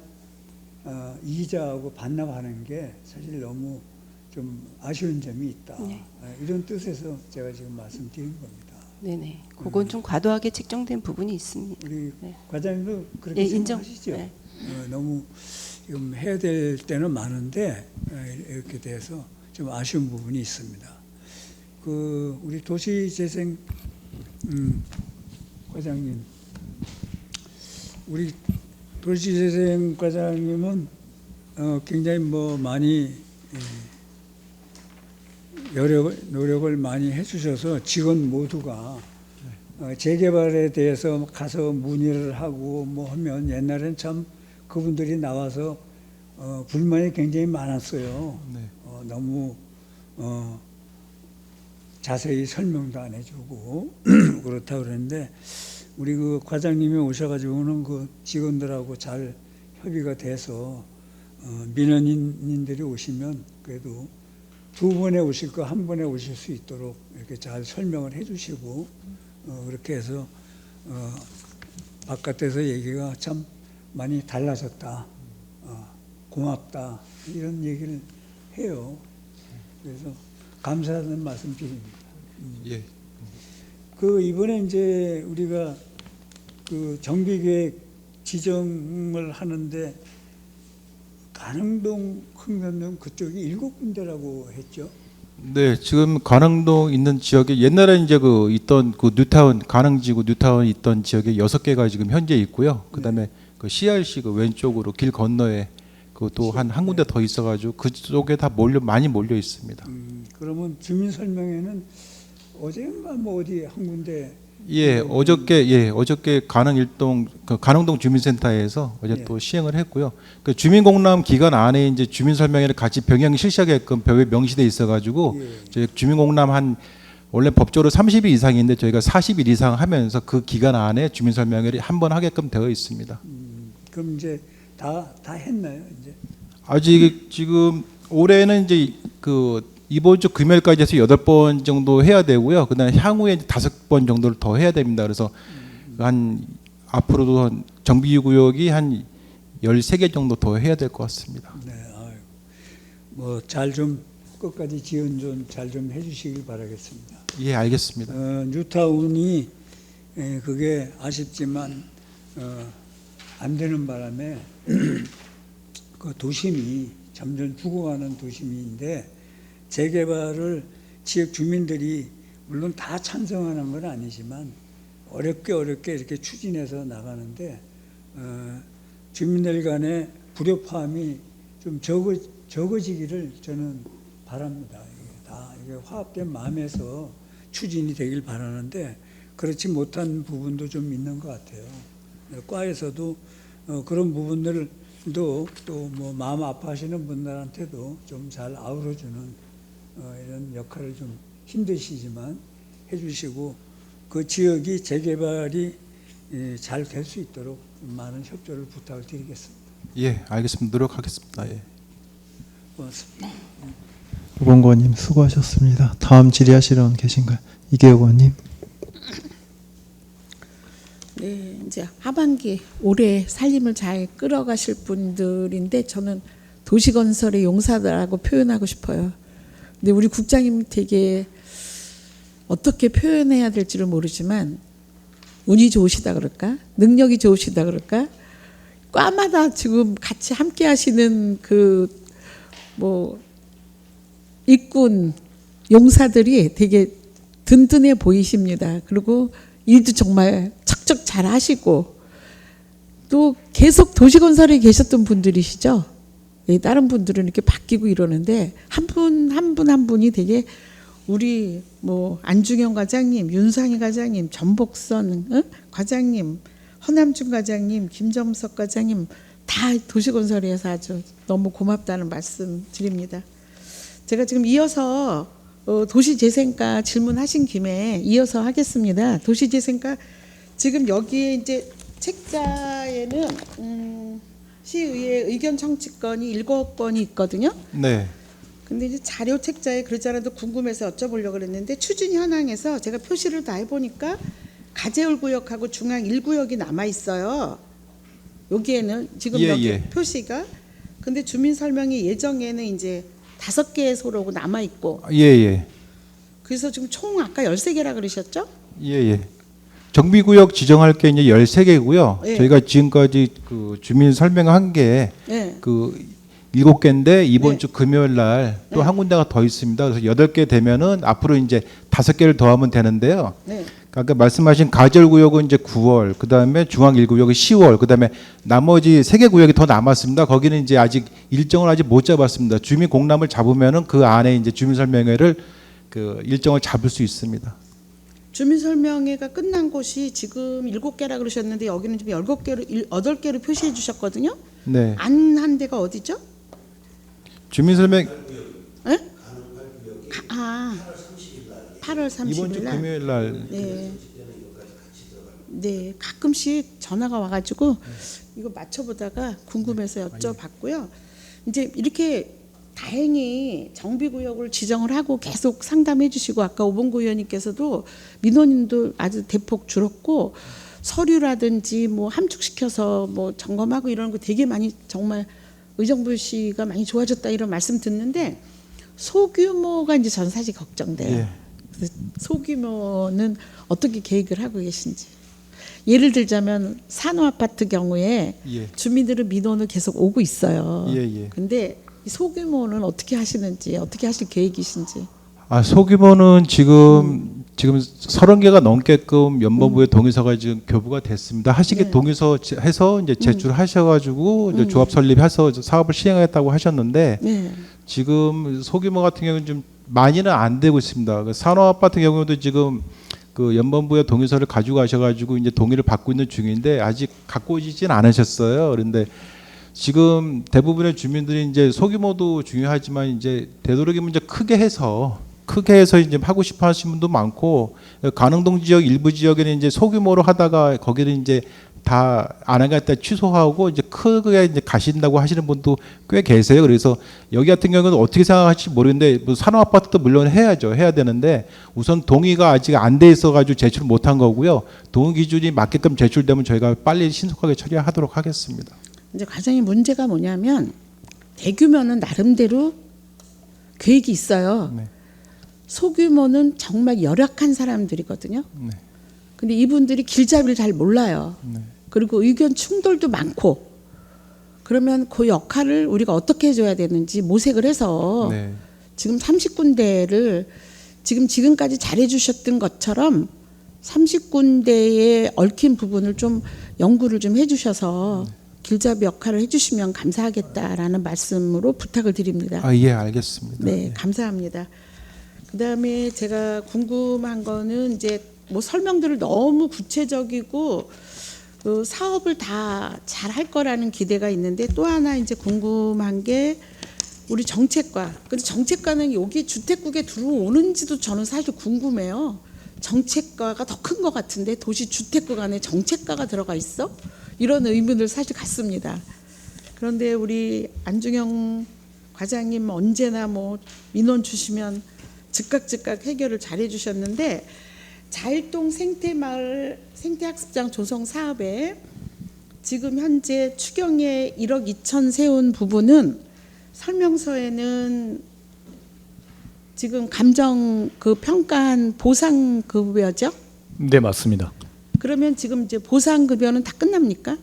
이자하고 반납하는 게 사실 너무 좀 아쉬운 점이 있다. 이런 뜻에서 제가 지금 말씀드린 겁니다. 네네. 그건 좀 과도하게 책정된 부분이 있습니다. 우리 과장님도 그렇게 생각하시죠? 너무 지금 해야 될 때는 많은데 이렇게 돼서 좀 아쉬운 부분이 있습니다. 그 우리 도시재생 과장님, 우리 도시재생 과장님은 굉장히 뭐 많이 노력을 많이 해주셔서 직원 모두가 재개발에 대해서 가서 문의를 하고 뭐 하면 옛날엔 참 그분들이 나와서 불만이 굉장히 많았어요. 너무 자세히 설명도 안 해주고 그렇다 그랬는데 우리 그 과장님이 오셔가지고는 그 직원들하고 잘 협의가 돼서 민원인들이 오시면 그래도 2번에 오실 거 1번에 오실 수 있도록 이렇게 잘 설명을 해주시고 그렇게 해서 바깥에서 얘기가 참 많이 달라졌다, 고맙다 이런 얘기를 해요. 그래서 감사하다는 말씀 드립니다. 예. 그 이번에 이제 우리가 그 정비계획 지정을 하는데 가능동, 흥선동 그쪽이 7군데라고 했죠. 네, 지금 가능동 있는 지역에 옛날에 이제 그 있던 그 뉴타운 가능지구 뉴타운 있던 지역에 6개가 지금 현재 있고요. 그다음에 그 CRC 그 왼쪽으로 길 건너에 그또 한 군데 더 있어가지고 그쪽에 다 많이 몰려 있습니다. 그러면 주민 설명회는 어제인가 뭐 어디 한 군데. 예, 어저께 가능동 주민센터에서 어제 또 시행을 했고요. 그 주민공람 기간 안에 이제 주민 설명회를 같이 병행 실시하게끔 법에 명시돼 있어가지고 저희 주민공람 원래 법적으로 30일 이상인데 저희가 40일 이상 하면서 그 기간 안에 주민 설명회를 한 번 하게끔 되어 있습니다. 그럼 이제 다 했나요, 이제? 아직 지금 올해는 이제 이번 주 금요일까지 해서 8번 정도 해야 되고요. 그다음에 향후에 5번 정도를 더 해야 됩니다. 그래서 앞으로도 정비구역이 한 13개 정도 더 해야 될 것 같습니다. 네, 뭐 잘 좀 끝까지 지원 좀 잘 좀 해주시길 바라겠습니다. 예, 알겠습니다. 뉴타운이 그게 아쉽지만 안 되는 바람에 그 도심이 점점 죽어가는 도심인데 재개발을 지역 주민들이 물론 다 찬성하는 건 아니지만 어렵게 이렇게 추진해서 나가는데 주민들 간의 불협화음이 좀 적어지기를 저는 바랍니다. 이게 화합된 마음에서 추진이 되길 바라는데 그렇지 못한 부분도 좀 있는 것 같아요. 과에서도 그런 부분들도 또 뭐 마음 아파하시는 분들한테도 좀 잘 아우러주는 이런 역할을 좀 힘드시지만 해주시고 그 지역이 재개발이 잘 될 수 있도록 많은 협조를 부탁을 드리겠습니다. 예, 알겠습니다. 노력하겠습니다. 예. 고맙습니다. 우범구 의원님 수고하셨습니다. 다음 질의하실 의원 계신가요? 이계혁 의원님. 네, 이제 하반기 올해 살림을 잘 끌어가실 분들인데 저는 도시건설의 용사들하고 표현하고 싶어요. 근데 우리 국장님 되게 어떻게 표현해야 될지를 모르지만 운이 좋으시다 그럴까? 능력이 좋으시다 그럴까? 과마다 지금 같이 함께 하시는 그 뭐 일꾼 용사들이 되게 든든해 보이십니다. 그리고 일도 정말 척척 잘 하시고 또 계속 도시건설에 계셨던 분들이시죠. 다른 분들은 이렇게 바뀌고 이러는데 한 분 분이 되게 우리 뭐 안중영 과장님, 윤상희 과장님, 전복선 과장님, 허남준 과장님, 김점석 과장님 다 도시건설에서 아주 너무 고맙다는 말씀 드립니다. 제가 지금 이어서 도시재생과 질문하신 김에 이어서 하겠습니다. 도시재생과 지금 여기에 이제 책자에는 시의회 의견 청취권이 7건이 있거든요. 네. 근데 이제 자료 책자에 그러지 않아도 궁금해서 여쭤보려고 그랬는데 추진 현황에서 제가 표시를 다 해보니까 가재울 구역하고 중앙 1구역이 남아 있어요. 여기에는 지금 여기 표시가. 근데 주민 설명이 예정에는 이제 5개의 소로고 남아 있고. 예. 그래서 지금 총 아까 13개라 그러셨죠? 예. 정비구역 지정할 게 이제 13개고요. 예. 저희가 지금까지 그 주민 설명한 게 그 7개인데 이번 주 금요일 날 또 한 군데가 더 있습니다. 그래서 8개 되면은 앞으로 이제 5개를 더하면 되는데요. 아까 말씀하신 가절구역은 이제 9월, 그다음에 중앙 1구역이 10월, 그다음에 나머지 3개 구역이 더 남았습니다. 거기는 이제 아직 일정을 아직 못 잡았습니다. 주민 공람을 잡으면은 그 안에 이제 주민 설명회를 그 일정을 잡을 수 있습니다. 주민 설명회가 끝난 곳이 지금 7개라 그러셨는데 여기는 지금 8개로 표시해 주셨거든요. 네. 안 한 데가 어디죠? 주민 설명 네? 8월 30일 이번 주 날. 금요일 날. 네, 가끔씩 전화가 와가지고 이거 맞춰보다가 궁금해서 여쭤봤고요. 이제 이렇게 다행히 정비구역을 지정을 하고 계속 상담해 주시고 아까 오봉구 의원님께서도 민원인도 아주 대폭 줄었고 서류라든지 뭐 함축시켜서 뭐 점검하고 이런 거 되게 많이 정말 의정부 씨가 많이 좋아졌다 이런 말씀 듣는데 소규모가 이제 전 사실 걱정돼요. 그래서 소규모는 어떻게 계획을 하고 계신지. 예를 들자면 산호아파트 경우에 주민들은 민원을 계속 오고 있어요. 근데 이 소규모는 어떻게 하시는지, 어떻게 하실 계획이신지. 소규모는 지금 30개가 넘게끔 연법부의 동의서가 지금 교부가 됐습니다. 하시기 동의서 해서 이제 제출하셔가지고 이제 조합 설립해서 사업을 시행하겠다고 하셨는데 지금 소규모 같은 경우는 좀 많이는 안 되고 있습니다. 산호아파트 경우도 지금 그 연법부의 동의서를 가지고 가셔가지고 이제 동의를 받고 있는 중인데 아직 갖고 오시진 않으셨어요. 그런데 지금 대부분의 주민들이 이제 소규모도 중요하지만 이제 되도록이면 이제 크게 해서 이제 하고 싶어 하시는 분도 많고 가능동 지역 일부 지역에는 이제 소규모로 하다가 거기는 이제 다 안 하겠다 취소하고 이제 크게 이제 가신다고 하시는 분도 꽤 계세요. 그래서 여기 같은 경우는 어떻게 생각하실지 모르겠는데 뭐 산호 아파트도 물론 해야죠. 해야 되는데 우선 동의가 아직 안 돼 있어 가지고 제출 못 한 거고요. 동의 기준이 맞게끔 제출되면 저희가 빨리 신속하게 처리하도록 하겠습니다. 이제 과장님 문제가 뭐냐면 대규모는 나름대로 계획이 있어요. 소규모는 정말 열악한 사람들이거든요. 근데 이분들이 길잡이를 잘 몰라요. 그리고 의견 충돌도 많고 그러면 그 역할을 우리가 어떻게 해줘야 되는지 모색을 해서 네. 지금 30군데를 지금까지 잘해주셨던 것처럼 30군데에 얽힌 부분을 좀 연구를 좀 해주셔서 길잡이 역할을 해주시면 감사하겠다라는 말씀으로 부탁을 드립니다. 아, 예, 알겠습니다. 네, 감사합니다. 그다음에 제가 궁금한 거는 이제 뭐 설명들을 너무 구체적이고 그 사업을 다 잘할 거라는 기대가 있는데 또 하나 이제 궁금한 게 우리 정책과. 근데 정책과는 여기 주택국에 들어오는지도 저는 사실 궁금해요. 정책과가 더 큰 것 같은데 도시 주택국 안에 정책과가 들어가 있어? 이런 의문을 사실 갖습니다. 그런데 우리 안중영 과장님 언제나 뭐 민원 주시면 즉각 해결을 잘 해주셨는데 자일동 생태마을 생태학습장 조성 사업에 지금 현재 추경에 1억 2천 세운 부분은 설명서에는 지금 감정 그 평가한 보상 급여죠? 네, 맞습니다. 그러면 지금 이제 보상 급여는 다 끝납니까?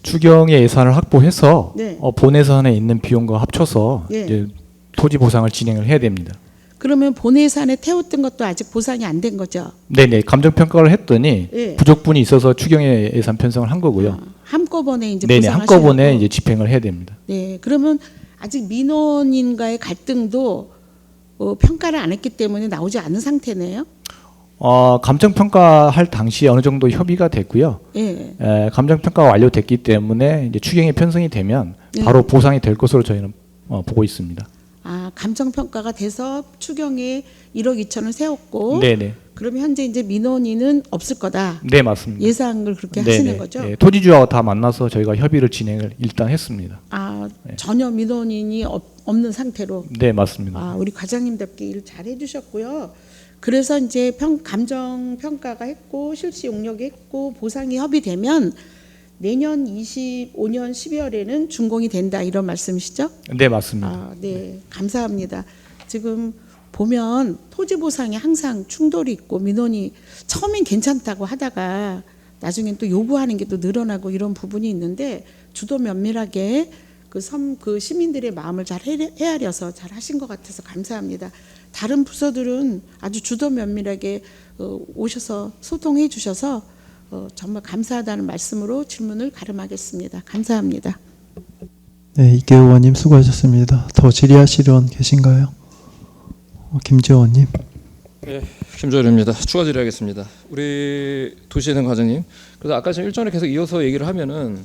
추경의 예산을 확보해서 네. 본 예산에 있는 비용과 합쳐서 예. 이제 토지 보상을 진행을 해야 됩니다. 그러면 본 예산에 태웠던 것도 아직 보상이 안 된 거죠? 네네, 감정 평가를 했더니 예. 부족분이 있어서 추경의 예산 편성을 한 거고요. 한꺼번에 이제 네네, 보상하시려고. 한꺼번에 이제 집행을 해야 됩니다. 네, 그러면 아직 민원인과의 갈등도 평가를 안 했기 때문에 나오지 않은 상태네요. 감정 평가할 당시에 어느 정도 협의가 됐고요. 예. 감정 평가가 완료됐기 때문에 이제 추경이 편성이 되면 네. 바로 보상이 될 것으로 저희는 보고 있습니다. 감정 평가가 돼서 추경에 1억 2천을 세웠고, 네네. 그러면 현재 이제 민원인은 없을 거다. 네, 맞습니다. 예상을 그렇게 네네. 하시는 거죠? 예, 토지주하고 다 만나서 저희가 협의를 진행을 일단 했습니다. 전혀 민원인이 없는 상태로. 네, 맞습니다. 우리 과장님답게 일 잘 해주셨고요. 그래서 이제 감정 평가가 했고 실시 용역이 했고 보상이 협의되면 내년 25년 12월에는 준공이 된다 이런 말씀이시죠? 네, 맞습니다. 네, 감사합니다. 지금 보면 토지 보상에 항상 충돌이 있고 민원이 처음엔 괜찮다고 하다가 나중엔 또 요구하는 게 또 늘어나고 이런 부분이 있는데 주도 면밀하게 그 시민들의 마음을 잘 헤아려서 잘 하신 것 같아서 감사합니다. 다른 부서들은 아주 주도 면밀하게 오셔서 소통해 주셔서 정말 감사하다는 말씀으로 질문을 가름하겠습니다. 감사합니다. 네, 이계호 의원님 수고하셨습니다. 더 질의하실 의원 계신가요? 김재호 의원님. 네, 김재호입니다. 추가 질의하겠습니다. 우리 도시재생 과장님, 그래서 아까 좀 일전에 계속 이어서 얘기를 하면은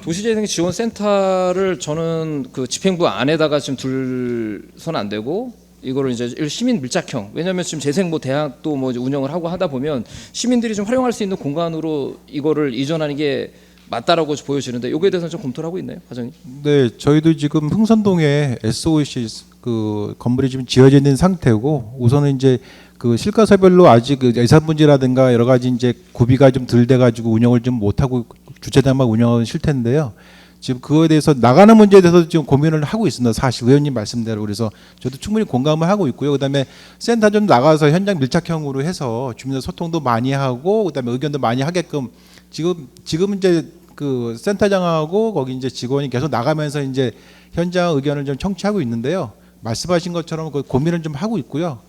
도시재생지원센터를 저는 그 집행부 안에다가 지금 둘선 안 되고 이거를 이제 시민 밀착형, 왜냐하면 지금 재생 뭐 대학도 뭐 운영을 하고 하다 보면 시민들이 좀 활용할 수 있는 공간으로 이거를 이전하는 게 맞다라고 보여지는데 여기에 대해서는 좀 검토를 하고 있나요, 과장님? 네, 저희도 지금 흥선동에 SOC 그 건물이 지금 지어져 있는 상태고 우선은 이제 그 실가사별로 아직 그 예산 문제라든가 여러 가지 이제 구비가 좀 덜 돼가지고 운영을 좀 못하고 주체단만 운영하기 싫텐데요. 지금 그거에 대해서 나가는 문제에 대해서 지금 고민을 하고 있습니다. 사실 의원님 말씀대로. 그래서 저도 충분히 공감을 하고 있고요. 그다음에 센터 좀 나가서 현장 밀착형으로 해서 주민들 소통도 많이 하고 그다음에 의견도 많이 하게끔 지금 이제 그 센터장하고 거기 이제 직원이 계속 나가면서 이제 현장 의견을 좀 청취하고 있는데요. 말씀하신 것처럼 그 고민을 좀 하고 있고요.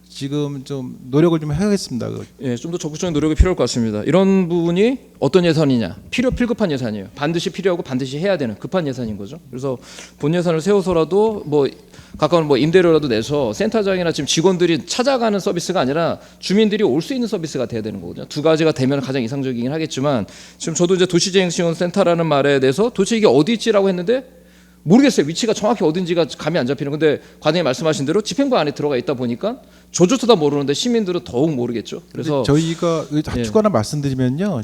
지금 좀 노력을 좀 해야겠습니다. 예, 좀 더 적극적인 노력이 필요할 것 같습니다. 이런 부분이 어떤 예산이냐? 필급한 예산이에요. 반드시 필요하고 반드시 해야 되는 급한 예산인 거죠. 그래서 본 예산을 세워서라도 뭐 가까운 뭐 임대료라도 내서 센터장이나 지금 직원들이 찾아가는 서비스가 아니라 주민들이 올 수 있는 서비스가 돼야 되는 거거든요. 두 가지가 되면 가장 이상적이긴 하겠지만 지금 저도 이제 도시재생지원센터라는 말에 대해서 도대체 이게 어디 있지라고 했는데 모르겠어요. 위치가 정확히 어딘지가 감이 안 잡히는 건데 과장님 말씀하신 대로 집행부 안에 들어가 있다 보니까 저조차 다 모르는데 시민들은 더욱 모르겠죠. 그래서 저희가 추가로 말씀드리면요.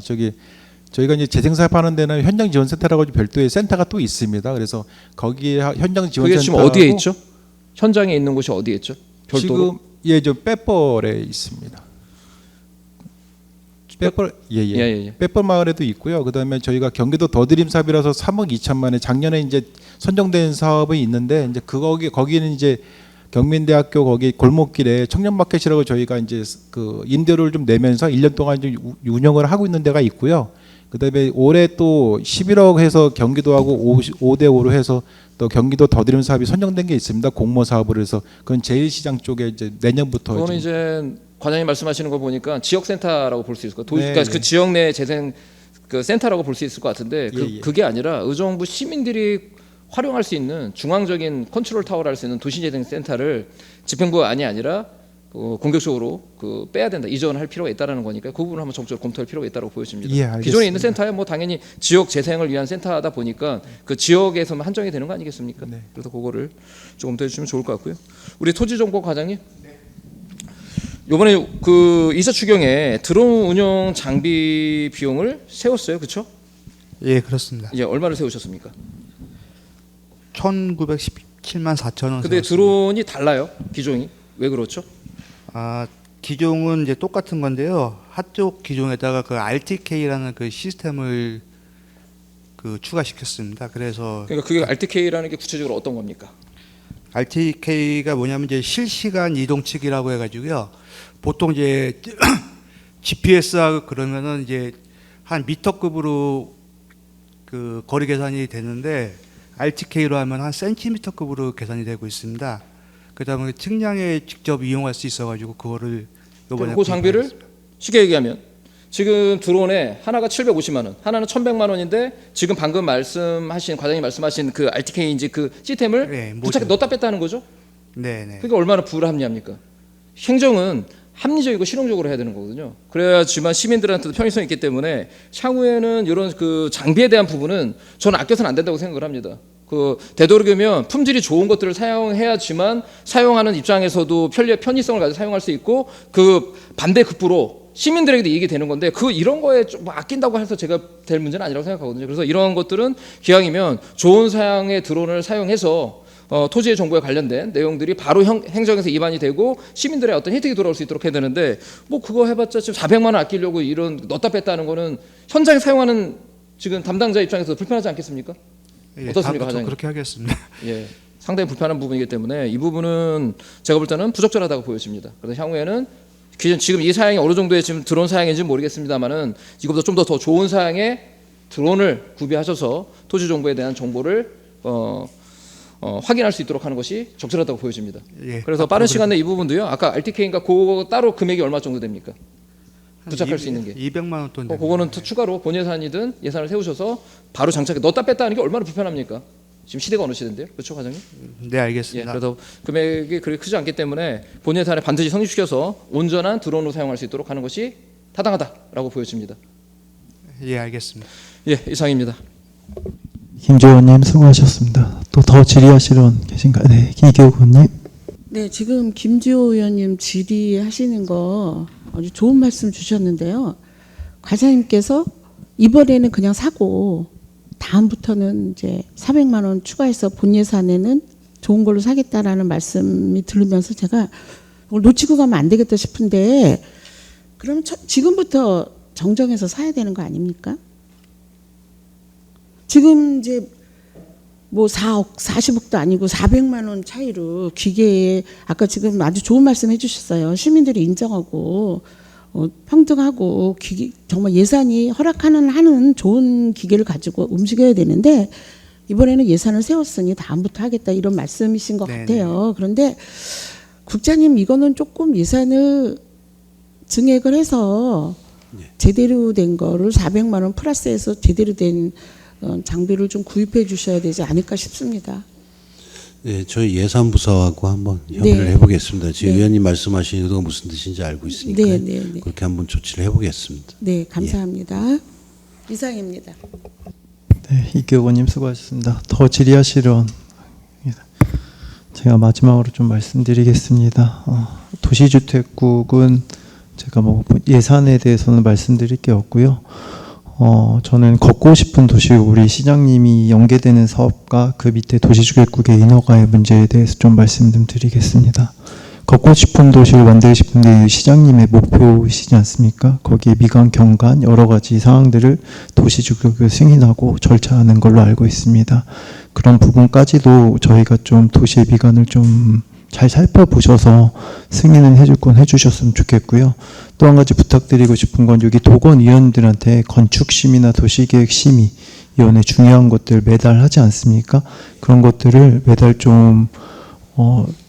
저희가 이제 재생사업 하는 데는 현장 지원센터라고 별도의 센터가 또 있습니다. 그래서 거기에 현장 지원센터 그게 지금 어디에 있죠? 현장에 있는 곳이 어디에 있죠? 별도로? 지금 저 빼뻘에 있습니다. 빼뻘 빼뻘 마을에도 있고요. 그다음에 저희가 경기도 더드림 사업이라서 3억 2천만에 작년에 이제 선정된 사업이 있는데 이제 거기는 이제 경민대학교 거기 골목길에 청년마켓이라고 저희가 이제 그 임대료를 좀 내면서 1년 동안 이제 운영을 하고 있는 데가 있고요. 그다음에 올해 또 11억 해서 경기도하고 5대5로 해서 또 경기도 더드림 사업이 선정된 게 있습니다. 공모 사업을 해서 그건 제1시장 쪽에 이제 내년부터 그거는 이제 과장님 말씀하시는 거 보니까 지역센터라고 볼 수 있을 것 같아요. 네, 그러니까 그 네. 지역 내 재생 그 센터라고 볼 수 있을 것 같은데 그게 아니라 의정부 시민들이 활용할 수 있는 중앙적인 컨트롤 타워를 할 수 있는 도시재생센터를 집행부 안이 아니라 공격적으로 빼야 된다, 이전할 필요가 있다라는 거니까 그 부분을 한번 적극적으로 검토할 필요가 있다고 보여집니다. 예, 알겠습니다. 기존에 있는 센터야 뭐 당연히 지역 재생을 위한 센터다 보니까 그 지역에서만 한정이 되는 거 아니겠습니까? 네. 그래서 그거를 조금 더 해주시면 좋을 것 같고요. 우리 토지정보 과장님. 이번에 그 2차 추경에 드론 운영 장비 비용을 세웠어요, 그렇죠? 예, 그렇습니다. 예, 얼마를 세우셨습니까? 1,917만 4천 원. 근데 드론이 달라요, 기종이. 왜 그렇죠? 기종은 이제 똑같은 건데요. 한쪽 기종에다가 그 RTK라는 그 시스템을 그 추가시켰습니다. 그래서 그러니까 그게 RTK라는 게 구체적으로 어떤 겁니까? RTK가 뭐냐면 이제 실시간 이동측이라고 해가지고요. 보통 이제 GPS하고 그러면은 이제 한 미터급으로 그 거리 계산이 되는데 RTK로 하면 한 센티미터급으로 계산이 되고 있습니다. 그다음에 측량에 직접 이용할 수 있어가지고 그거를 이번에 그 장비를 쉽게 얘기하면 지금 드론에 하나가 750만 원, 하나는 1,100만 원인데 지금 방금 말씀하신 과장님 말씀하신 그 RTK인지 그 시스템을 부착해 넣었다 뺐다 하는 거죠? 네네. 그게 얼마나 불합리합니까? 행정은 합리적이고 실용적으로 해야 되는 거거든요. 그래야지만 시민들한테도 편의성이 있기 때문에 향후에는 이런 그 장비에 대한 부분은 저는 아껴서는 안 된다고 생각을 합니다. 그 되도록이면 품질이 좋은 것들을 사용해야지만 사용하는 입장에서도 편의성을 가지고 사용할 수 있고 그 반대 급부로 시민들에게도 이익이 되는 건데 그 이런 거에 좀 아낀다고 해서 제가 될 문제는 아니라고 생각하거든요. 그래서 이런 것들은 기왕이면 좋은 사양의 드론을 사용해서 토지의 정보에 관련된 내용들이 바로 행정에서 입안이 되고 시민들의 어떤 혜택이 돌아올 수 있도록 해야 되는데 뭐 그거 해봤자 지금 400만 원 아끼려고 이런 넣었다 뺐다 하는 거는 현장에 사용하는 지금 담당자 입장에서 불편하지 않겠습니까? 예, 어떻습니까, 다음부터 과장님? 그렇게 하겠습니다. 예, 상당히 불편한 부분이기 때문에 이 부분은 제가 볼 때는 부적절하다고 보여집니다. 그래서 향후에는 지금 이 사양이 어느 정도의 지금 드론 사양인지는 모르겠습니다만은 이것보다 좀 더 좋은 사양의 드론을 구비하셔서 토지 정보에 대한 정보를 확인할 수 있도록 하는 것이 적절하다고 보여집니다. 예, 그래서 빠른 시간 내에 이 부분도요. 아까 RTK인가 그거 따로 금액이 얼마 정도 됩니까? 부착할 수 있는 게 200만 원 돈. 그거는 추가로 본 예산이든 예산을 세우셔서 바로 장착해 넣었다 뺐다 하는 게 얼마나 불편합니까? 지금 시대가 어느 시대인데요, 그렇죠, 과장님? 네, 알겠습니다. 예, 그래서 금액이 그렇게 크지 않기 때문에 본 예산에 반드시 성립시켜서 온전한 드론으로 사용할 수 있도록 하는 것이 타당하다라고 보여집니다. 예, 알겠습니다. 예, 이상입니다. 김재원님 수고하셨습니다. 또 더 질의하실 분 계신가요? 네, 이교구님. 네, 지금 김지호 의원님 질의하시는 거 아주 좋은 말씀 주셨는데요. 과장님께서 이번에는 그냥 사고 다음부터는 이제 400만 원 추가해서 본 예산에는 좋은 걸로 사겠다라는 말씀이 들으면서 제가 이걸 놓치고 가면 안 되겠다 싶은데 그러면 지금부터 정정해서 사야 되는 거 아닙니까? 지금 이제 뭐 4억, 40억도 아니고 400만 원 차이로 기계에 아까 지금 아주 좋은 말씀 해주셨어요. 시민들이 인정하고 평등하고 정말 예산이 하는 좋은 기계를 가지고 움직여야 되는데 이번에는 예산을 세웠으니 다음부터 하겠다 이런 말씀이신 것 같아요. 그런데 국장님 이거는 조금 예산을 증액을 해서 제대로 된 거를 400만 원 플러스해서 제대로 된 장비를 좀 구입해 주셔야 되지 않을까 싶습니다. 네, 저희 예산부서하고 한번 협의를 해보겠습니다. 지금 네. 의원님 말씀하신 의도가 무슨 뜻인지 알고 있으니까 그렇게 한번 조치를 해보겠습니다. 네, 감사합니다. 이상입니다. 네, 이교구님 수고하셨습니다. 더 질의하실 분 제가 마지막으로 좀 말씀드리겠습니다. 도시주택국은 제가 뭐 예산에 대해서는 말씀드릴 게 없고요. 저는 걷고 싶은 도시국 우리 시장님이 연계되는 사업과 그 밑에 도시주택국의 인허가의 문제에 대해서 좀 말씀 좀 드리겠습니다. 걷고 싶은 도시를 만들고 싶은데 시장님의 목표이시지 않습니까? 거기에 미관, 경관 여러 가지 사항들을 도시주택을 승인하고 절차하는 걸로 알고 있습니다. 그런 부분까지도 저희가 좀 도시의 미관을 좀 잘 살펴보셔서 승인은 해주셨으면 좋겠고요. 또 한 가지 부탁드리고 싶은 건 여기 도건위원들한테 건축심의나 도시계획심의위원회 중요한 것들 매달 하지 않습니까? 그런 것들을 매달 좀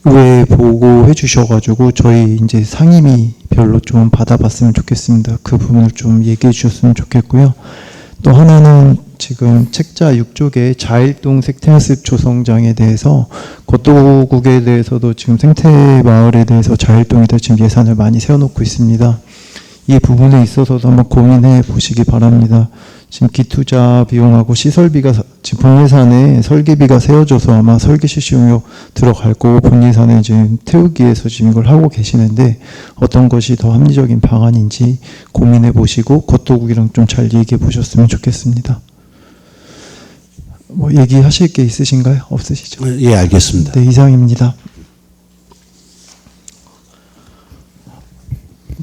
의회에 보고해 주셔가지고 저희 이제 상임위별로 좀 받아봤으면 좋겠습니다. 그 부분을 좀 얘기해 주셨으면 좋겠고요. 또 하나는 지금 책자 6쪽에 자일동 생태학습 조성장에 대해서 고도국에 대해서도 지금 생태마을에 대해서 자일동에 대해서 지금 예산을 많이 세워놓고 있습니다. 이 부분에 있어서도 한번 고민해 보시기 바랍니다. 지금 기투자 비용하고 시설비가 지금 본예산에 설계비가 세워져서 아마 설계 실시용역 들어갈 거고 본예산에 지금 태우기 위해서 지금 이걸 하고 계시는데 어떤 것이 더 합리적인 방안인지 고민해 보시고 고도국이랑 좀 잘 얘기해 보셨으면 좋겠습니다. 뭐 얘기하실 게 있으신가요? 없으시죠? 예, 알겠습니다. 네, 이상입니다.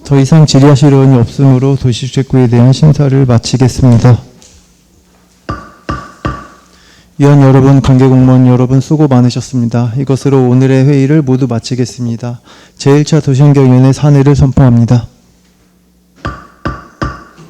더 이상 질의하실 의원이 없으므로 도시주택구에 대한 심사를 마치겠습니다. 위원 여러분, 관계공무원 여러분 수고 많으셨습니다. 이것으로 오늘의 회의를 모두 마치겠습니다. 제1차 도시환경위원회 산회를 선포합니다.